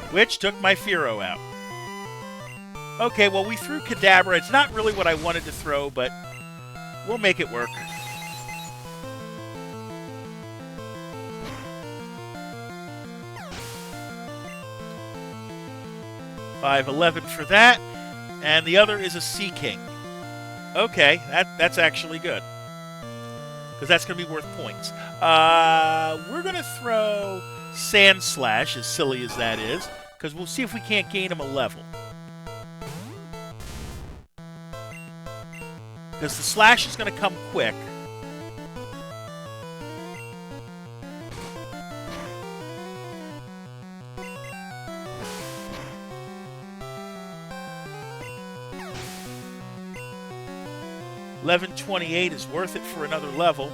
which took my Fearow out. Okay, well, we threw Kadabra. It's not really what I wanted to throw, but we'll make it work. $5.11 for that, and the other is a Sea King. Okay, that's actually good, because that's going to be worth points. We're going to throw Sand Slash, as silly as that is, because we'll see if we can't gain him a level. Because the Slash is going to come quick. $11.28 is worth it for another level.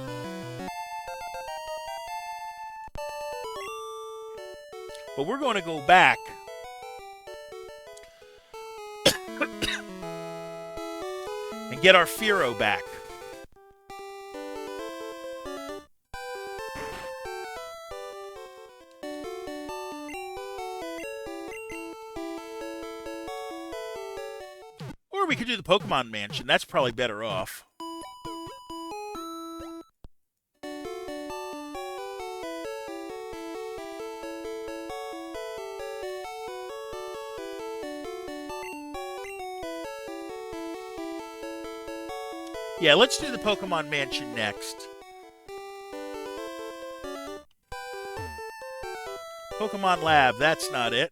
But we're going to go back and get our Fearow back. Or we could do the Pokemon Mansion. That's probably better off. Yeah, let's do the Pokemon Mansion next. Pokemon Lab, that's not it.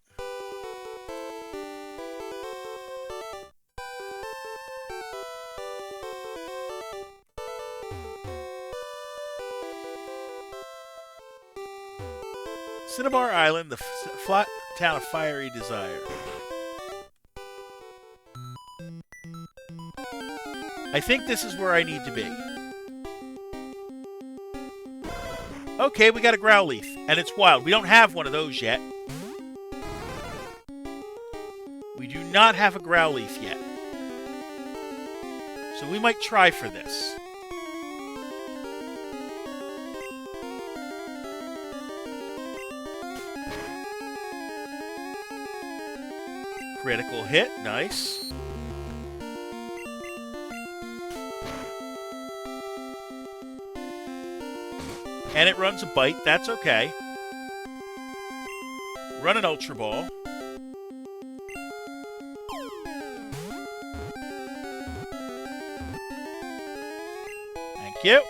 Cinnabar Island, the flat town of Fiery Desire. I think this is where I need to be. Okay, we got a Growlithe, and it's wild. We don't have one of those yet. We do not have a Growlithe yet. So we might try for this. Critical hit, nice. And it runs a bite, that's okay. Run an Ultra Ball. Thank you.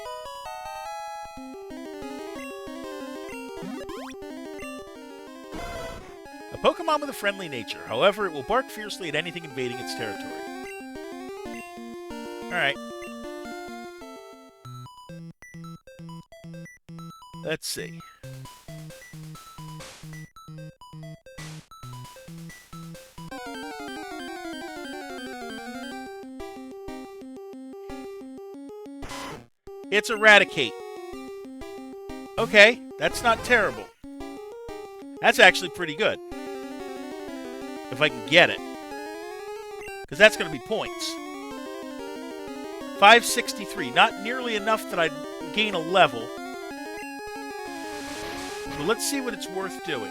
A Pokemon with a friendly nature. However, it will bark fiercely at anything invading its territory. Alright. Let's see. It's Eradicate. Okay, that's not terrible. That's actually pretty good. If I can get it. Because that's going to be points. 563. Not nearly enough that I'd gain a level. But let's see what it's worth doing.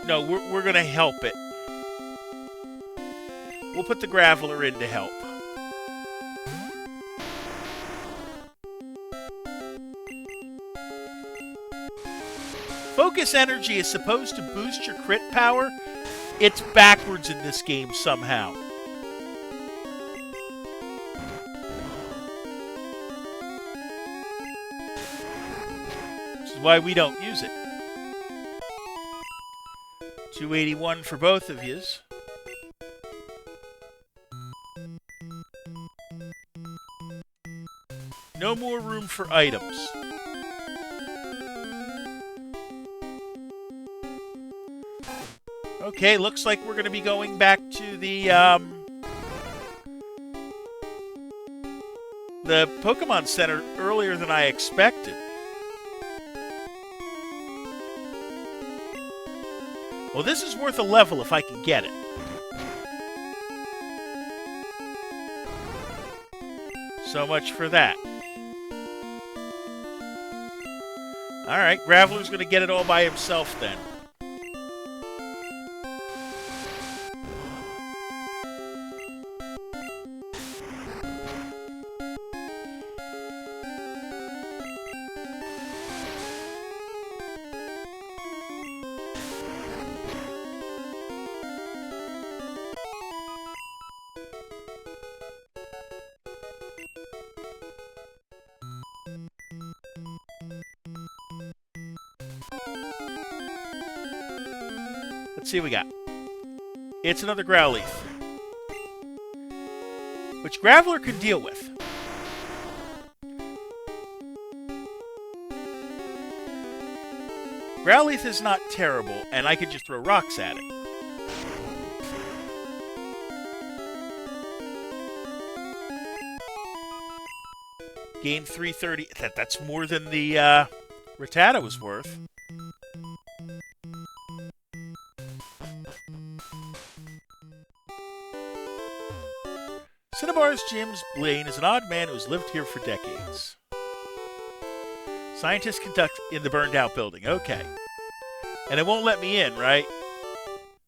No, we're going to help it. We'll put the Graveler in to help. Focus energy is supposed to boost your crit power. It's backwards in this game somehow. Which is why we don't use it. 281 for both of yous. No more room for items. Okay, looks like we're going to be going back to the Pokemon Center earlier than I expected. Well, this is worth a level if I can get it. So much for that. Alright, Graveler's going to get it all by himself then. Let's see what we got. It's another Growlithe. Which Graveler can deal with. Growlithe is not terrible, and I could just throw rocks at it. Gain 330. That's more than the Rattata was worth. Cinnabar's James Blaine is an odd man who has lived here for decades. Scientists conduct in the burned-out building. Okay. And it won't let me in, right?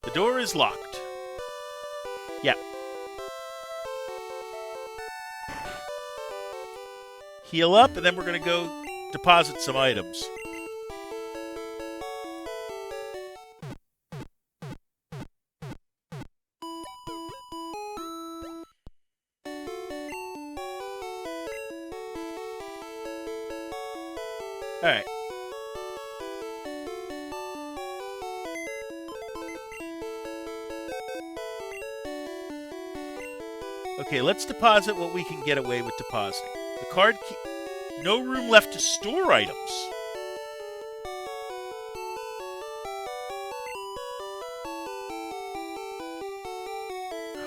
The door is locked. Yep. Heal up, and then we're going to go deposit some items. Alright. Okay, let's deposit what we can get away with depositing. The card key... No room left to store items.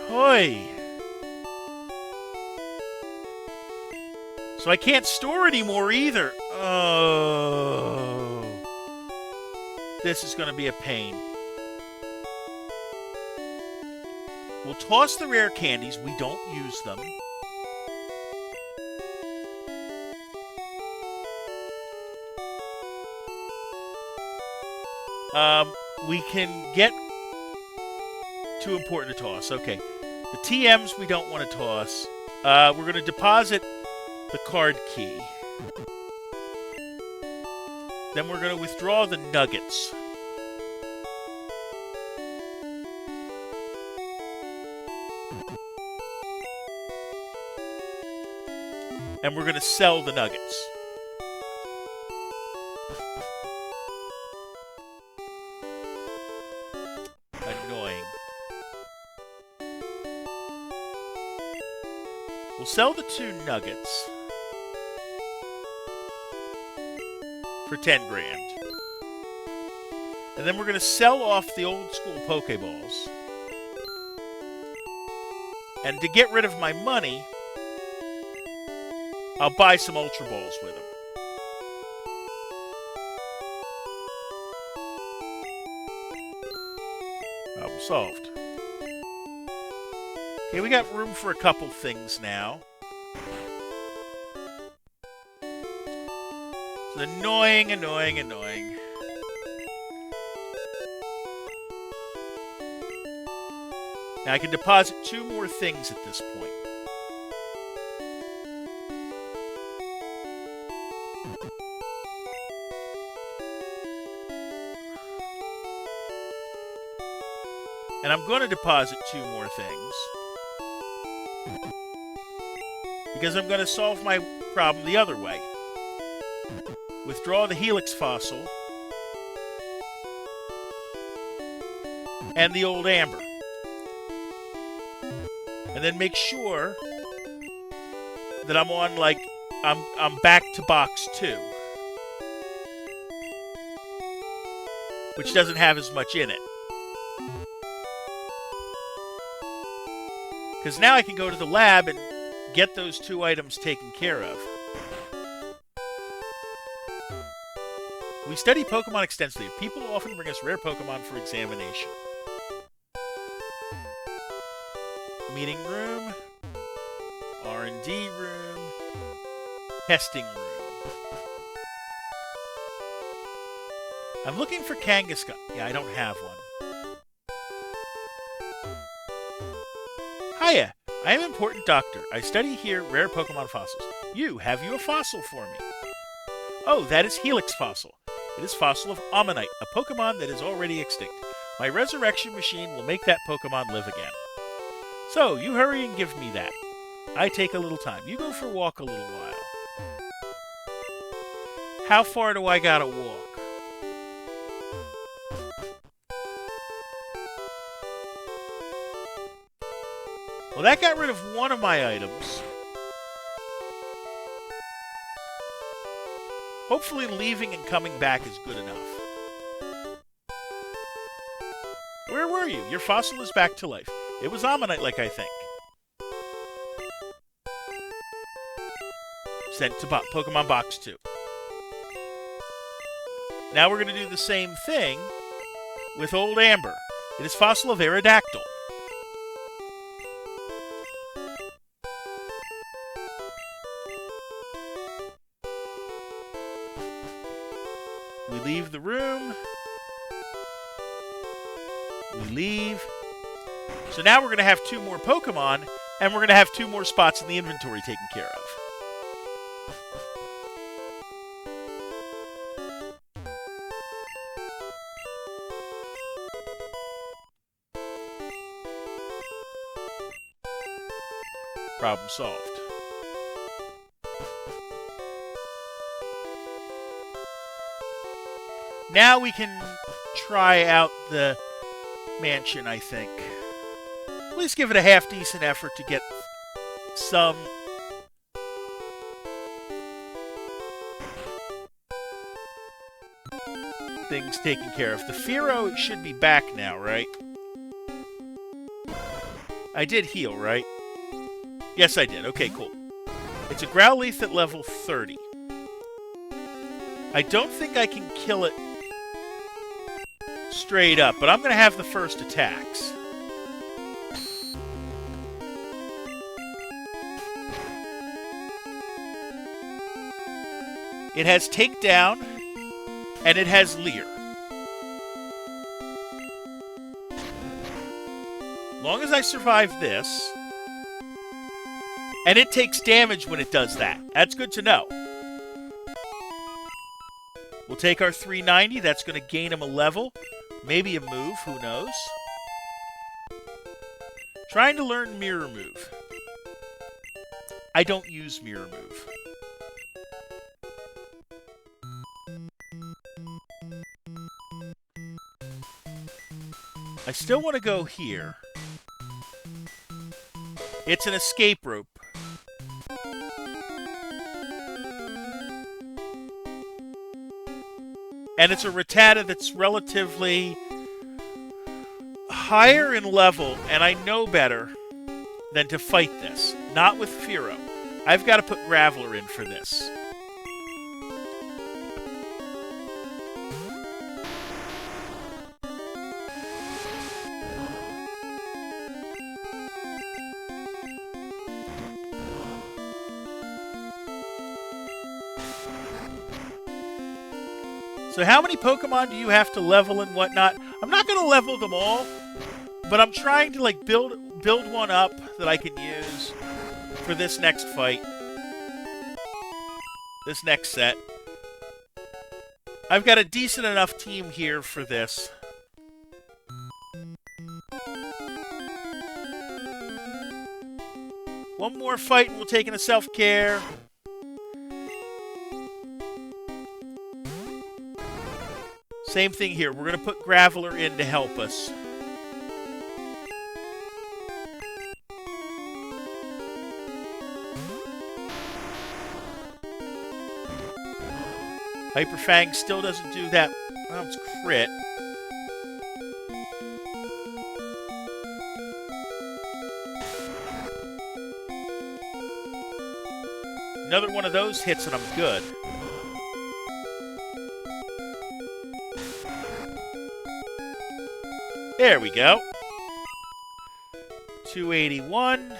Hoi. So I can't store anymore either. Oh. This is going to be a pain. We'll toss the rare candies. We don't use them. we can get too important to toss. Okay. The TMs we don't want to toss. We're going to deposit the card key. Then we're going to withdraw the nuggets. And we're going to sell the nuggets. Annoying. We'll sell the 2 nuggets for 10 grand. And then we're going to sell off the old school Pokeballs. And to get rid of my money, I'll buy some Ultra Balls with them. Problem solved. Okay, we got room for a couple things now. It's annoying, annoying, annoying. Now I can deposit 2 more things at this point. And I'm going to deposit 2 more things. Because I'm going to solve my problem the other way. Withdraw the Helix Fossil. And the old Amber. And then make sure that I'm on, like, I'm back to box 2. Which doesn't have as much in it. Because now I can go to the lab and get those 2 items taken care of. We study Pokemon extensively. People often bring us rare Pokemon for examination. Meeting room. R&D room. Testing room. I'm looking for Kangaskhan. Yeah, I don't have one. Hiya, I am Important Doctor. I study here rare Pokemon fossils. Have you a fossil for me? Oh, that is Helix Fossil. It is fossil of Ammonite, a Pokemon that is already extinct. My resurrection machine will make that Pokemon live again. So, you hurry and give me that. I take a little time. You go for a walk a little while. How far do I gotta walk? Well, that got rid of one of my items. Hopefully leaving and coming back is good enough. Where were you? Your fossil is back to life. It was Ammonite, like I think. Sent to Pokemon Box 2. Now we're going to do the same thing with Old Amber. It is fossil of Aerodactyl. We leave the room. We leave. So now we're going to have 2 more Pokemon, and we're going to have 2 more spots in the inventory taken care of. Problem solved. Now we can try out the mansion, I think. At least give it a half-decent effort to get some things taken care of. The Fearow should be back now, right? I did heal, right? Yes, I did. Okay, cool. It's a Growlithe at level 30. I don't think I can kill it straight up, but I'm going to have the first attacks. It has Takedown, and it has Leer. long as I survive this, and it takes damage when it does that. That's good to know. We'll take our 390. That's going to gain him a level. Maybe a move. Who knows? Trying to learn Mirror Move. I don't use Mirror Move. I still want to go here. It's an escape rope. And it's a Rattata that's relatively higher in level, and I know better than to fight this. Not with Fearow. I've got to put Graveler in for this. So how many Pokemon do you have to level and whatnot? I'm not going to level them all, but I'm trying to like build one up that I can use for this next fight. This next set. I've got a decent enough team here for this. One more fight and we'll take in a self-care. Same thing here. We're going to put Graveler in to help us. Hyper Fang still doesn't do that. Well, it's crit. Another one of those hits and I'm good. There we go. 281.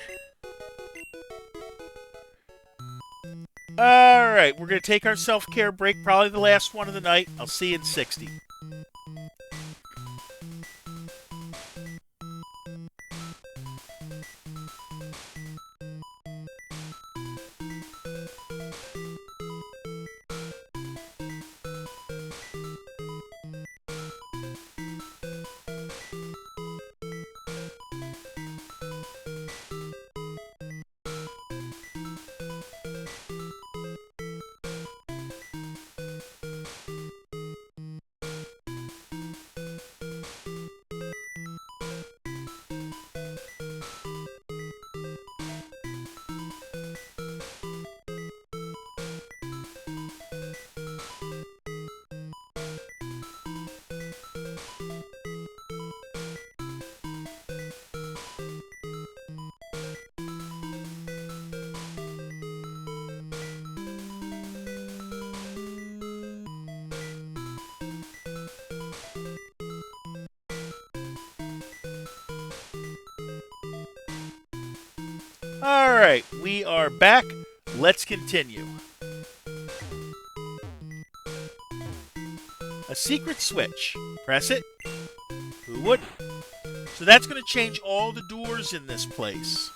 Alright, we're going to take our self-care break, probably the last one of the night. I'll see you in 60. Alright, we are back. Let's continue. A secret switch. Press it. Who wouldn't? So that's going to change all the doors in this place.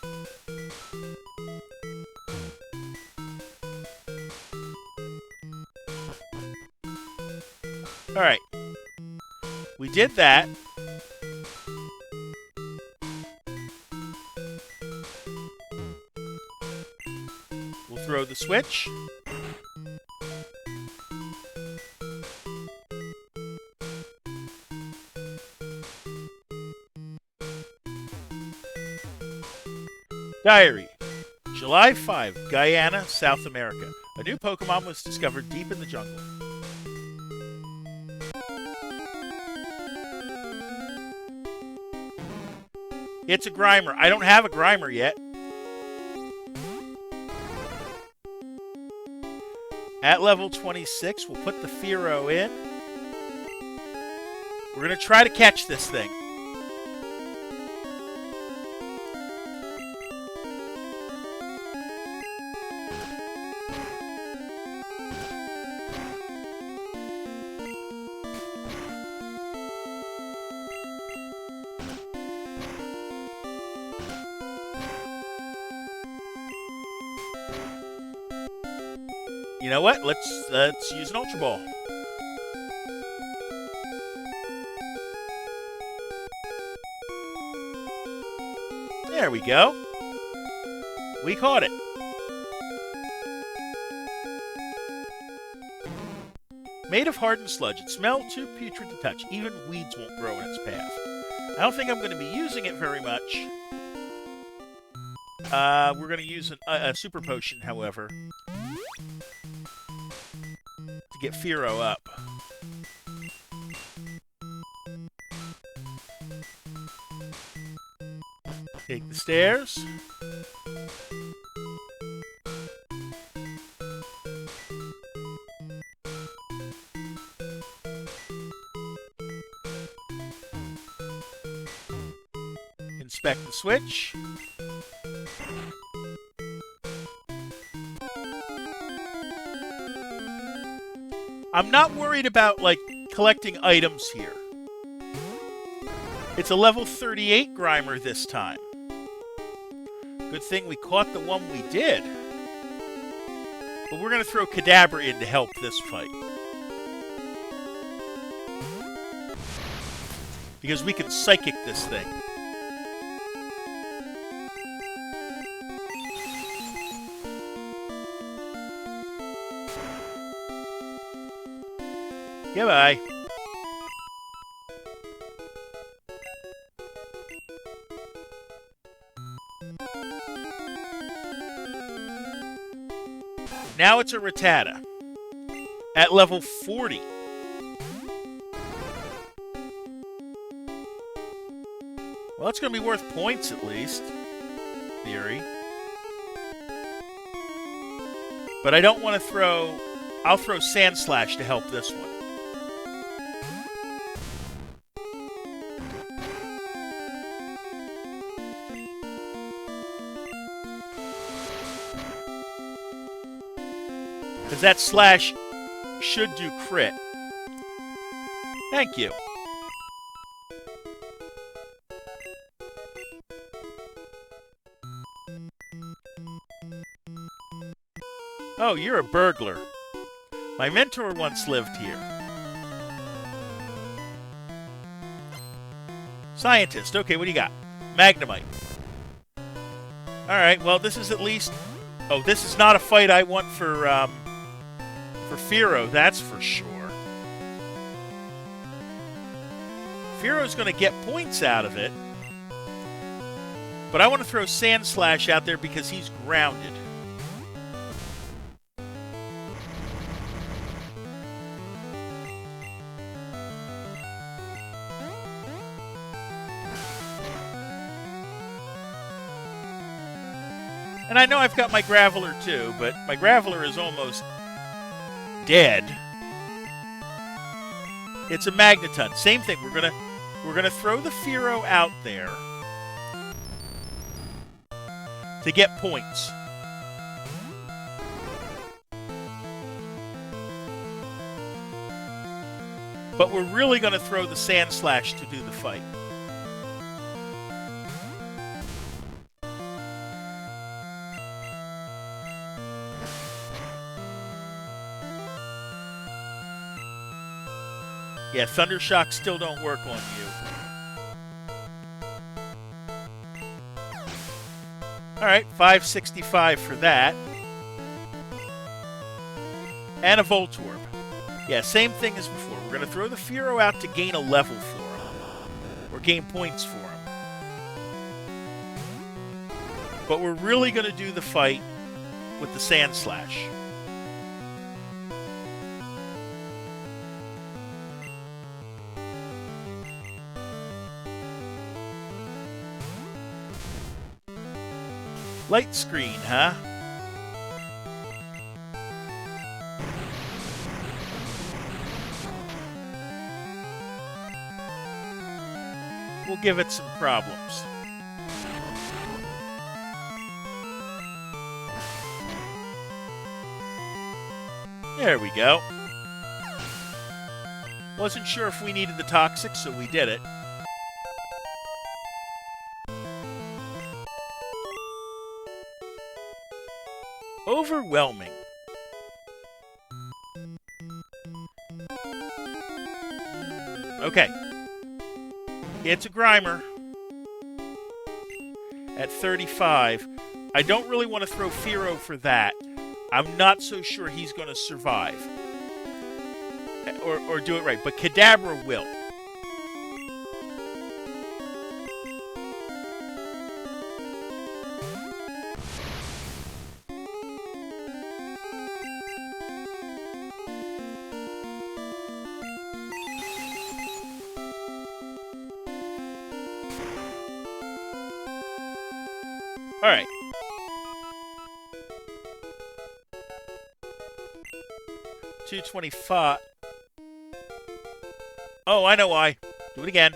Alright. We did that. Throw the switch. Diary. July 5, Guyana, South America. A new Pokemon was discovered deep in the jungle. It's a Grimer. I don't have a Grimer yet. At level 26, we'll put the Fearow in. We're going to try to catch this thing. You know what? Let's use an Ultra Ball. There we go. We caught it. Made of hardened sludge. It smelled too putrid to touch. Even weeds won't grow in its path. I don't think I'm going to be using it very much. We're going to use a super potion, however, to get Fearow up. Take the stairs. Inspect the switch. I'm not worried about, like, collecting items here. It's a level 38 Grimer this time. Good thing we caught the one we did. But we're going to throw Kadabra in to help this fight. Because we can Psychic this thing. Goodbye. Now it's a Rattata at level 40. Well, it's going to be worth points at least. Theory. But I don't want to throw... I'll throw Sand Slash to help this one. Because that slash should do crit. Thank you. Oh, you're a burglar. My mentor once lived here. Scientist. Okay, what do you got? Magnemite. Alright, well, this is at least... Oh, this is not a fight I want for Fearow, that's for sure. Fearow's going to get points out of it. But I want to throw Sand Slash out there because he's grounded. And I know I've got my Graveler too, but my Graveler is almost dead. It's a Magneton. Same thing. We're gonna throw the Fearow out there to get points. But we're really gonna throw the Sand Slash to do the fight. Yeah, Thundershock still don't work on you. Alright, 565 for that. And a Voltorb. Yeah, same thing as before. We're going to throw the Fearow out to gain a level for him. Or gain points for him. But we're really going to do the fight with the Sand Slash. Light screen, huh? We'll give it some problems. There we go. Wasn't sure if we needed the Toxic, so we did it. Overwhelming. Okay. It's a Grimer at 35. I don't really want to throw Fearow for that. I'm not so sure he's going to survive. Or do it right. But Kadabra will. All right. $225. Oh, I know why. Do it again.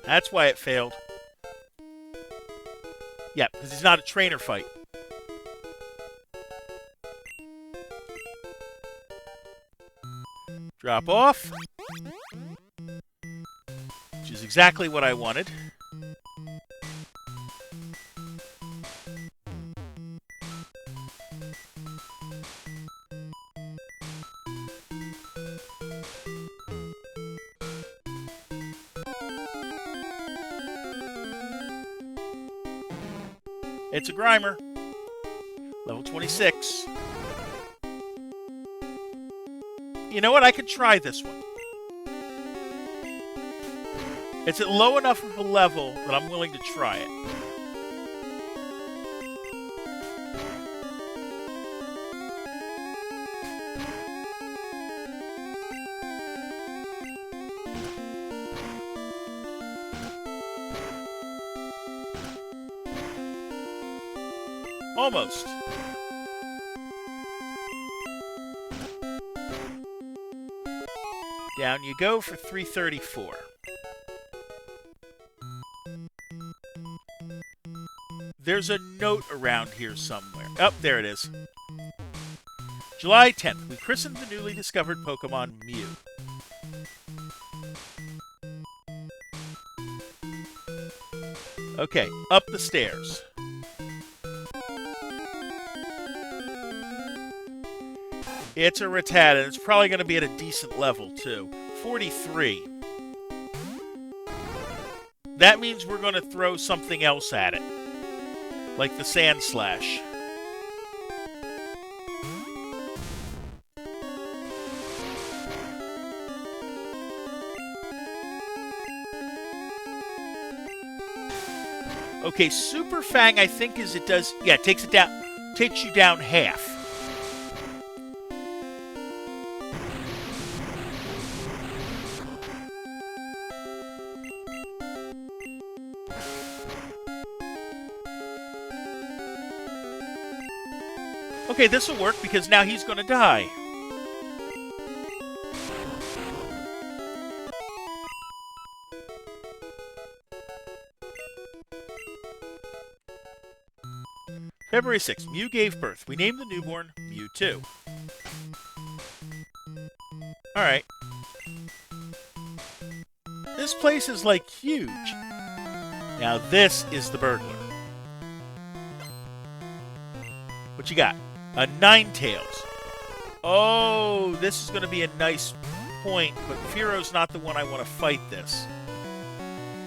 That's why it failed. Yeah, because it's not a trainer fight. Drop off. Which is exactly what I wanted. It's a Grimer. Level 26. You know what? I could try this one. It's at low enough of a level that I'm willing to try it. Almost. Down you go for 334. There's a note around here somewhere. Oh, there it is. July 10th, we christened the newly discovered Pokemon Mew. Okay, up the stairs. It's a Rattata, and it's probably going to be at a decent level, too. 43. That means we're going to throw something else at it. Like the Sand Slash. Okay, Super Fang, I think, is it does... Yeah, it takes it down... Takes you down half. Okay, this will work because now he's going to die. February 6th, Mew gave birth. We named the newborn Mewtwo. Alright. This place is, like, huge. Now this is the burglar. What you got? A Ninetales. Oh, this is going to be a nice point, but Fearow's not the one I want to fight this.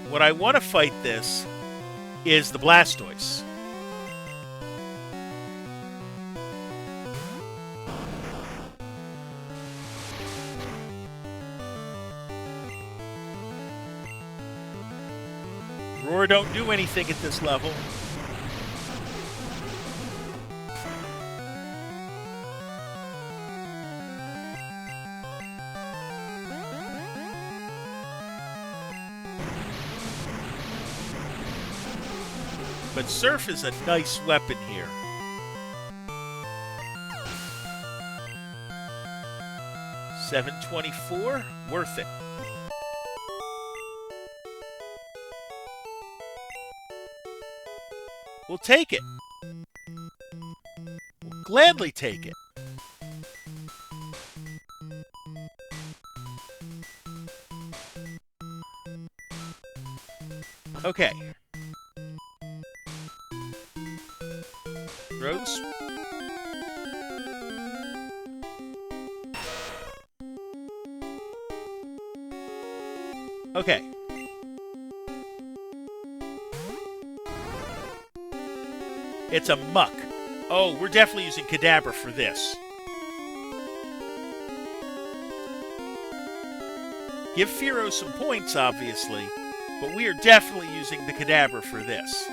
What I want to fight this is the Blastoise. Roar don't do anything at this level. But Surf is a nice weapon here. $724, worth it. We'll take it. We'll gladly take it. Okay. Rose. Okay. It's a muck. Oh, we're definitely using Kadabra for this. Give Firo some points, obviously, but we are definitely using the Kadabra for this.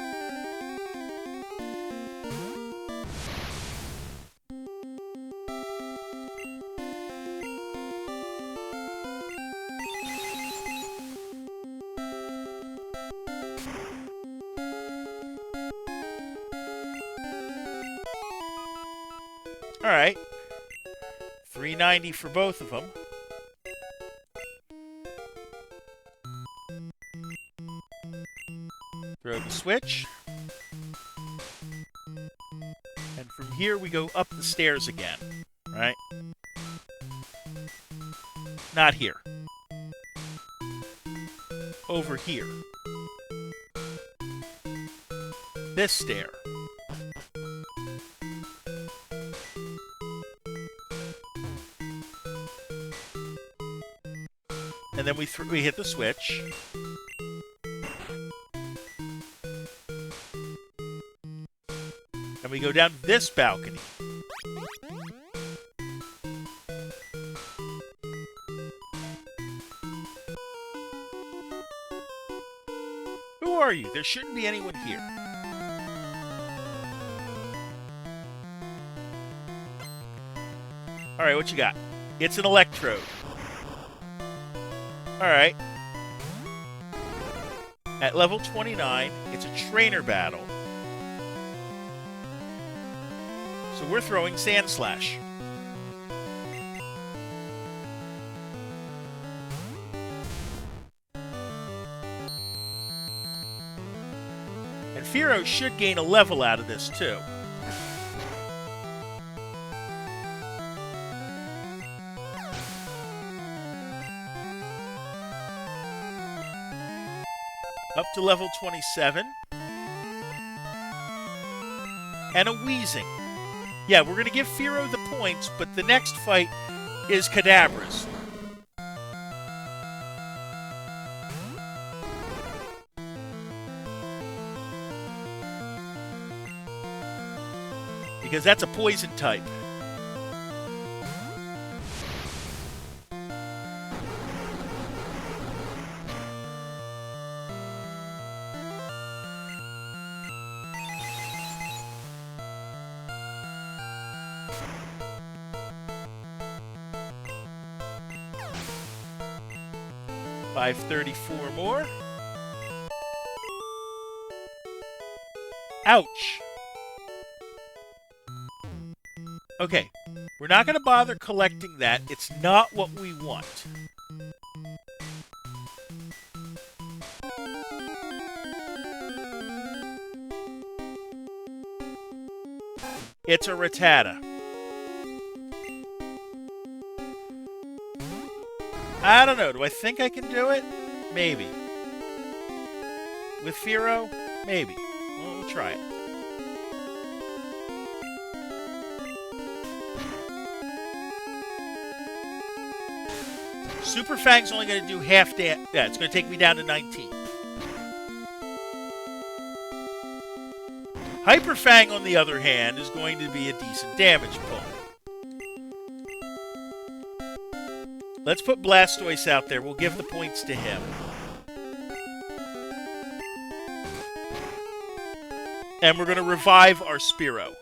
Alright. 390 for both of them. Throw the switch. And from here we go up the stairs again. Right? Not here. Over here. This stair. And then we hit the switch. And we go down this balcony. Who are you? There shouldn't be anyone here. Alright, what you got? It's an electrode. Alright. At level 29, it's a trainer battle. So we're throwing Sand Slash. And Firo should gain a level out of this too. Up to level 27. And a Wheezing. Yeah, we're going to give Firo the points, but the next fight is Kadabra's. Because that's a poison type. $534 more. Ouch. Okay, we're not going to bother collecting that. It's not what we want. It's a Rattata. I don't know. Do I think I can do it? Maybe. With Firo? Maybe. We'll try it. Super Fang's only going to do half damage. Yeah, it's going to take me down to 19. Hyper Fang, on the other hand, is going to be a decent damage pull. Let's put Blastoise out there. We'll give the points to him. And we're going to revive our Spearow.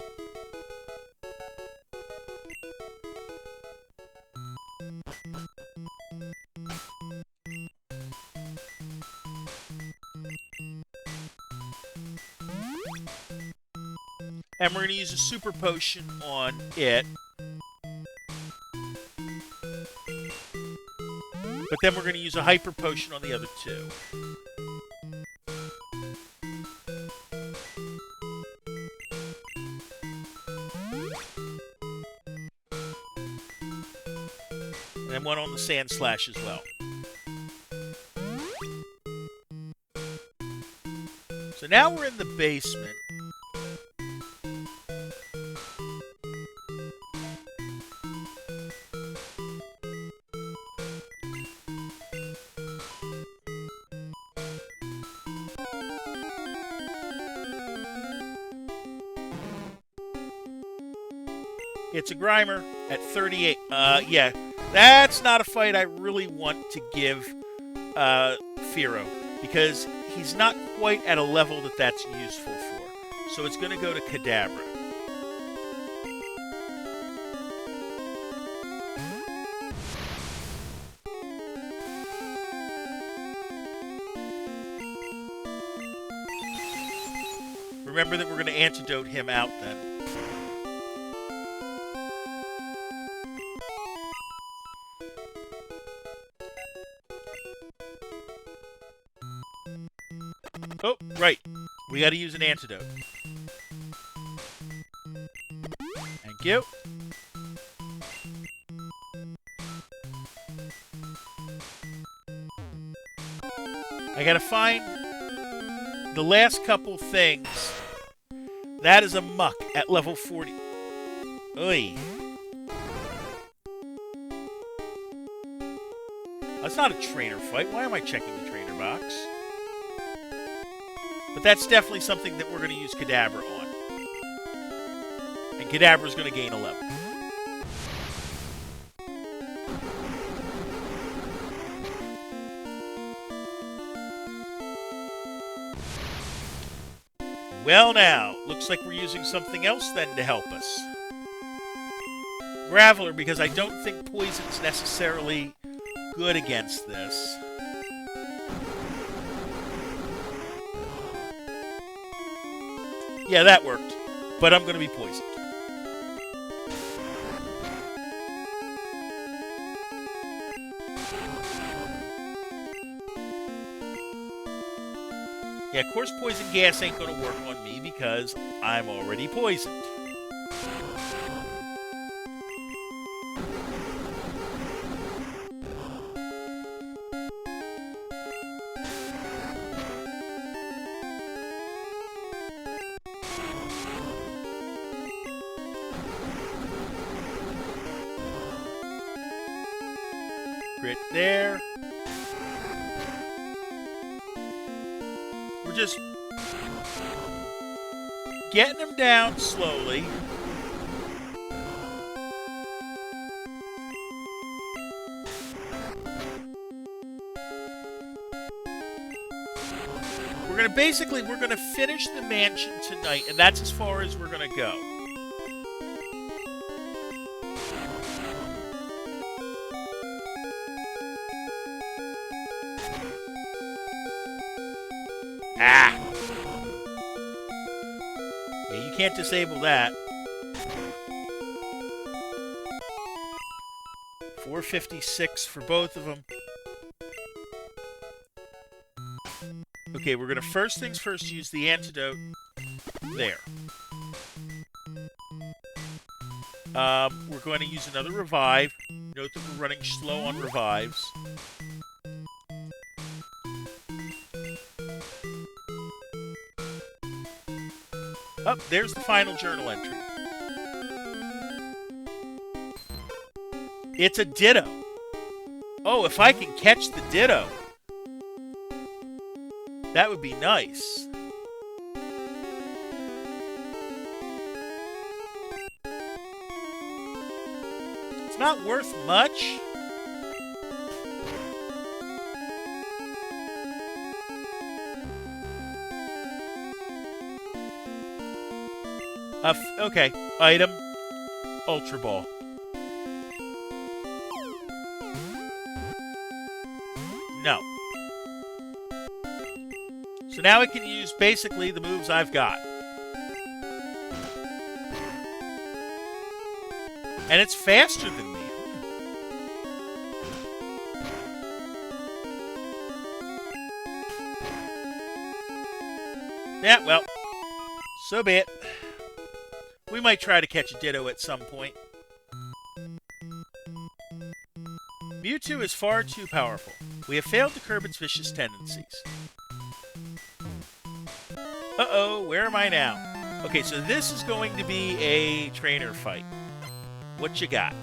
And we're going to use a Super Potion on it. But then we're going to use a Hyper Potion on the other two. And then one on the Sand Slash as well. So now we're in the basement. It's a Grimer at 38. Yeah, that's not a fight I really want to give Firo, because he's not quite at a level that's useful for. So it's going to go to Kadabra. Remember that we're going to antidote him out then. Oh, right. We got to use an antidote. Thank you. I got to find the last couple things. That is a muck at level 40. Oy. That's not a trainer fight. Why am I checking the trainer box? But that's definitely something that we're going to use Kadabra on. And Kadabra's going to gain a level. Well now, looks like we're using something else then to help us. Graveler, because I don't think poison's necessarily good against this. Yeah, that worked. But I'm going to be poisoned. Yeah, of course poison gas ain't going to work on me because I'm already poisoned. Crit there. We're just getting him down slowly. We're gonna finish the mansion tonight, and that's as far as we're gonna go. Ah! Yeah, you can't disable that. 456 for both of them. Okay, we're going to first things first use the antidote there. We're going to use another revive. Note that we're running slow on revives. Oh, there's the final journal entry. It's a Ditto. Oh, if I can catch the Ditto, that would be nice. It's not worth much. Okay, item, Ultra Ball. No. So now I can use basically the moves I've got. And it's faster than me. Yeah, well, so be it. We might try to catch a Ditto at some point. Mewtwo is far too powerful. We have failed to curb its vicious tendencies. Uh-oh, where am I now? Okay, so this is going to be a trainer fight. What you got?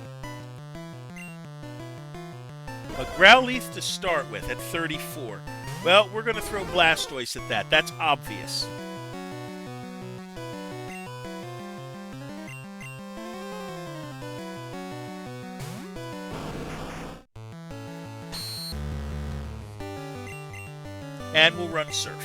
A Growlithe to start with at 34. Well, we're going to throw Blastoise at that. That's obvious. And we'll run Surf.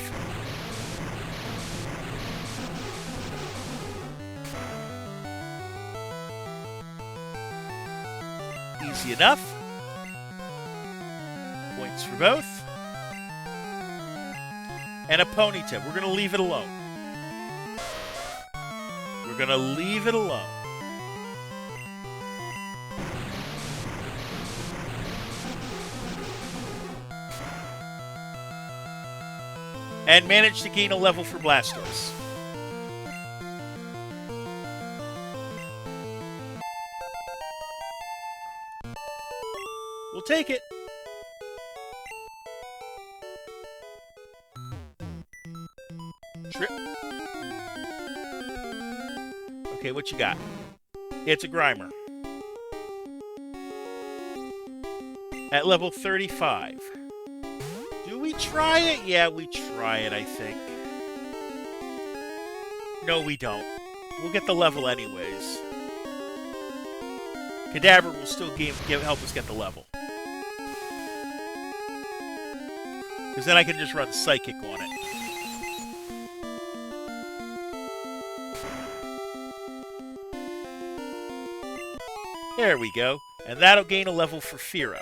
Easy enough. Points for both. And a Ponyta. We're going to leave it alone. We're going to leave it alone. And manage to gain a level for Blastoise. We'll take it. Trip. Okay, what you got? It's a Grimer. At level 35. Do we try it? Yeah, we try it, I think. No, we don't. We'll get the level anyways. Kadabra will still help us get the level. Because then I can just run Psychic on it. There we go. And that'll gain a level for Fearow.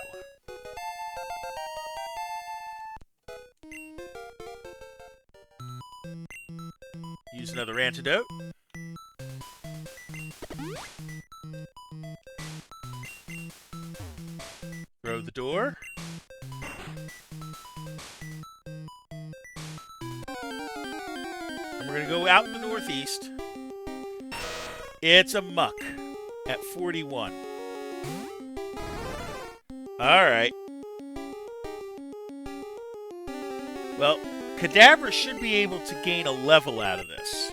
Use another antidote. Throw the door. And we're going to go out in the northeast. It's a Muck at 41. Alright. Well, Kadabra should be able to gain a level out of this.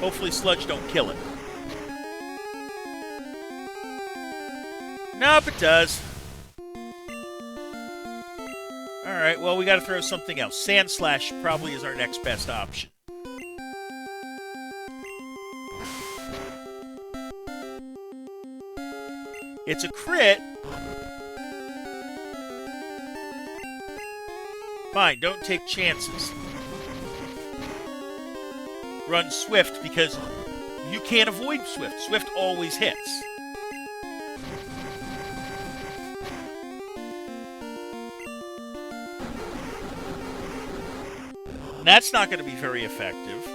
Hopefully Sludge don't kill it. Nope, it does. Alright, well, we gotta throw something else. Sand Slash probably is our next best option. It's a crit. Fine, don't take chances. Run Swift because you can't avoid Swift. Swift always hits. And that's not going to be very effective.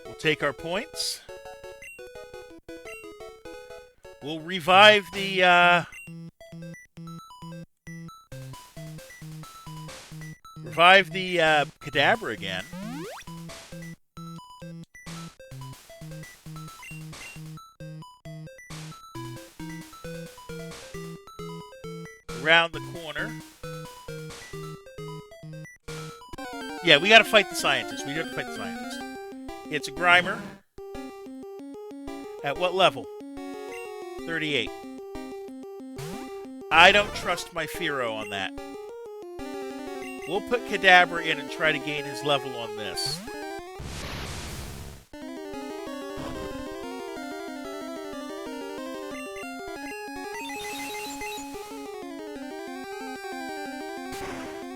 We'll take our points. We'll revive the Kadabra again. Around the corner. Yeah, we gotta fight the scientist. We have to fight the scientist. It's a Grimer. At what level? 38. I don't trust my Fearow on that. We'll put Kadabra in and try to gain his level on this.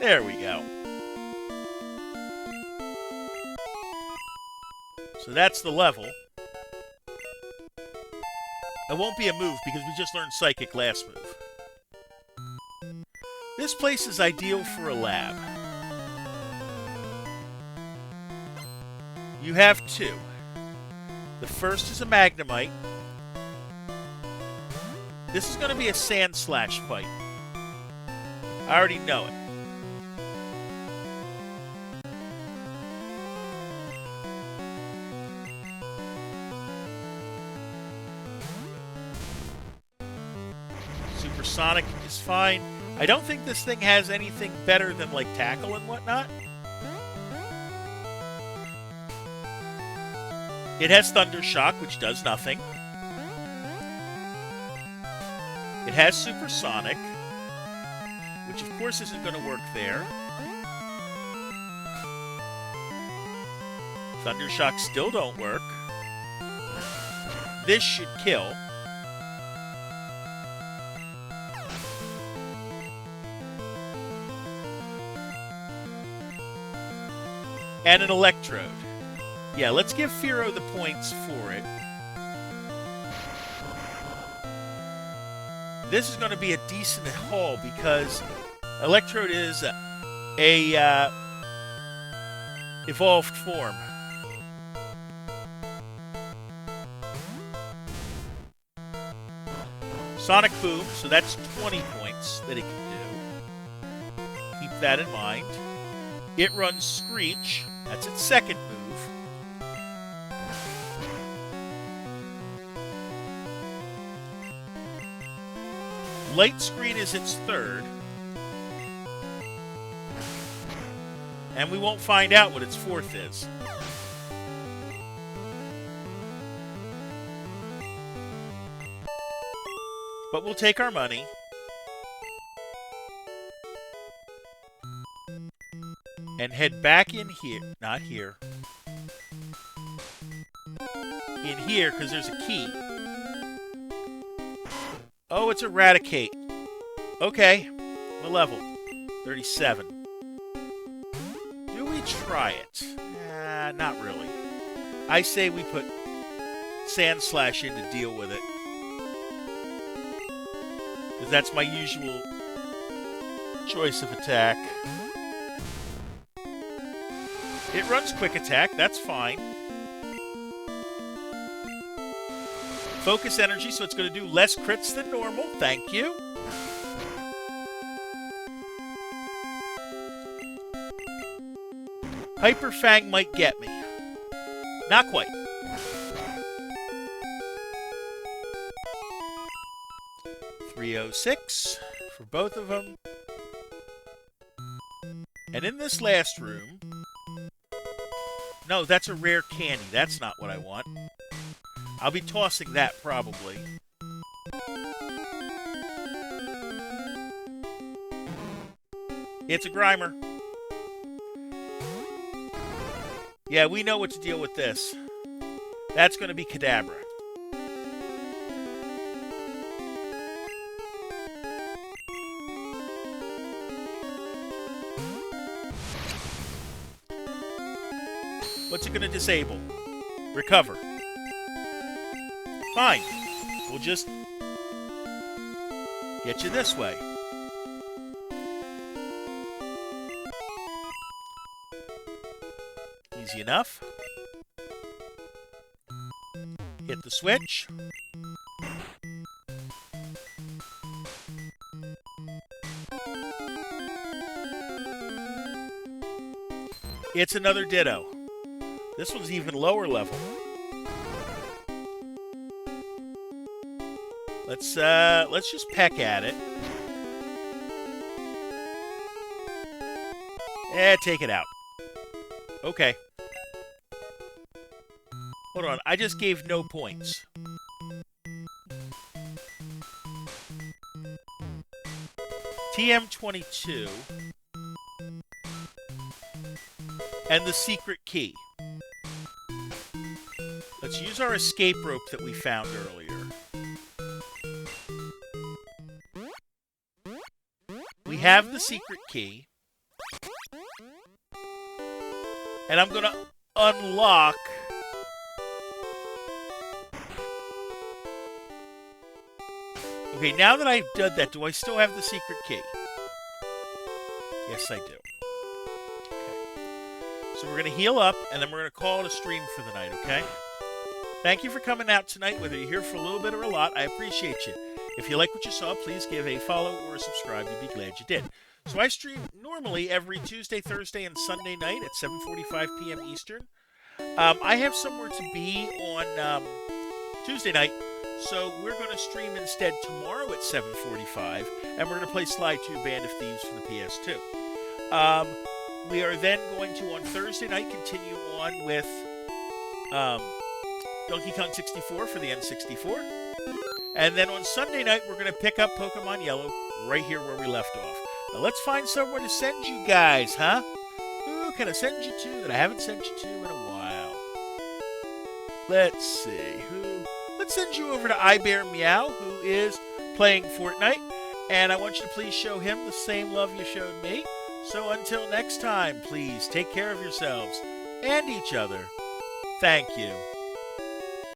There we go. So that's the level. It won't be a move because we just learned Psychic last move. This place is ideal for a lab. You have two. The first is a Magnemite. This is going to be a Sand Slash fight. I already know it. Supersonic is fine. I don't think this thing has anything better than, like, Tackle and whatnot. It has Thunder Shock, which does nothing. It has Supersonic, which of course isn't going to work there. Thunder Shock still don't work. This should kill. And an electrode. Yeah, let's give Firo the points for it. This is going to be a decent haul because electrode is a evolved form. Sonic Boom, so that's 20 points that it can do. Keep that in mind. It runs Screech. That's its second move. Light Screen is its third. And we won't find out what its fourth is. But we'll take our money. And head back in here. Not here. In here, because there's a key. Oh, it's Eradicate. Okay. What level? 37. Do we try it? Not really. I say we put Sand Slash in to deal with it. Because that's my usual choice of attack. It runs Quick Attack, that's fine. Focus Energy, so it's going to do less crits than normal. Thank you. Hyper Fang might get me. Not quite. $306 for both of them. And in this last room... No, that's a rare candy. That's not what I want. I'll be tossing that, probably. It's a Grimer. Yeah, we know what to deal with this. That's going to be Kadabra. What's it going to disable? Recover. Fine. We'll just get you this way. Easy enough. Hit the switch. It's another Ditto. This one's even lower level. Let's just peck at it. Take it out. Okay. Hold on, I just gave no points. TM22 and the secret key. Let's use our escape rope that we found earlier. We have the secret key. And I'm going to unlock... Okay, now that I've done that, do I still have the secret key? Yes, I do. Okay. So we're going to heal up, and then we're going to call it a stream for the night, okay? Thank you for coming out tonight, whether you're here for a little bit or a lot. I appreciate you. If you like what you saw, please give a follow or a subscribe. You'd be glad you did. So I stream normally every Tuesday, Thursday, and Sunday night at 7:45 p.m. Eastern. I have somewhere to be on Tuesday night, so we're going to stream instead tomorrow at 7:45, and we're going to play Sly 2 Band of Thieves for the PS2. We are then going to, on Thursday night, continue on with Donkey Kong 64 for the N64. And then on Sunday night, we're going to pick up Pokemon Yellow right here where we left off. Now let's find somewhere to send you guys, huh? Who can I send you to that I haven't sent you to in a while? Let's see. let's send you over to iBear Meow, who is playing Fortnite. And I want you to please show him the same love you showed me. So until next time, please take care of yourselves and each other. Thank you.